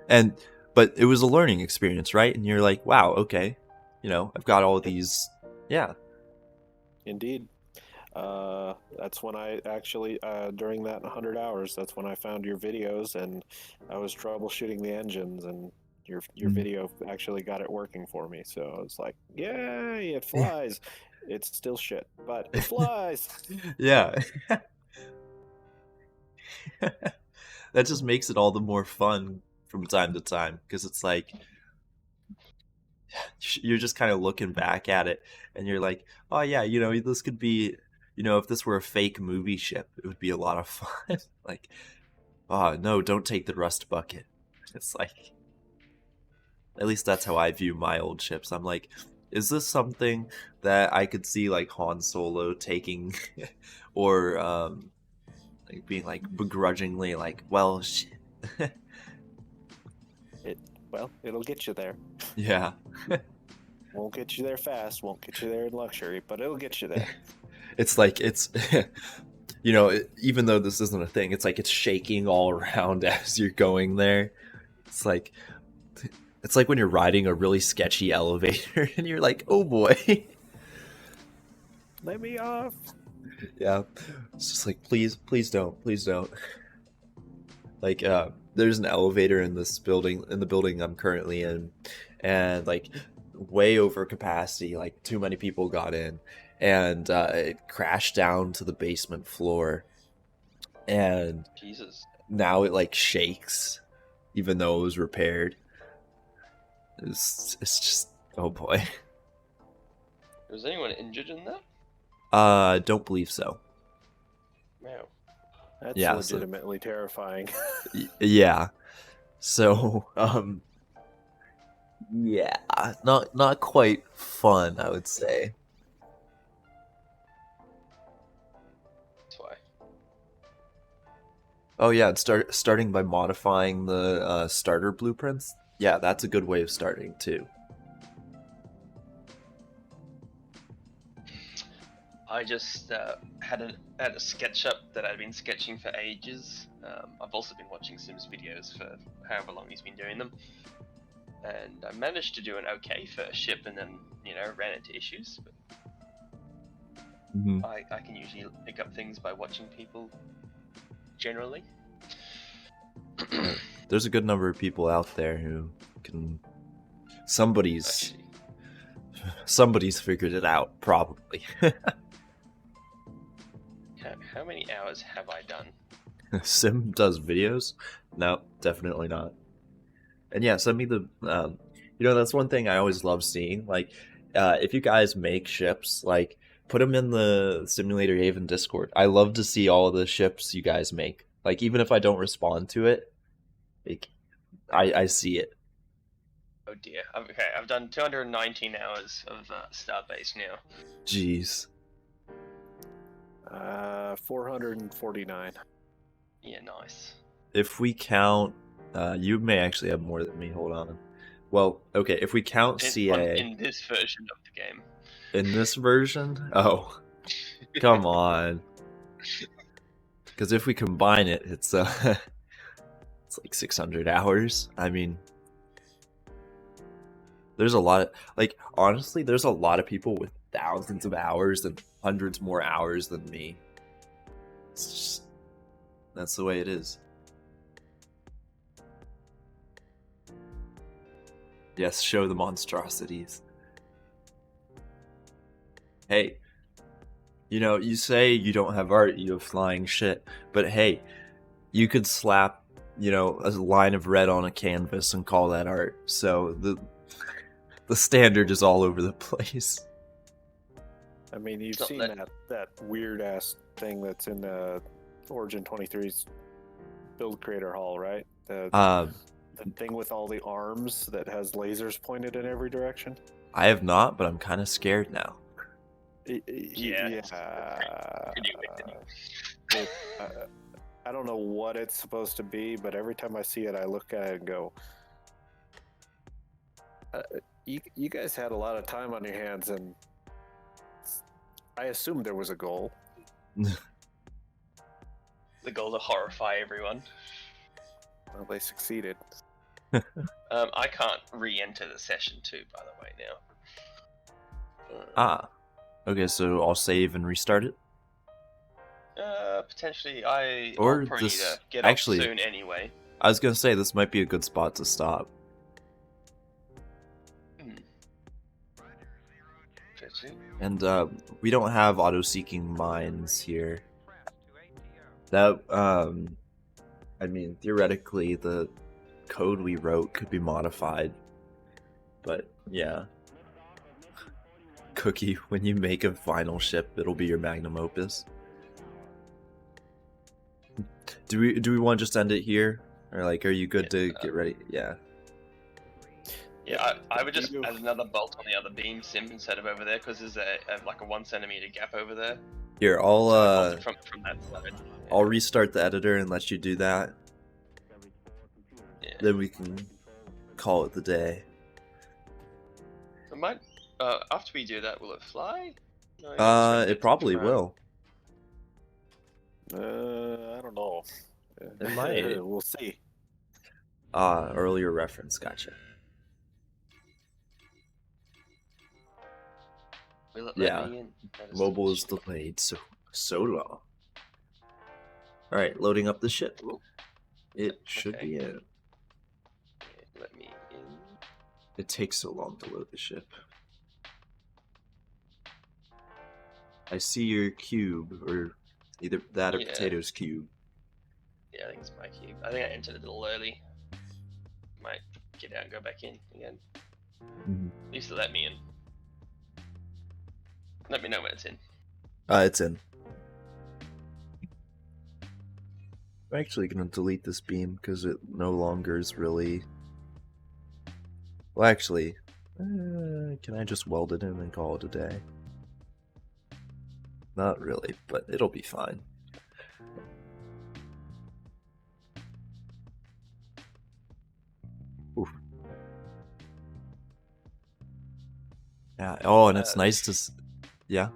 And but it was a learning experience, right? And you're like, wow, okay, I've got all these, yeah. Indeed. That's when I actually, during that 100 hours, that's when I found your videos, and I was troubleshooting the engines, and your video actually got it working for me. So I was like, yay, it flies. It's still shit, but it flies. Yeah. That just makes it all the more fun from time to time, because it's like you're just kind of looking back at it and you're like, oh yeah, this could be, if this were a fake movie ship, it would be a lot of fun. Like, oh no, don't take the rust bucket. It's like, at least that's how I view my old ships. I'm like, is this something that I could see like Han Solo taking or like being like begrudgingly like, well, shit. Well, it'll get you there. Yeah. Won't get you there fast, won't get you there in luxury, but it'll get you there. It's like, it's, even though this isn't a thing, it's like it's shaking all around as you're going there. It's like when you're riding a really sketchy elevator and you're like, oh boy. Let me off. Yeah. It's just like, please don't. Like, there's an elevator in this building, in the building I'm currently in, and like way over capacity, like too many people got in, and it crashed down to the basement floor, and Jesus. Now it like shakes even though it was repaired. It's just, oh boy. Was anyone injured in that? Don't believe so. Wow. That's Yeah, legitimately terrifying. Yeah. So, yeah, not quite fun, I would say. That's why. Oh yeah, starting by modifying the starter blueprints. Yeah, that's a good way of starting too. I just had a SketchUp that I'd been sketching for ages. I've also been watching Sim's videos for however long he's been doing them, and I managed to do an okay first ship, and then ran into issues. But Mm-hmm. I can usually pick up things by watching people. Generally, there's a good number of people out there who can. Somebody's figured it out, probably. How many hours have I done? Sim does videos? No, definitely not. And yeah, send me the. That's one thing I always love seeing. Like, if you guys make ships, like, put them in the Simulator Haven Discord. I love to see all of the ships you guys make. Like, even if I don't respond to it, like, I see it. Oh dear. Okay, I've done 219 hours of STARBASE now. Jeez. 449. Yeah, nice. If we count, you may actually have more than me. Hold on. Well, okay, if we count CA in this version of the game. In this version? Oh, come on. Because if we combine it, it's it's like 600 hours. I mean, there's a lot of, like, honestly, there's a lot of people with thousands of hours and hundreds more hours than me. It's just, that's the way it is. Yes, show the monstrosities. Hey, you say you don't have art, you have flying shit, but hey, you could slap, a line of red on a canvas and call that art. So the standard is all over the place. I mean, you've seen that weird ass thing that's in Origin 23's build creator hall, right? The thing with all the arms that has lasers pointed in every direction. I have not, but I'm kind of scared now. Yeah. I don't know what it's supposed to be, but every time I see it, I look at it and go, you guys had a lot of time on your hands, and I assumed there was a goal. The goal to horrify everyone. Well, they succeeded. I can't re-enter the session too, by the way, now. Ah. Okay, so I'll save and restart it? Potentially, I'll Or probably need this... to get Actually, off soon anyway. I was gonna say, this might be a good spot to stop. And, we don't have auto-seeking mines here. That, I mean, theoretically, the code we wrote could be modified. But, yeah. Cookie, when you make a final ship, it'll be your magnum opus. Do we want to just end it here? Or, like, are you good to get ready? Yeah. Yeah, I would just add another bolt on the other beam sim instead of over there, because there's like a 1 centimeter gap over there. Here, I'll So from that side. I'll restart the editor and let you do that. Yeah. Then we can call it the day. It might. After we do that, will it fly? No, It probably will. I don't know. It might. We'll see. Earlier reference, gotcha. Will it let me in? Mobile is delayed so long. Alright, loading up the ship. It should be in. Let me in. It takes so long to load the ship. I see your cube, or either that or Potato's cube. Yeah, I think it's my cube. I think I entered it a little early. Might get out and go back in again. At least it let me in. Let me know when it's in. It's in. I'm actually gonna delete this beam because it no longer is really... Well, actually, can I just weld it in and call it a day? Not really, but it'll be fine. Oof. Yeah. Oh, and it's nice to... Yeah?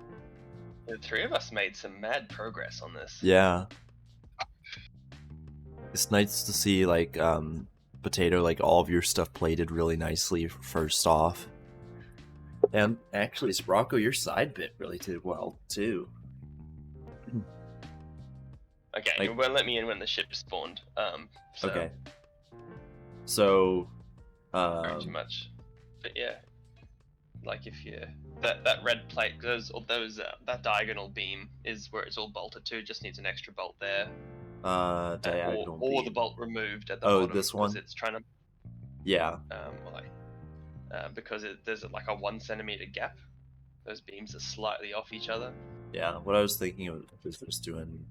The three of us made some mad progress on this. Yeah. It's nice to see, like, Potato, like, all of your stuff plated really nicely first off. And actually, Sprocko, your side bit really did well, too. Okay, like, it won't let me in when the ship spawned. So okay. So, very too much. But yeah, like if you... That red plate, that diagonal beam is where it's all bolted to, just needs an extra bolt there. Diagonal or beam. the bolt removed at the bottom. This one? It's trying to... Yeah. Because there's like a 1 centimeter gap. Those beams are slightly off each other. Yeah, what I was thinking of is just doing...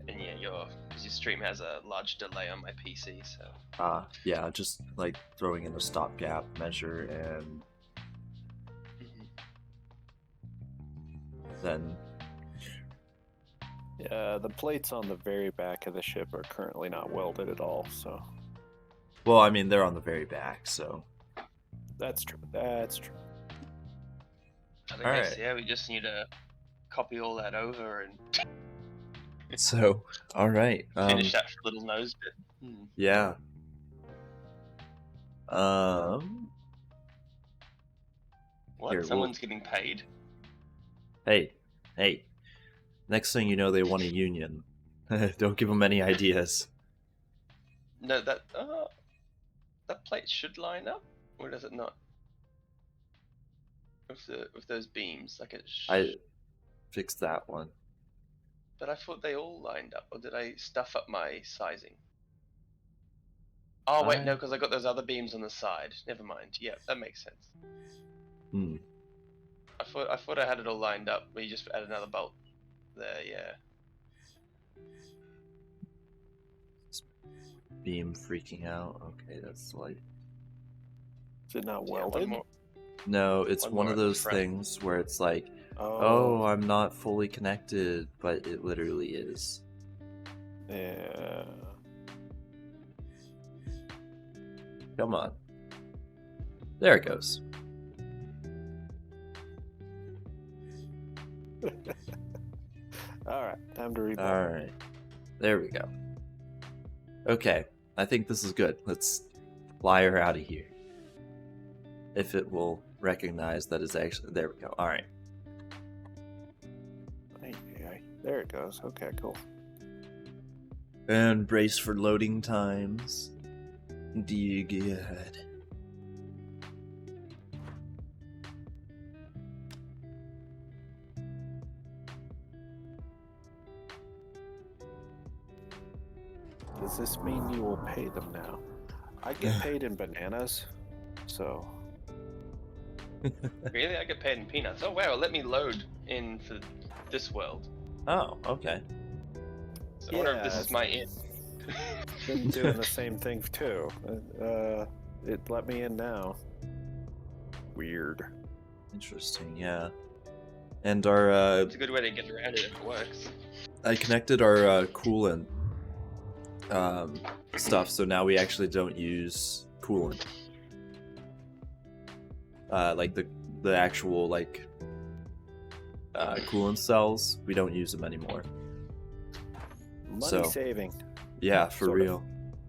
And yeah, your stream has a large delay on my PC, so... yeah, just like throwing in a stopgap measure and... Then... Yeah, the plates on the very back of the ship are currently not welded at all, so... Well, I mean, they're on the very back, so... That's true, that's true. I guess, yeah, we just need to copy all that over and... So, alright. Finish that little nose bit. Yeah. What? Here, Someone's getting paid? Hey. Next thing you know, they want a union. Don't give them any ideas. No, that plate should line up, or does it not? With those beams, like I fixed that one. But I thought they all lined up, or did I stuff up my sizing? Oh wait, no, because I got those other beams on the side. Never mind. Yeah, that makes sense. I thought I had it all lined up, but you just add another bolt there. Yeah. Beam freaking out. Okay, that's like... Is it not welded? No, it's one of those things where it's like, oh, I'm not fully connected, but it literally is. Yeah. Come on. There it goes. Alright, time to rebuild. Alright. There we go. Okay. I think this is good. Let's fly her out of here. If it will recognize that it's actually... There we go. Alright. There it goes. Okay, cool. And brace for loading times. Dear God. Does this mean you will pay them now? I get paid in bananas, so... Really? I get paid in peanuts. Oh wow, let me load in for this world. Oh, okay. So I wonder if this is my in. Been doing the same thing too. It let me in now. Weird. Interesting, yeah. And our, It's a good way to get around it if it works. I connected our coolant stuff, so now we actually don't use coolant. Like the actual like coolant cells, we don't use them anymore. Money saving. Yeah, for Sort of. real.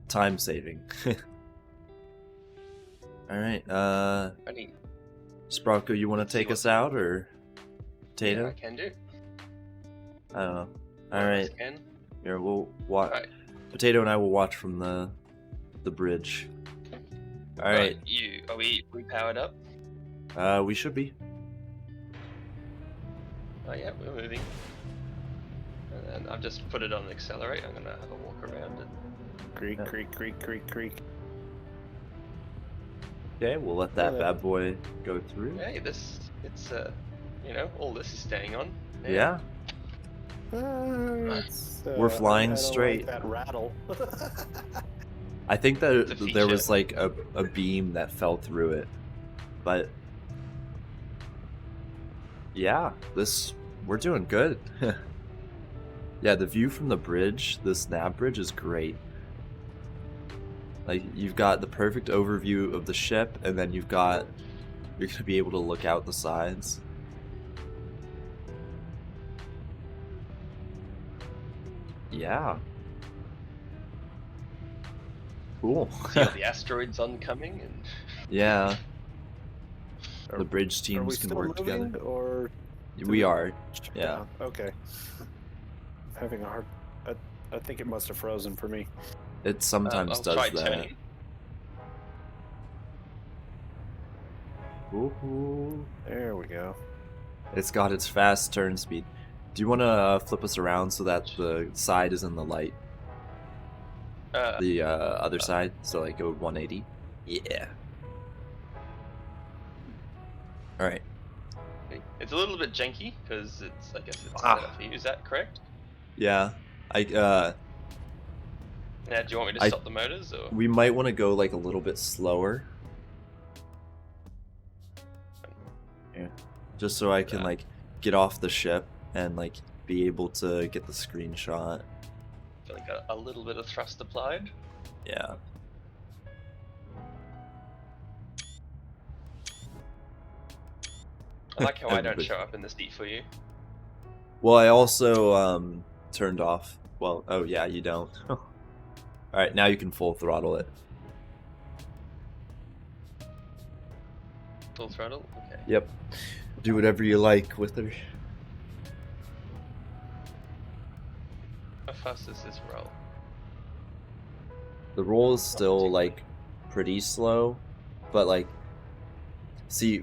Time saving. Alright, Sprocko, you want to take us out, or Potato? Yeah, I can do. I don't know. Alright, Can. here, we'll watch. Alright. Potato and I will watch from the bridge. Alright. Are we powered up? We should be. Oh yeah, we're moving. And I've just put it on accelerate. I'm gonna have a walk around it. Creak, creak, creak, creak, creak. Okay, we'll let that Yeah. bad boy go through. Hey, all this is staying on. Yeah. We're flying I don't straight. Like that rattle. I think It's a that there was feature. like a beam that fell through it. But yeah, we're doing good. Yeah, the view from the bridge, the snap bridge, is great. Like, you've got the perfect overview of the ship, and then you're gonna be able to look out the sides. Yeah. Cool. See all the asteroids oncoming, and Yeah. Are- The bridge Are we teams can still work moving, together. or We are. Yeah. Okay. I'm having a hard. I think it must have frozen for me. It sometimes I'll does try that. turning. Ooh. There we go. It's got its fast turn speed. Do you want to flip us around so that the side is in the light? The other side, so like go 180. Yeah. All right. It's a little bit janky because I guess it's Ah. set up for you. Is that correct? Yeah. Now, do you want me to I- stop the motors, or We might want to go like a little bit slower. Yeah. Just so I can like get off the ship and like be able to get the screenshot. feel like a little bit of thrust applied? Yeah. I like how I don't Everybody- show up in the seat for you. Well, I also turned off. Well, oh yeah, you don't. All right, now you can full throttle it. Full throttle? Okay. Yep. Do whatever you like with her. How fast does this roll? The roll is still like pretty slow, but like, see,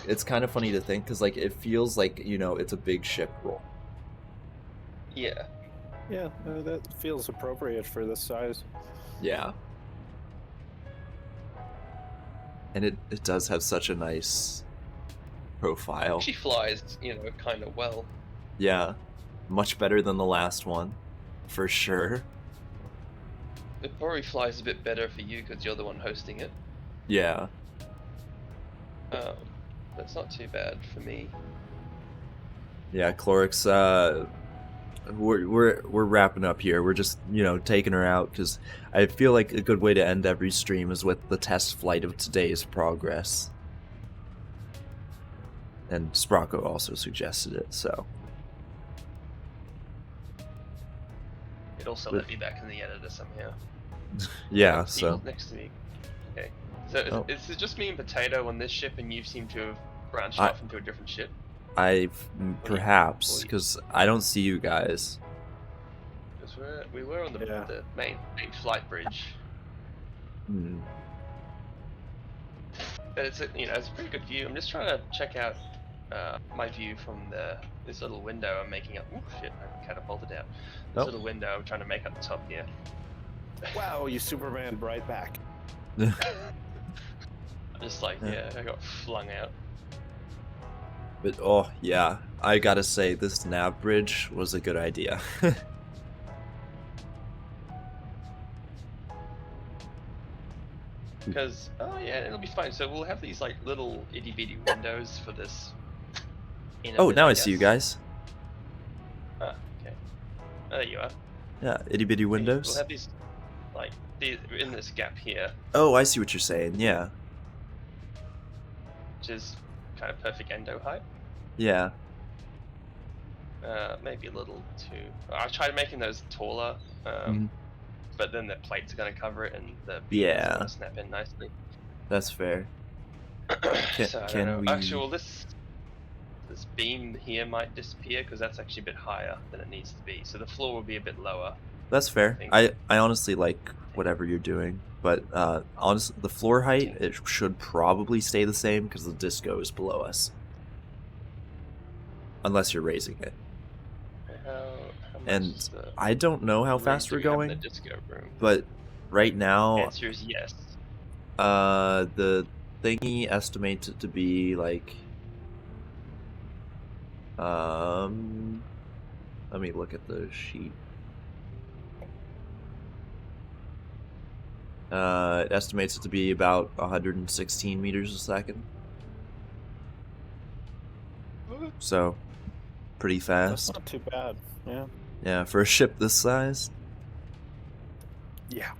it's kind of funny to think because like it feels like, you know, it's a big ship roll. Yeah. Yeah, that feels appropriate for this size. Yeah. And it does have such a nice profile. She flies, kind of well. Yeah. Much better than the last one, for sure. It probably flies a bit better for you because you're the one hosting it. Yeah. That's not too bad for me. Yeah, Clorix, we're wrapping up here. We're just, taking her out because I feel like a good way to end every stream is with the test flight of today's progress. And Sprocko also suggested it, so. It also let me back in the editor somehow. Yeah, Steve's so next to me. Okay. So Oh. is it just me and Potato on this ship, and you seem to have branched I- off into a different ship? perhaps because I don't see you guys. Because we were on the, Yeah. the main flight bridge, Hmm. but it's it's a pretty good view. I'm just trying to check out my view from this little window I'm making up. Oh shit! I catapulted out. This Oh. little window I'm trying to make up the top here. Wow, you Superman right back. I'm just like, yeah, I got flung out. But oh yeah, I gotta say this nav bridge was a good idea. Because yeah, it'll be fine. So we'll have these like little itty bitty windows for this. Oh, now I see you guys. Ah, okay. Oh, there you are. Yeah, itty bitty We'll windows. have these, like, in this gap here, Oh, I see what you're saying. Yeah. which is kind of perfect endo height. Yeah. Maybe a little too. I tried making those taller, but then the plates are going to cover it, and the beams are Yeah. going to snap in nicely. That's fair. So I can don't know. we- Actually, well, this beam here might disappear because that's actually a bit higher than it needs to be. So the floor will be a bit lower. That's fair. I honestly like whatever you're doing, but honestly, the floor height it should probably stay the same because the disco is below us, unless you're raising it. How much And is the I don't know how room fast do we're we have in going, the disco room? but right now, Answer is yes. the thingy estimates it to be like, let me look at the sheet. It estimates it to be about 116 meters a second. So, pretty That's fast. not too bad. Yeah. Yeah, for a ship this size. Yeah.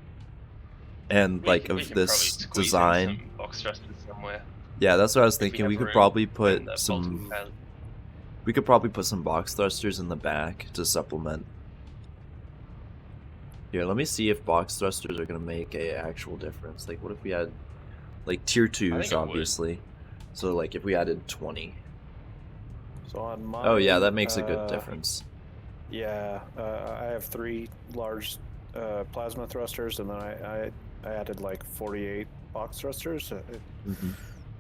And, like, We of can this probably squeeze in design. some box thrusters somewhere. Yeah, that's what I was If we thinking. have We could room probably in put the some... bolting pad. We could probably put some box thrusters in the back to supplement. Here, let me see if box thrusters are going to make a actual difference. Like, what if we had, like, tier 2s, it would. obviously. So, like, if we added 20. So on my. Oh, yeah, that makes a good difference. Yeah, I have 3 large plasma thrusters, and then I added like 48 box thrusters. It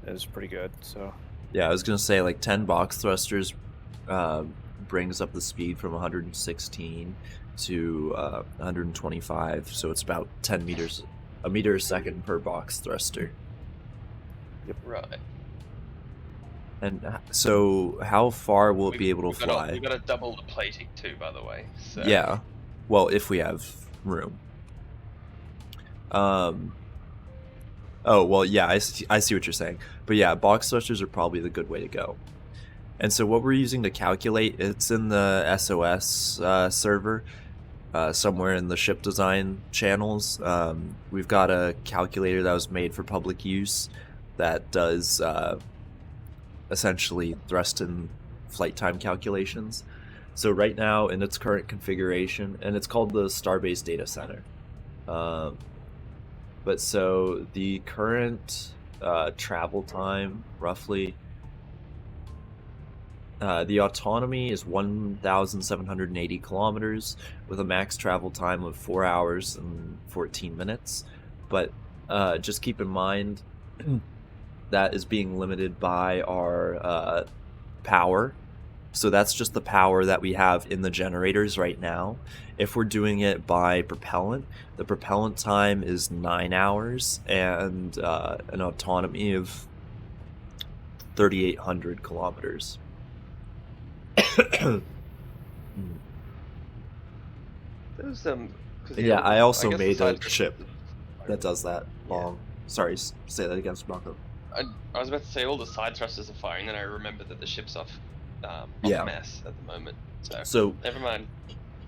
is pretty good. So. Yeah, I was going to say, like, 10 box thrusters brings up the speed from 116 to 125, so it's about 10 meters, a meter a second per box thruster. Yep. Right. And so, how far will it be able to fly? We got to double the plating too, by the way. So. Yeah, well, if we have room. Oh well, yeah, I see what you're saying, but yeah, box thrusters are probably the good way to go. And so, what we're using to calculate, it's in the SOS server, somewhere in the ship design channels. We've got a calculator that was made for public use that does essentially thrust and flight time calculations. So right now in its current configuration, and it's called the STARBASE data center. But so the current travel time, roughly, the autonomy is 1,780 kilometers with a max travel time of 4 hours and 14 minutes. But just keep in mind that is being limited by our power. So that's just the power that we have in the generators right now. If we're doing it by propellant, the propellant time is 9 hours and an autonomy of 3,800 kilometers. Those Yeah, I also guess the made a side chip that does that long. Sorry, say that again, Sparko. I was about to say all the side thrusters are firing, then I remember that the ship's off Yeah. mass at the moment. So Never mind.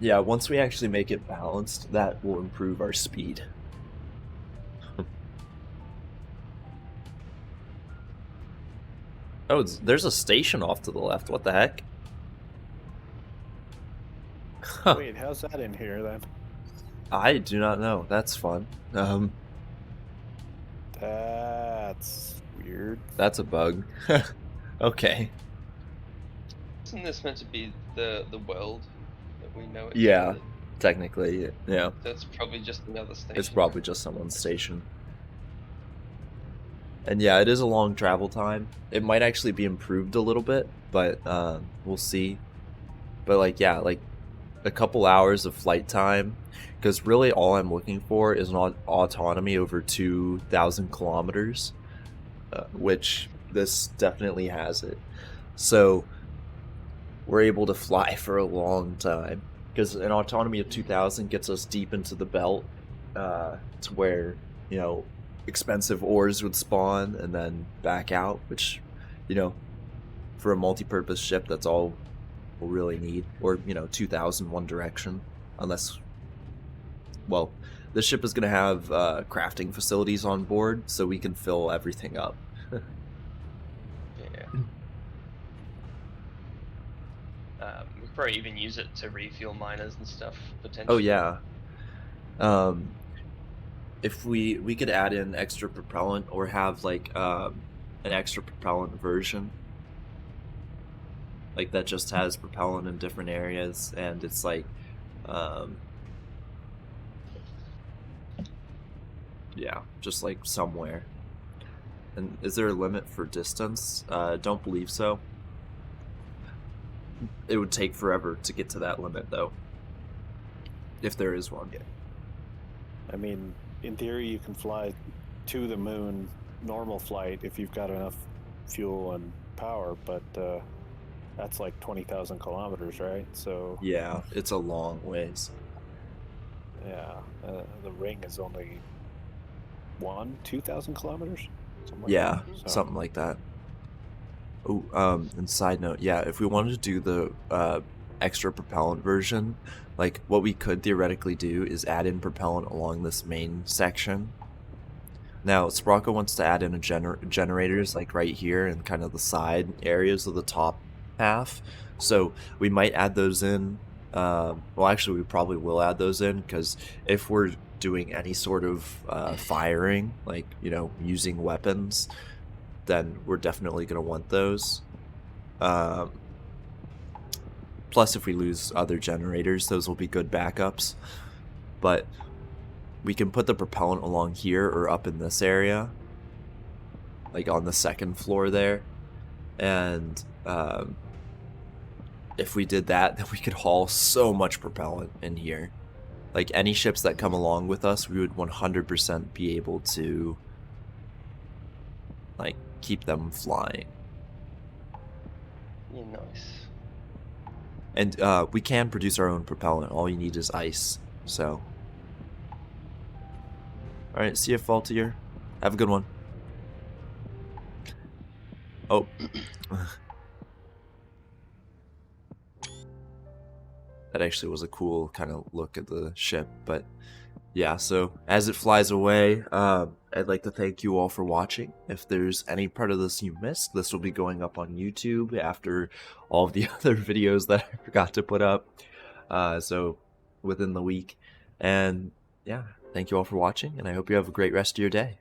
yeah, once we actually make it balanced, that will improve our speed. Oh, there's a station off to the left. What the heck? Huh. Wait, how's that in here then? I do not know. That's fun. That's weird. That's a bug. Okay. Isn't this meant to be the world that we know it? Yeah, technically, yeah. That's probably just another station. It's probably just someone's station. And yeah, it is a long travel time. It might actually be improved a little bit, but we'll see. But like, yeah, like a couple hours of flight time, because really all I'm looking for is an autonomy over 2,000 kilometers, which this definitely has it. So we're able to fly for a long time, because an autonomy of 2,000 gets us deep into the belt, to where, you know, expensive ores would spawn and then back out, which, you know, for a multi-purpose ship, that's all we'll really need. Or, you know, 2,000 one direction, unless, well, this ship is going to have crafting facilities on board, so we can fill everything up. Yeah. We could probably even use it to refuel miners and stuff, potentially. Oh yeah. If we could add in extra propellant, or have like an extra propellant version, like that just has propellant in different areas, and it's like yeah, just like somewhere. And is there a limit for distance? Don't believe so. It would take forever to get to that limit, though, if there is one. Yeah. I mean, in theory, you can fly to the moon normal flight if you've got enough fuel and power, but that's like 20,000 kilometers, right? So yeah, it's a long ways. Yeah, the ring is only 2,000 kilometers. Something like Yeah, that. So, something like that. Oh, and side note, yeah, if we wanted to do the extra propellant version, like what we could theoretically do is add in propellant along this main section. Now, Sprocko wants to add in generators like right here and kind of the side areas of the top half. So we might add those in. Well, actually, we probably will add those in, because if we're doing any sort of firing, like, you know, using weapons, then we're definitely going to want those. Plus, if we lose other generators, those will be good backups. But we can put the propellant along here or up in this area, like on the second floor there. And if we did that, then we could haul so much propellant in here. Like, any ships that come along with us, we would 100% be able to, like, keep them flying. Yeah, nice. And we can produce our own propellant. All you need is ice. So, alright, see you, Faultier. Have a good one. Oh. That actually was a cool kind of look at the ship. But yeah, so as it flies away, I'd like to thank you all for watching. If there's any part of this you missed, this will be going up on YouTube after all of the other videos that I forgot to put up. So within the week. And yeah, thank you all for watching, and I hope you have a great rest of your day.